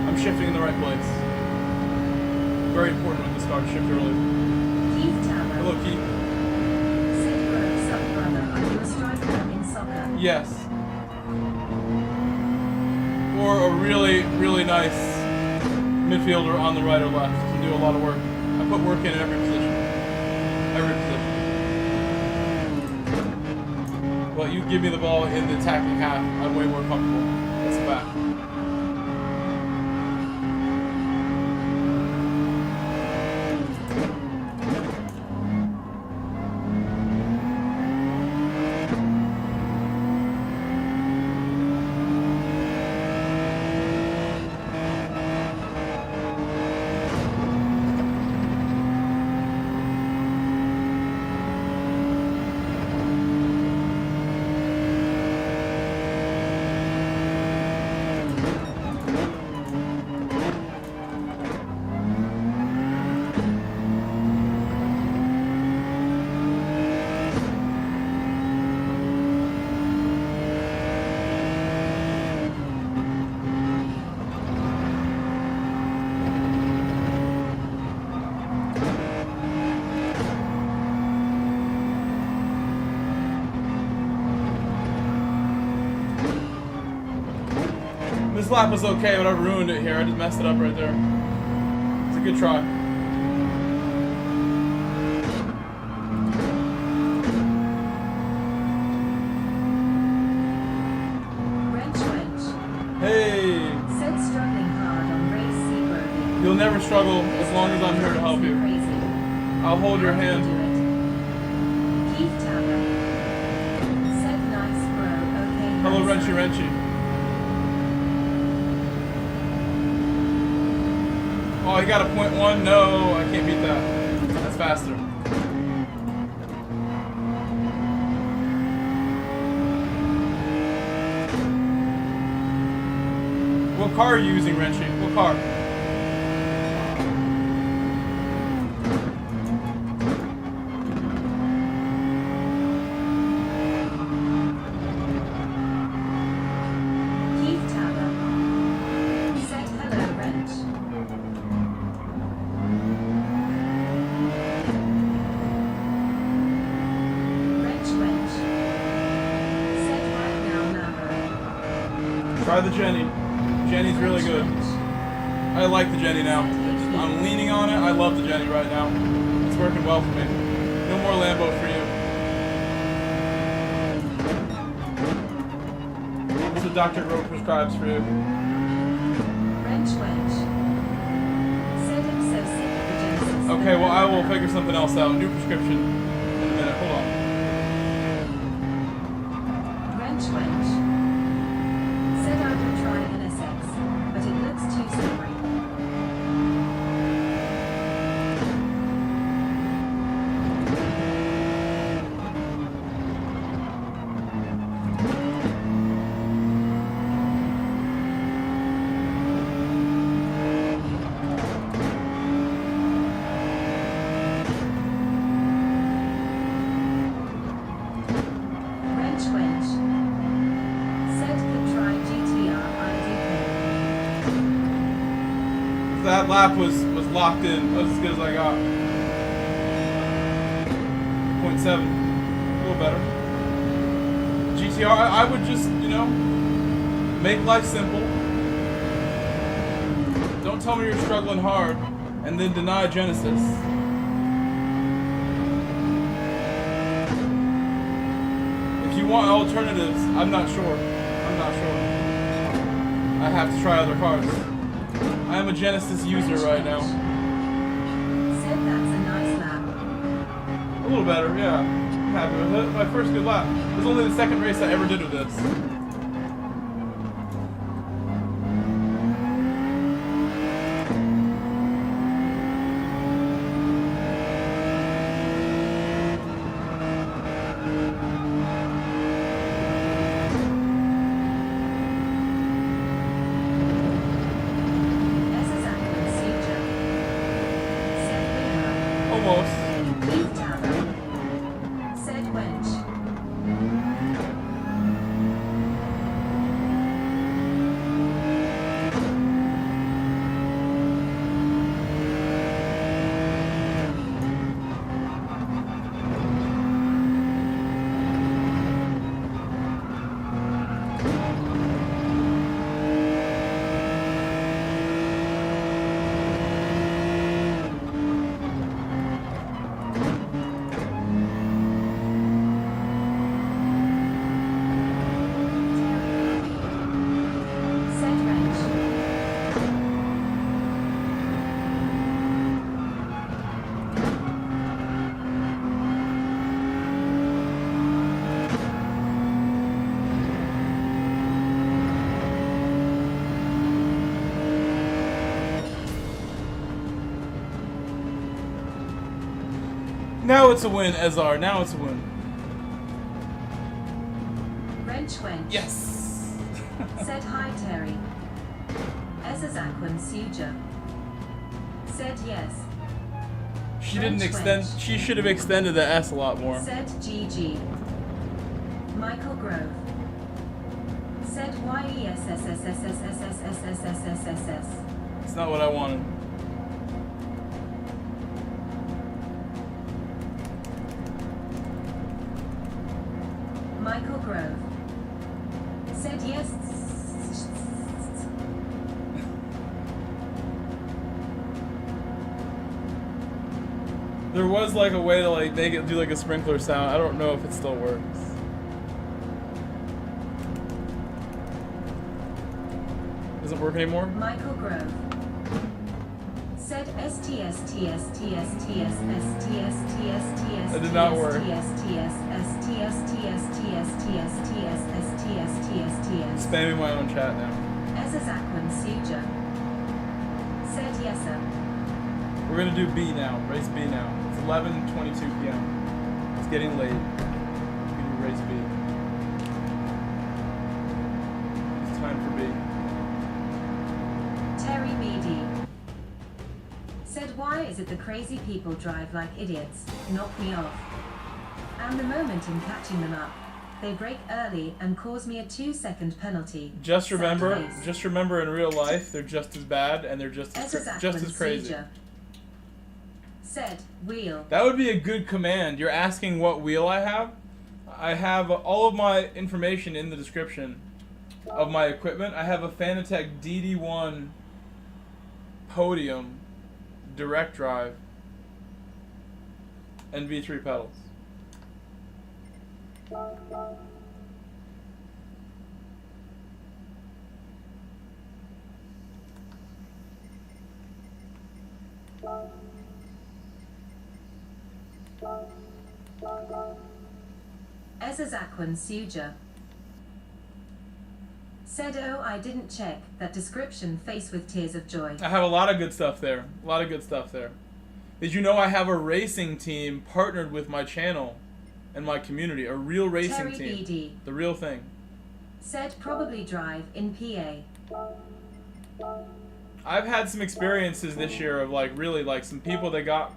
I'm shifting in the right place. Very important with this car to shift early. Keith Tower. Hello, Keith. Said Grove Sub-Brother, are you a striker in soccer? Yes. Or a really, really nice midfielder on the right or left. Can do a lot of work. I put work in every position. Every position. But you give me the ball in the attacking half, I'm way more comfortable. That's a fact. This lap was okay, but I ruined it here. I just messed it up right there. It's a good try. Hey! Said struggling hard on race Seagrove. You'll never struggle as long as I'm here to help you. I'll hold your hand. Keith Tower. Said nice bro, okay. Hello, nice. Wrenchy Wrenchy. Oh, he got a 0.1? No, I can't beat that. That's faster. What car are you using, Wrenchy? What car? Keith Tower. Said hello, Wrench. Wrench. Said right now, Lambo. Try the Jenny. Jenny's really good. I like the Jenny now. I'm leaning on it. I love the Jenny right now. It's working well for me. No more Lambo for you. That's what Dr. Groh prescribes for you. Wrench. Said I'm so sick of the Genesis. Okay, well, I will figure something else out. New prescription in a minute. Hold on. Wrench. Said I would try an SX, but it looks too slippery. Wrench. Said could try GTR IDK. That lap was locked in. That was as good as I got. 0.7. A little better. GTR, I would just, you know, make life simple. Don't tell me you're struggling hard and then deny Genesis. If you want alternatives, I'm not sure. I have to try other cars. I am a Genesis user right now. Said that's a nice lap. A little better, yeah. I'm happy with it. My first good lap. It was only the second race I ever did with this. Almost. Keith Tower. Said wench. Now it's a win, Ezar. Now it's a win. Wrench wench. Yes. Said hi, Terry. Ezazakwan Suja. Said yes. She didn't Wrench extend. wench. She should have extended the S a lot more. Said GG. Michael Grove. Said YESSSSSSSSSSSSS. It's not what I wanted. Michael Grove. Said yes. There was like a way to like make it do like a sprinkler sound. I don't know if it still works. Doesn't work anymore? Michael Grove. Said STSTSTSTSTSTSTSTSTS. That did not work. Spamming my own chat now. Ezazakwan Suja. Said yes, sir. We're gonna do B now. Race B now. It's 11:22 p.m. It's getting late. We can do race B. It's time for B. Terry BD. Said why is it the crazy people drive like idiots? Knock me off. And the moment in catching them up, they brake early and cause me a 2-second penalty. Just Sad remember, face. in real life, they're just as bad and they're just as crazy. Suja. Said wheel. That would be a good command. You're asking what wheel I have? I have all of my information in the description of my equipment. I have a Fanatec DD1 Podium direct drive and V3 pedals. Ezazakwan Suja. Said oh I didn't check that description face with tears of joy. I have a lot of good stuff there. A lot of good stuff there. Did you know I have a racing team partnered with my channel and my community? A real racing Terry team. BD. The real thing. Said probably drive in PA. I've had some experiences this year of like really like some people that got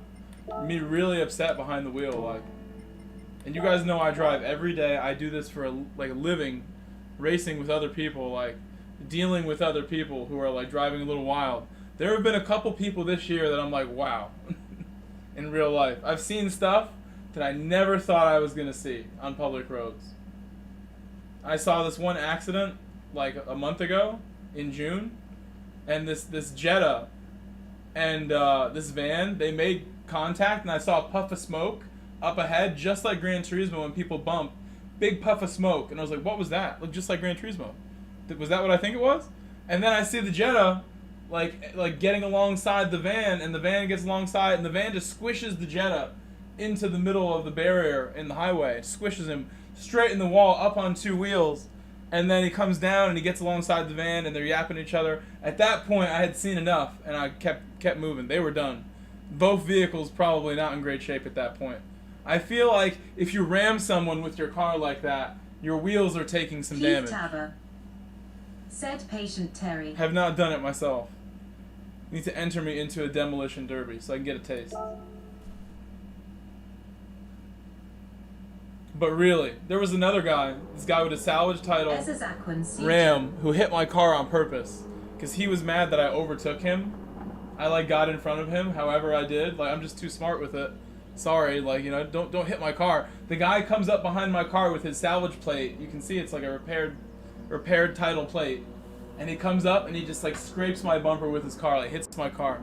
me really upset behind the wheel, like. And you guys know I drive every day. I do this for a living, racing with other people, like dealing with other people who are like driving a little wild. There have been a couple people this year that I'm like, wow, in real life. I've seen stuff that I never thought I was gonna see on public roads. I saw this one accident like a month ago in June, and this Jetta and this van, they made contact, and I saw a puff of smoke up ahead, just like Gran Turismo when people bump. Big puff of smoke, and I was like, what was that? Looked just like Gran Turismo. Was that what I think it was? And then I see the Jetta like getting alongside the van, and the van gets alongside, and the van just squishes the Jetta into the middle of the barrier in the highway. It squishes him straight in the wall, up on two wheels, and then he comes down and he gets alongside the van, and they're yapping at each other. At that point, I had seen enough, and I kept moving. They were done. Both vehicles probably not in great shape at that point. I feel like if you ram someone with your car like that, your wheels are taking some Keith damage. Tabber. Said patient Terry. Have not done it myself. You need to enter me into a demolition derby so I can get a taste. But really, there was another guy, this guy with a salvage title, Ezazakwan Suja. Ram, who hit my car on purpose because he was mad that I overtook him. I like got in front of him, however I did. Like, I'm just too smart with it. Sorry, like, you know, don't hit my car. The guy comes up behind my car with his salvage plate. You can see it's like a repaired title plate. And he comes up and he just like scrapes my bumper with his car, like hits my car.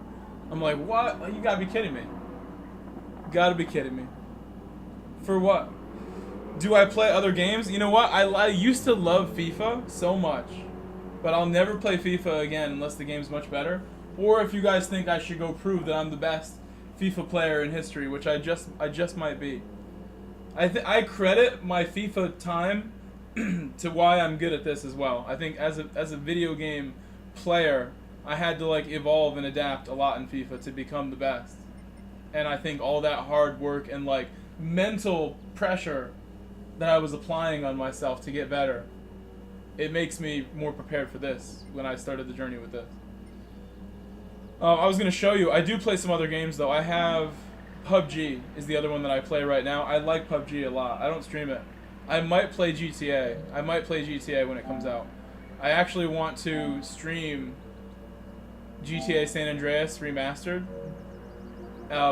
I'm like, what? Like, you gotta be kidding me. You gotta be kidding me. For what? Do I play other games? You know what? I used to love FIFA so much. But I'll never play FIFA again unless the game's much better. Or if you guys think I should go prove that I'm the best FIFA player in history, which I just might be. I credit my FIFA time to why I'm good at this as well. I think as a video game player, I had to like evolve and adapt a lot in FIFA to become the best. And I think all that hard work and like mental pressure that I was applying on myself to get better, it makes me more prepared for this when I started the journey with this. I was going to show you, I do play some other games though. I have PUBG is the other one that I play right now. I like PUBG a lot. I don't stream it. I might play GTA. I might play GTA when it comes out. I actually want to stream GTA San Andreas Remastered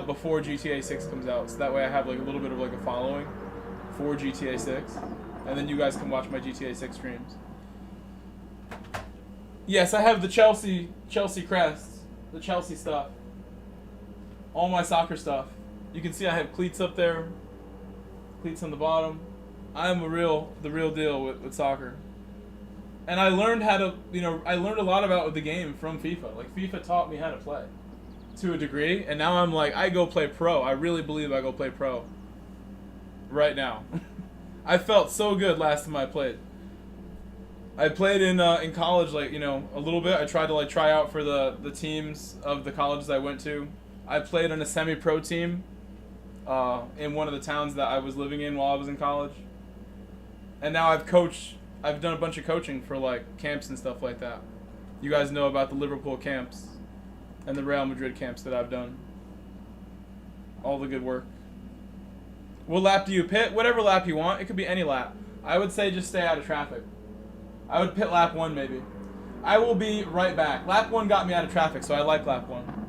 before GTA 6 comes out. So that way I have like a little bit of like a following for GTA 6. And then you guys can watch my GTA 6 streams. Yes, I have the Chelsea crest. The Chelsea stuff. All my soccer stuff. You can see I have cleats up there. Cleats on the bottom. I am the real deal with soccer. And I learned how to, I learned a lot about the game from FIFA. Like, FIFA taught me how to play to a degree. And now I'm like, I go play pro. I really believe I go play pro right now. I felt so good last time I played. I played in college, like, a little bit. I tried to, like, try out for the teams of the colleges I went to. I played on a semi-pro team in one of the towns that I was living in while I was in college. And now I've done a bunch of coaching for, like, camps and stuff like that. You guys know about the Liverpool camps and the Real Madrid camps that I've done. All the good work. What lap do you pit? Whatever lap you want. It could be any lap. I would say just stay out of traffic. I would pit lap 1 maybe. I will be right back. Lap 1 got me out of traffic, so I like lap 1.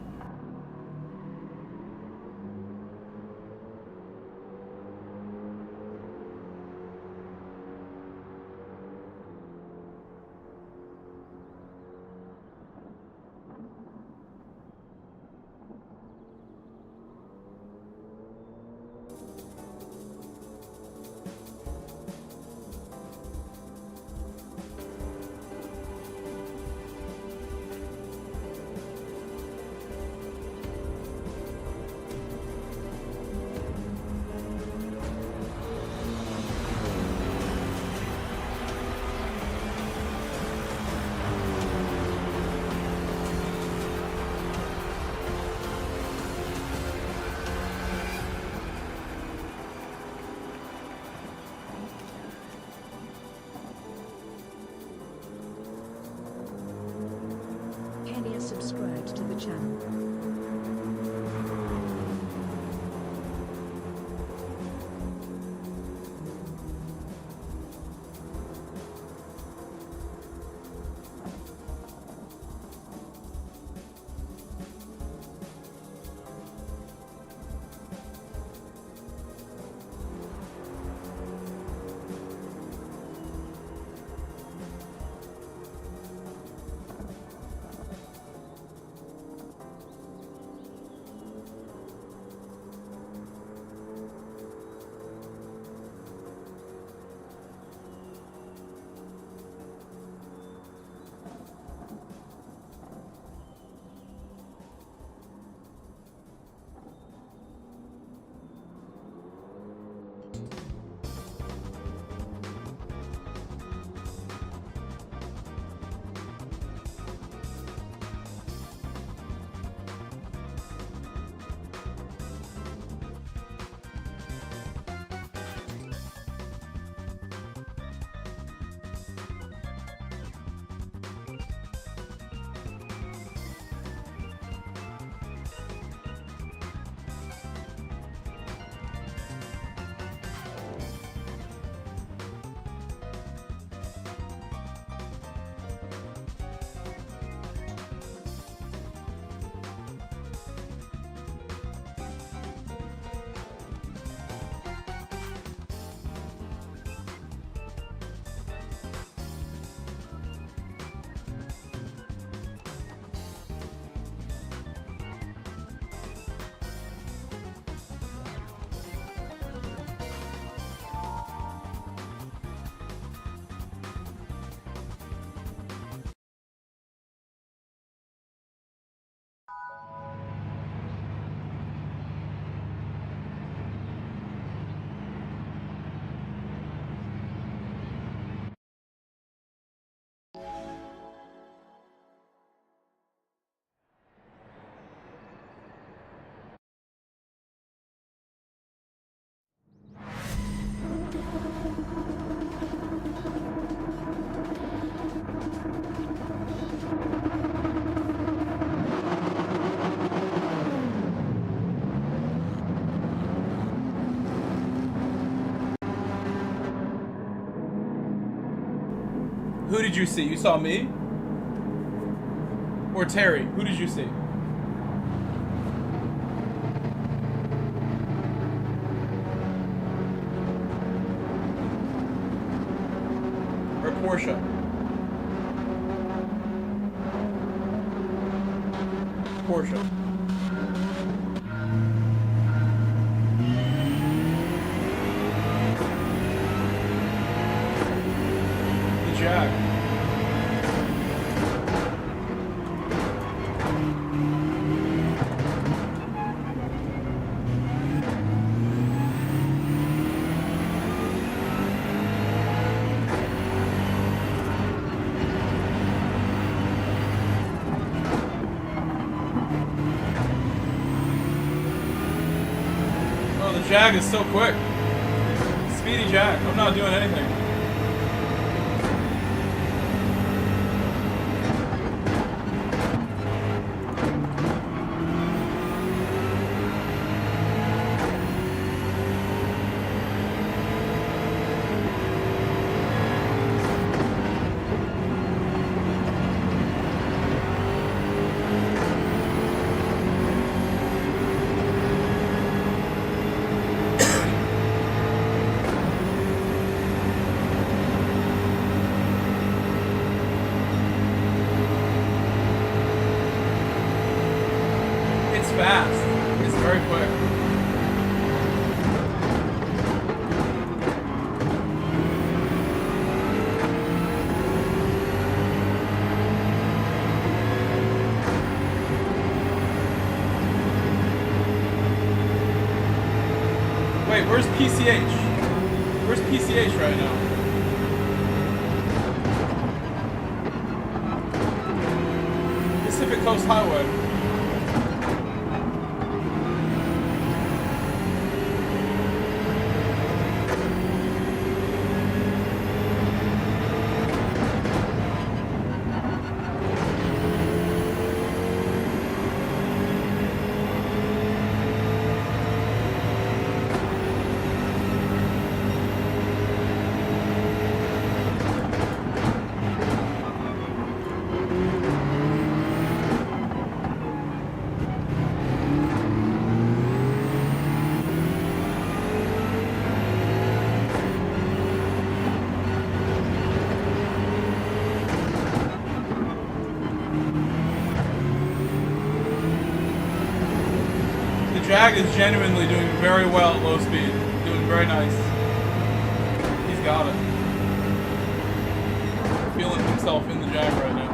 Kenny has subscribed to the channel. Who did you see? You saw me? Or Terry? Who did you see? Or Porsche? Porsche. The Jag. Jag is so quick. Speedy Jag. I'm not doing anything. Fast. It's very quick. Wait, where's PCH? Where's PCH right now? Pacific Coast Highway. Jag is genuinely doing very well at low speed. Doing very nice. He's got it. Feeling himself in the Jag right now.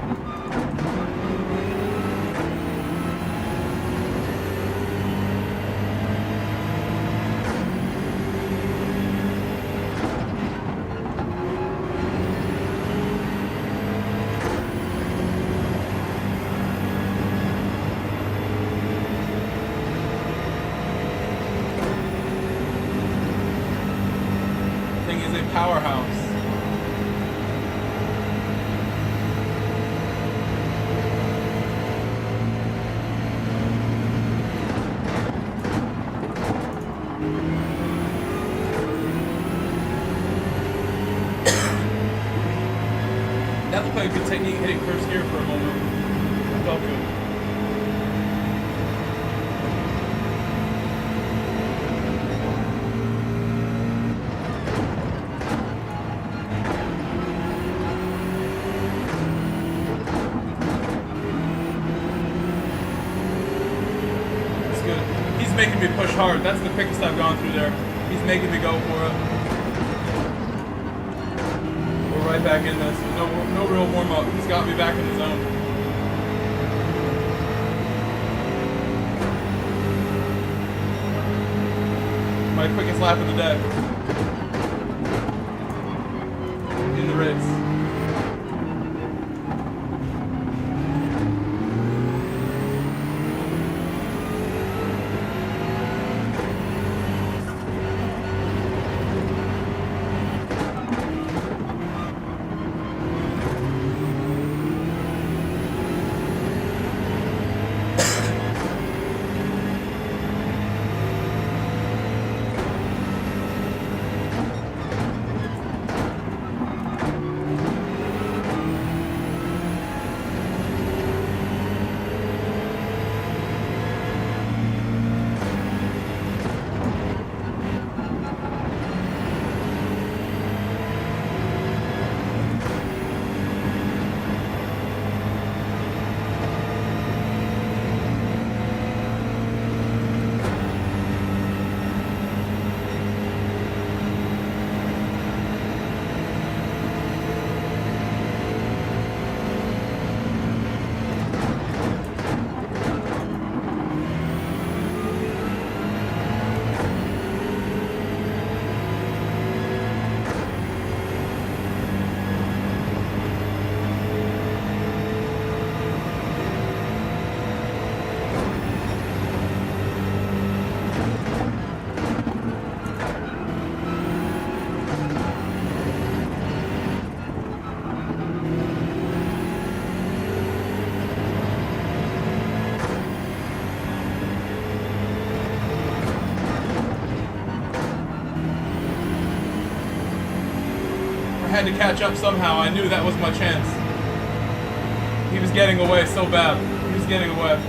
Powerhouse. That looked like a good technique hitting first gear for a moment. It felt good. Making me push hard. That's the quickest I've gone through there. He's making me go for it. We're right back in this. No real warm up. He's got me back in the zone. My quickest lap of the day. In the race. had to catch up somehow. I knew that was my chance. He was getting away so bad. He was getting away.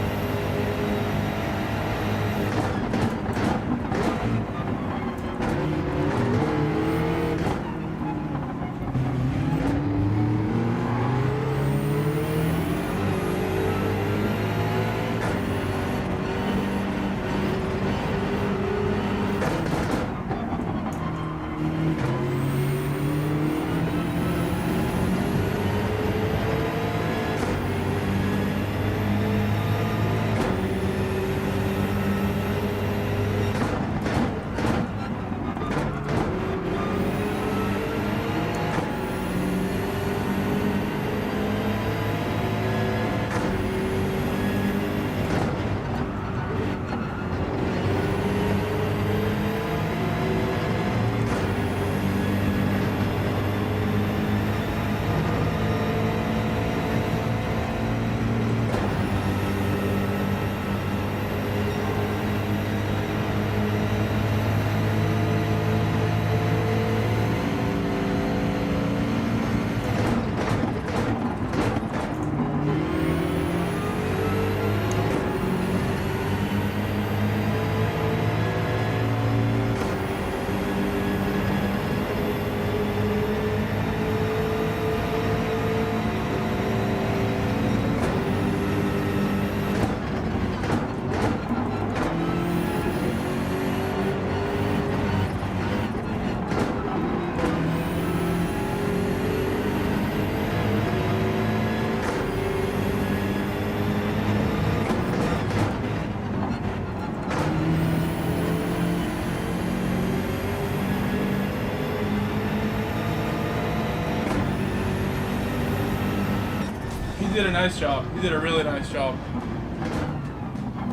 He did a nice job. He did a really nice job.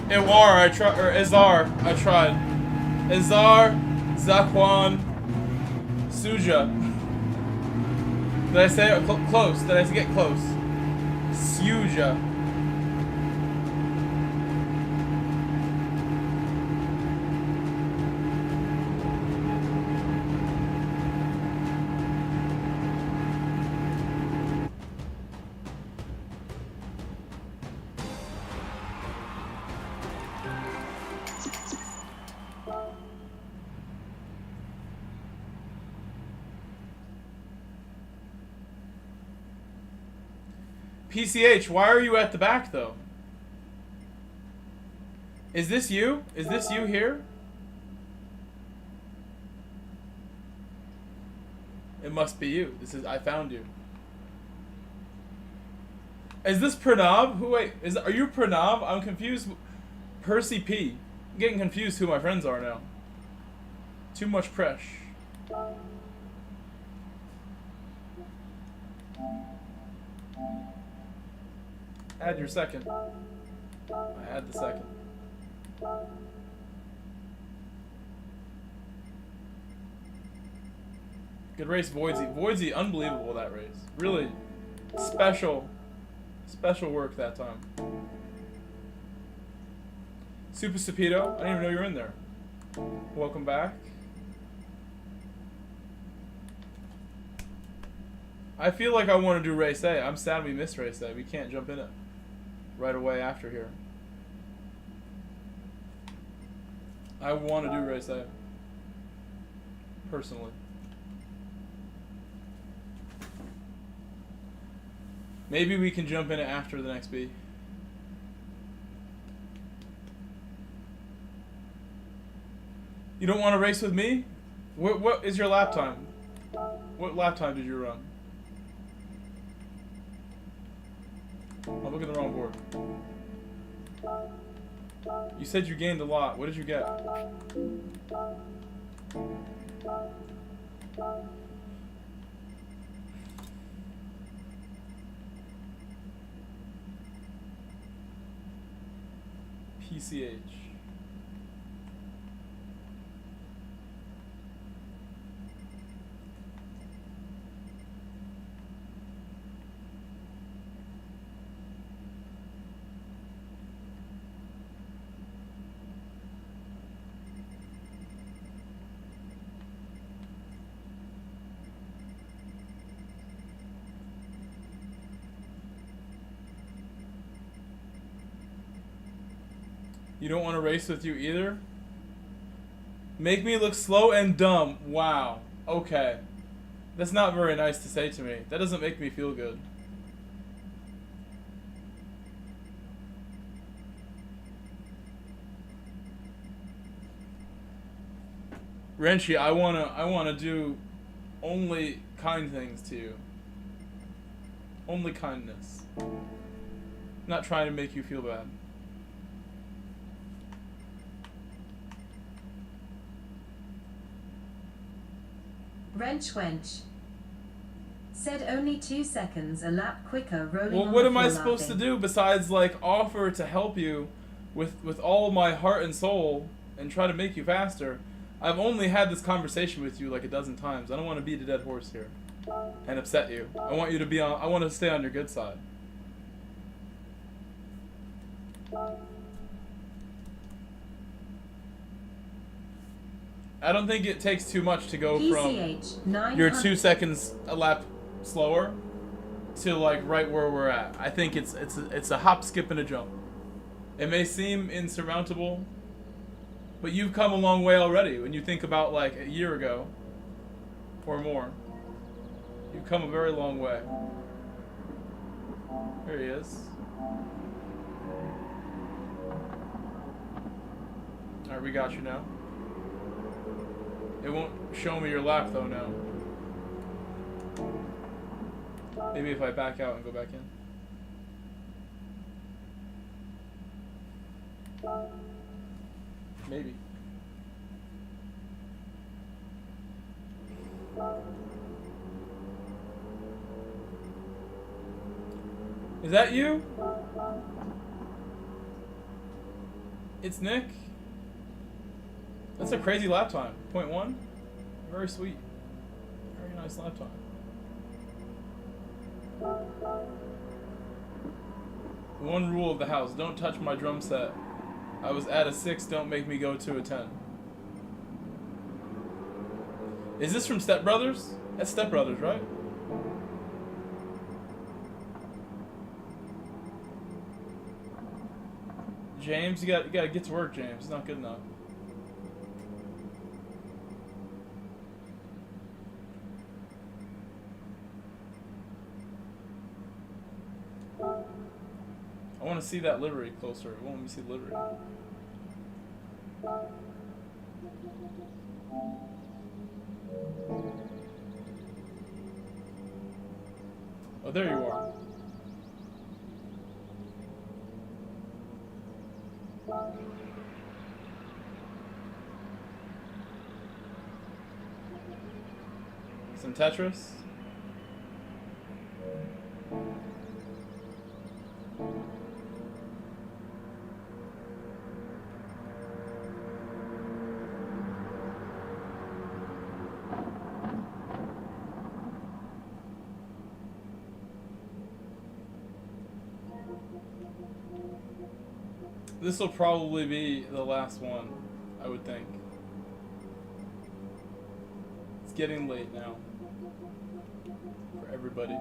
Iwar, I tried, or Izar, I tried. Izar, Zakwan, Suja. Did I say it close? Did I get close? Suja. PCH, why are you at the back though? Is this you? Is this you here? It must be you. This is, I found you. Is this Pranav? Who, wait, are you Pranav? I'm confused. Percy P. I'm getting confused who my friends are now. Too much press. Add your second. I add the second. Good race, Voidsy. Voidsy, unbelievable that race. Really special work that time. Super Supido, I didn't even know you were in there. Welcome back. I feel like I want to do race A. I'm sad we missed race A. We can't jump in it right away after here. I want to do race A. Personally. Maybe we can jump in it after the next B. You don't want to race with me? What is your lap time? What lap time did you run? I'm looking at the wrong board. You said you gained a lot. What did you get? PCH. You don't want to race with you either? Make me look slow and dumb. Wow. Okay. That's not very nice to say to me. That doesn't make me feel good. Renchi, I wanna do only kind things to you. Only kindness. Not trying to make you feel bad. Wrench wench. Said only 2 seconds a lap quicker rolling Well, on what the am I floor supposed to laughing. do besides like offer to help you with all my heart and soul and try to make you faster? I've only had this conversation with you like a dozen times. I don't want to beat a dead horse here and upset you. I want you to be on. I want to stay on your good side. I don't think it takes too much to go from your 2 seconds a lap slower to like right where we're at. I think it's a hop, skip, and a jump. It may seem insurmountable, but you've come a long way already. When you think about like a year ago or more, you've come a very long way. There he is. Alright, we got you now. It won't show me your lap though now. Maybe if I back out and go back in. Maybe. Is that you? It's Nick. That's a crazy lap time. 0.1. Very sweet. Very nice lap time. One rule of the house: don't touch my drum set. I was at a 6, don't make me go to a 10. Is this from Step Brothers? That's Step Brothers, right? James, you gotta get to work, James. It's not good enough. I want to see that livery closer. I want me to see the livery. Oh, there you are. Some Tetris. This will probably be the last one, I would think. It's getting late now for everybody.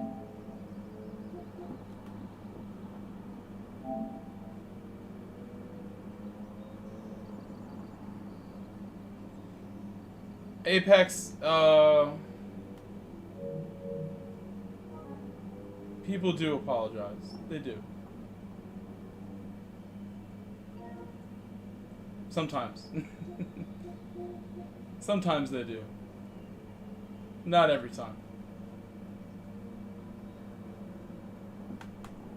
Apex, people do apologize. They do. Sometimes. Sometimes they do. Not every time.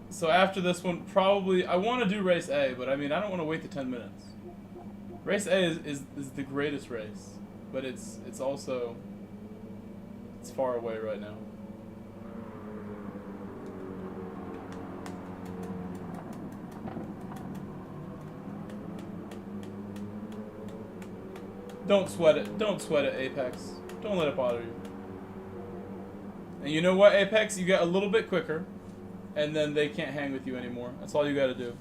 So after this one, probably, I want to do race A, but I mean, I don't want to wait the 10 minutes. Race A is the greatest race, but it's also, it's far away right now. Don't sweat it. Don't sweat it, Apex. Don't let it bother you. And you know what, Apex? You get a little bit quicker, and then they can't hang with you anymore. That's all you gotta do.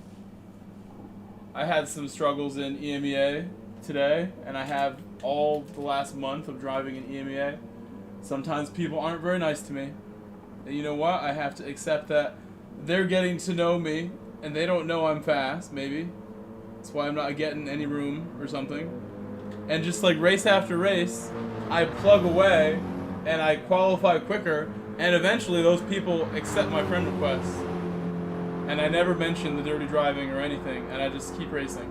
I had some struggles in EMEA today, and I have all the last month of driving in EMEA. Sometimes people aren't very nice to me. And you know what? I have to accept that they're getting to know me, and they don't know I'm fast, maybe. That's why I'm not getting any room or something. And just like race after race, I plug away and I qualify quicker, and eventually those people accept my friend requests. And I never mention the dirty driving or anything, and I just keep racing.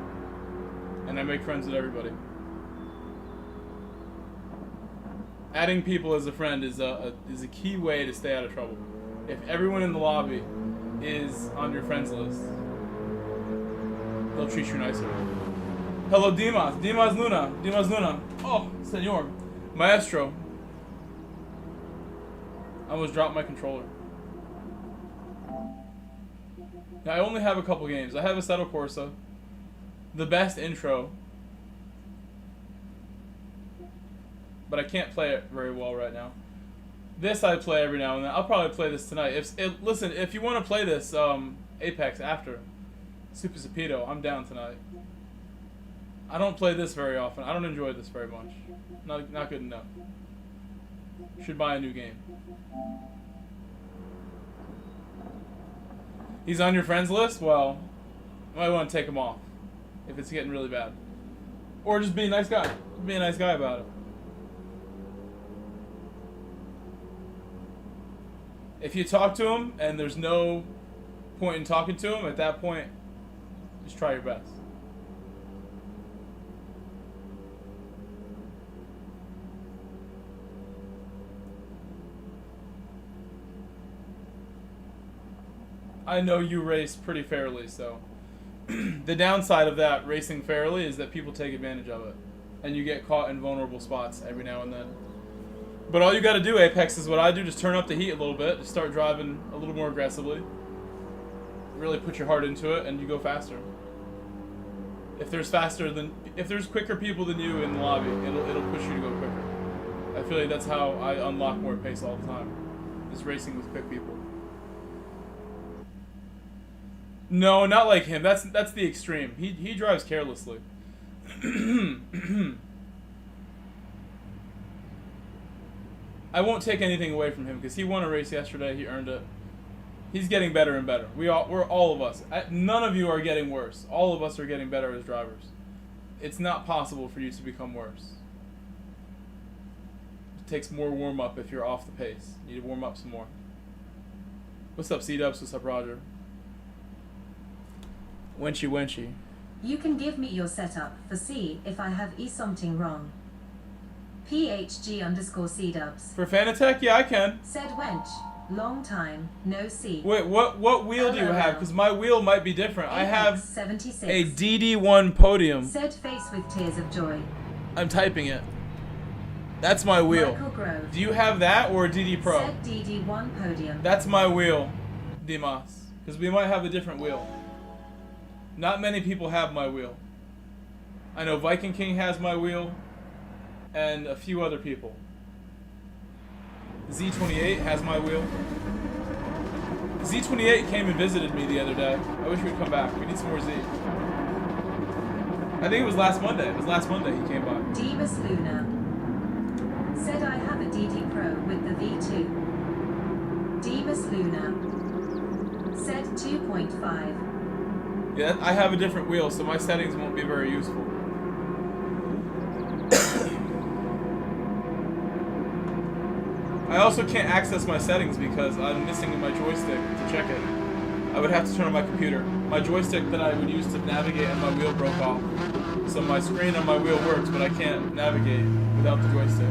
And I make friends with everybody. Adding people as a friend is a key way to stay out of trouble. If everyone in the lobby is on your friends list, they'll treat you nicer. Hello, Dimas. Dimas Luna. Dimas Luna. Oh, senor. Maestro. I almost dropped my controller. Now, I only have a couple games. I have Assetto Corsa, the best intro, but I can't play it very well right now. This I play every now and then. I'll probably play this tonight. Listen, if you want to play this Apex after Super Cepido, I'm down tonight. I don't play this very often. I don't enjoy this very much. Not good enough. Should buy a new game. He's on your friends list? Well, you might want to take him off if it's getting really bad. Or just be a nice guy. Be a nice guy about it. If you talk to him and there's no point in talking to him, at that point, just try your best. I know you race pretty fairly, so the downside of that racing fairly is that people take advantage of it, and you get caught in vulnerable spots every now and then. But all you got to do, Apex, is what I do: just turn up the heat a little bit, just start driving a little more aggressively, really put your heart into it, and you go faster. If there's quicker people than you in the lobby, it'll push you to go quicker. I feel like that's how I unlock more pace all the time, is racing with quick people. No, not like him. That's the extreme. He drives carelessly. I won't take anything away from him because he won a race yesterday. He earned it. He's getting better and better. We're all of us. None of you are getting worse. All of us are getting better as drivers. It's not possible for you to become worse. It takes more warm up if you're off the pace. You need to warm up some more. What's up, C-Dubs? What's up, Roger? Wenchy, wenchy. You can give me your setup for see if I have something wrong. PHG_C-Dubs. For Fanatec? Yeah, I can. Said wench. Long time, no see. Wait, what wheel do you have? Because my wheel might be different. I have 76. a DD1 Podium. Said face with tears of joy. I'm typing it. That's my wheel. Michael Grove. Do you have that or a DD Pro? Said DD1 Podium. That's my wheel, Dimas. Because we might have a different wheel. Not many people have my wheel. I know Viking King has my wheel, and a few other people. Z28 has my wheel. Z28 came and visited me the other day. I wish we'd come back. We need some more Z. I think it was last Monday. It was last Monday he came by. Divas Luna. Said I have a DD Pro with the V2. Divas Luna. Said 2.5. Yeah, I have a different wheel, so my settings won't be very useful. I also can't access my settings because I'm missing my joystick to check it. I would have to turn on my computer. My joystick that I would use to navigate and my wheel broke off. So my screen on my wheel works, but I can't navigate without the joystick.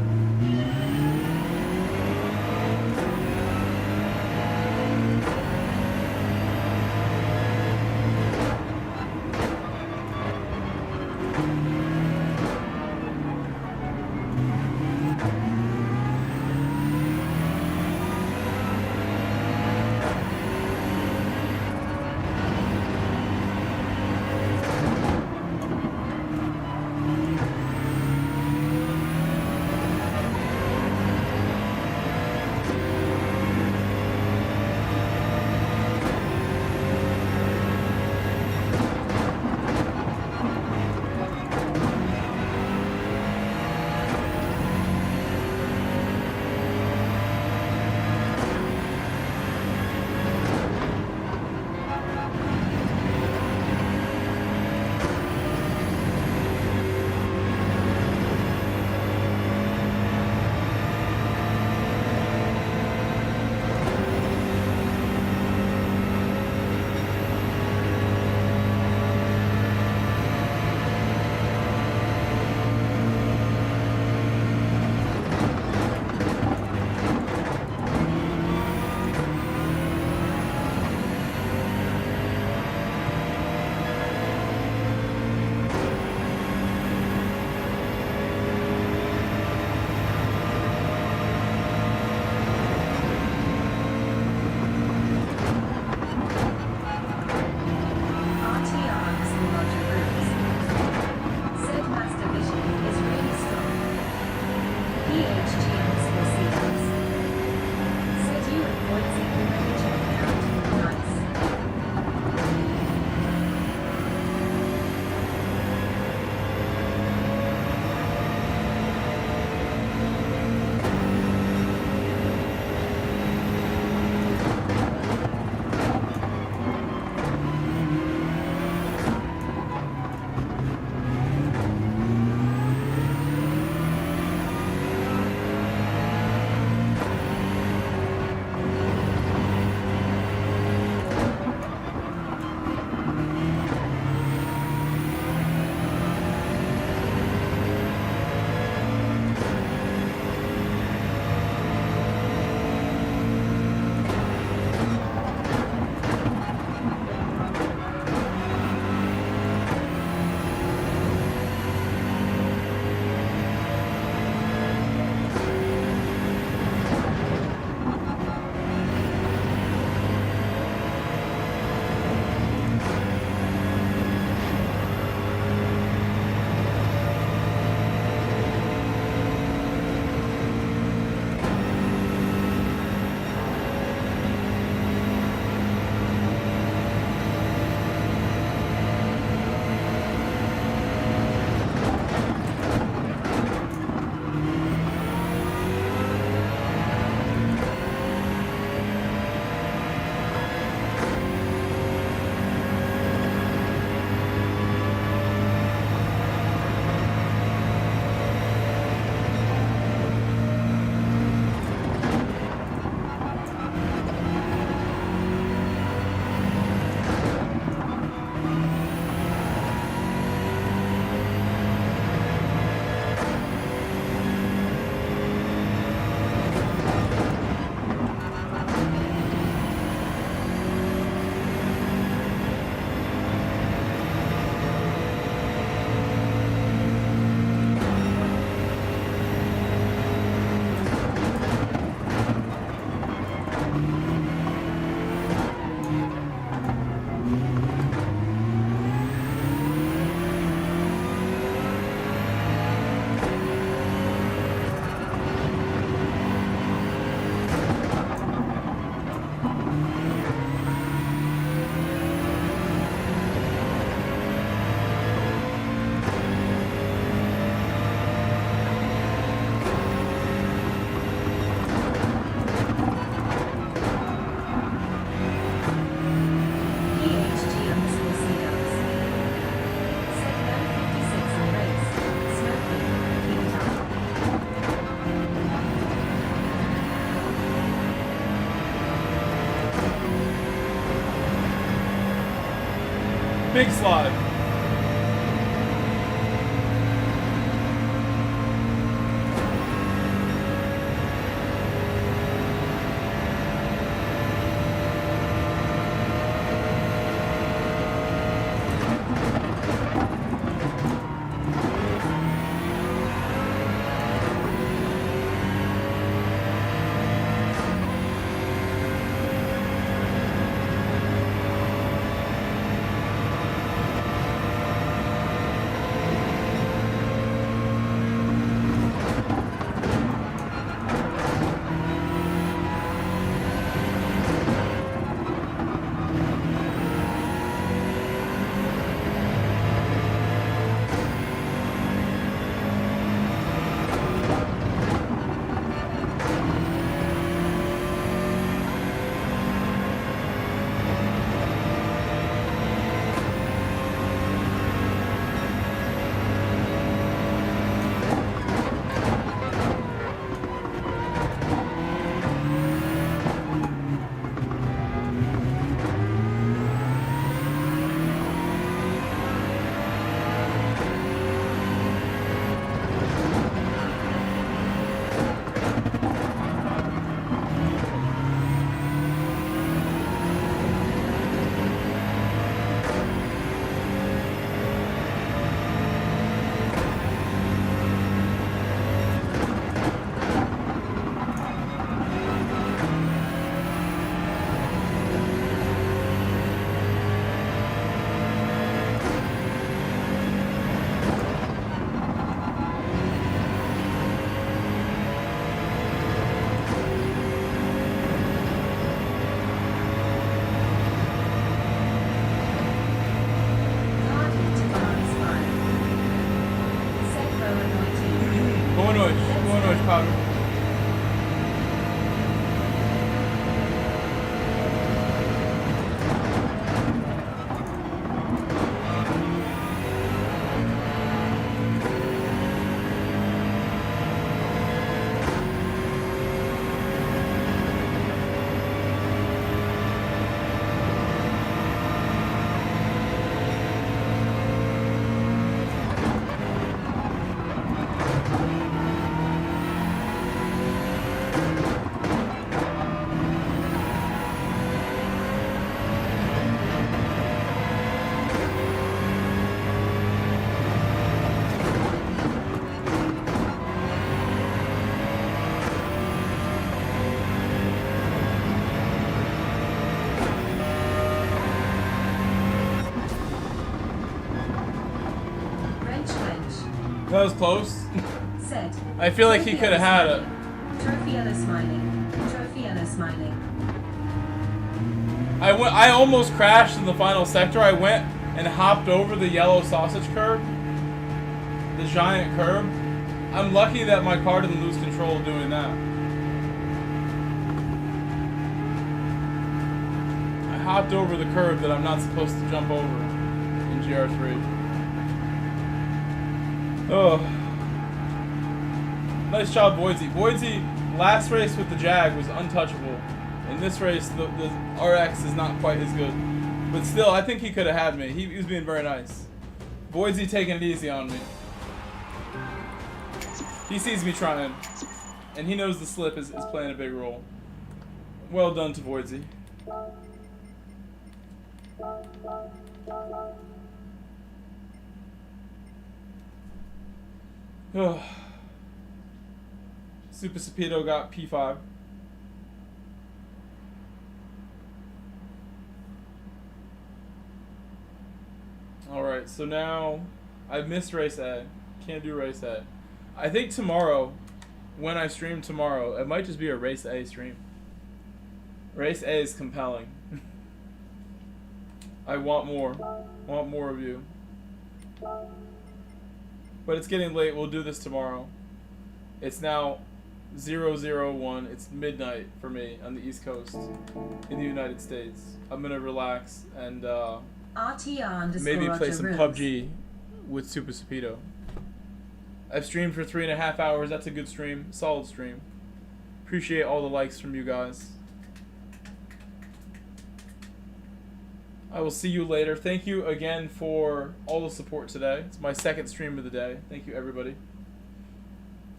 PHGMs will see us. Said you and Boise already checked it out. Nice. Big slide. much, Powder. That was close. Said. I feel like he could have had it. Trophiella smiling. Trophiella smiling. I almost crashed in the final sector. I went and hopped over the yellow sausage curb. The giant curb. I'm lucky that my car didn't lose control doing that. I hopped over the curb that I'm not supposed to jump over in GR3. Oh. Nice job, Boydsie. Boydsie, last race with the Jag was untouchable. In this race, the RX is not quite as good. But still, I think he could have had me. He was being very nice. Boydsie taking it easy on me. He sees me trying. And he knows the slip is playing a big role. Well done to Boydsie. Super Speedo got P5. Alright, so now I've missed race A. Can't do race A. I think tomorrow, when I stream tomorrow, it might just be a race A stream. Race A is compelling. I want more. I want more of you. But it's getting late. We'll do this tomorrow. It's now 001. It's midnight for me on the East Coast in the United States. I'm gonna relax and maybe play some PUBG with Super Speedo. I've streamed for 3.5 hours. That's a good stream. Solid stream. Appreciate all the likes from you guys. I will see you later. Thank you again for all the support today. It's my second stream of the day. Thank you, everybody.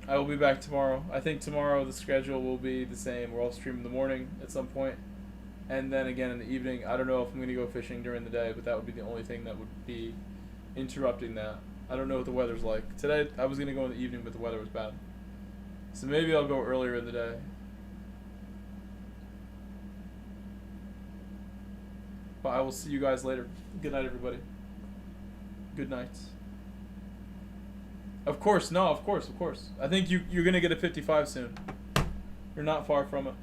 I will be back tomorrow. I think tomorrow the schedule will be the same. We'll all stream in the morning at some point, and then again in the evening. I don't know if I'm going to go fishing during the day, but that would be the only thing that would be interrupting that. I don't know what the weather's like. Today I was going to go in the evening, but the weather was bad. So maybe I'll go earlier in the day. But I will see you guys later. Good night, everybody. Good night. Of course, no, of course. I think you're gonna get a 55 soon. You're not far from it.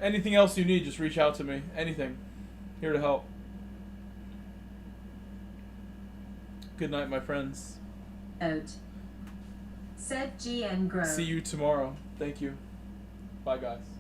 Anything else you need, just reach out to me. Anything. Here to help. Good night, my friends. Out. Said GN Grove. See you tomorrow. Thank you. Bye, guys.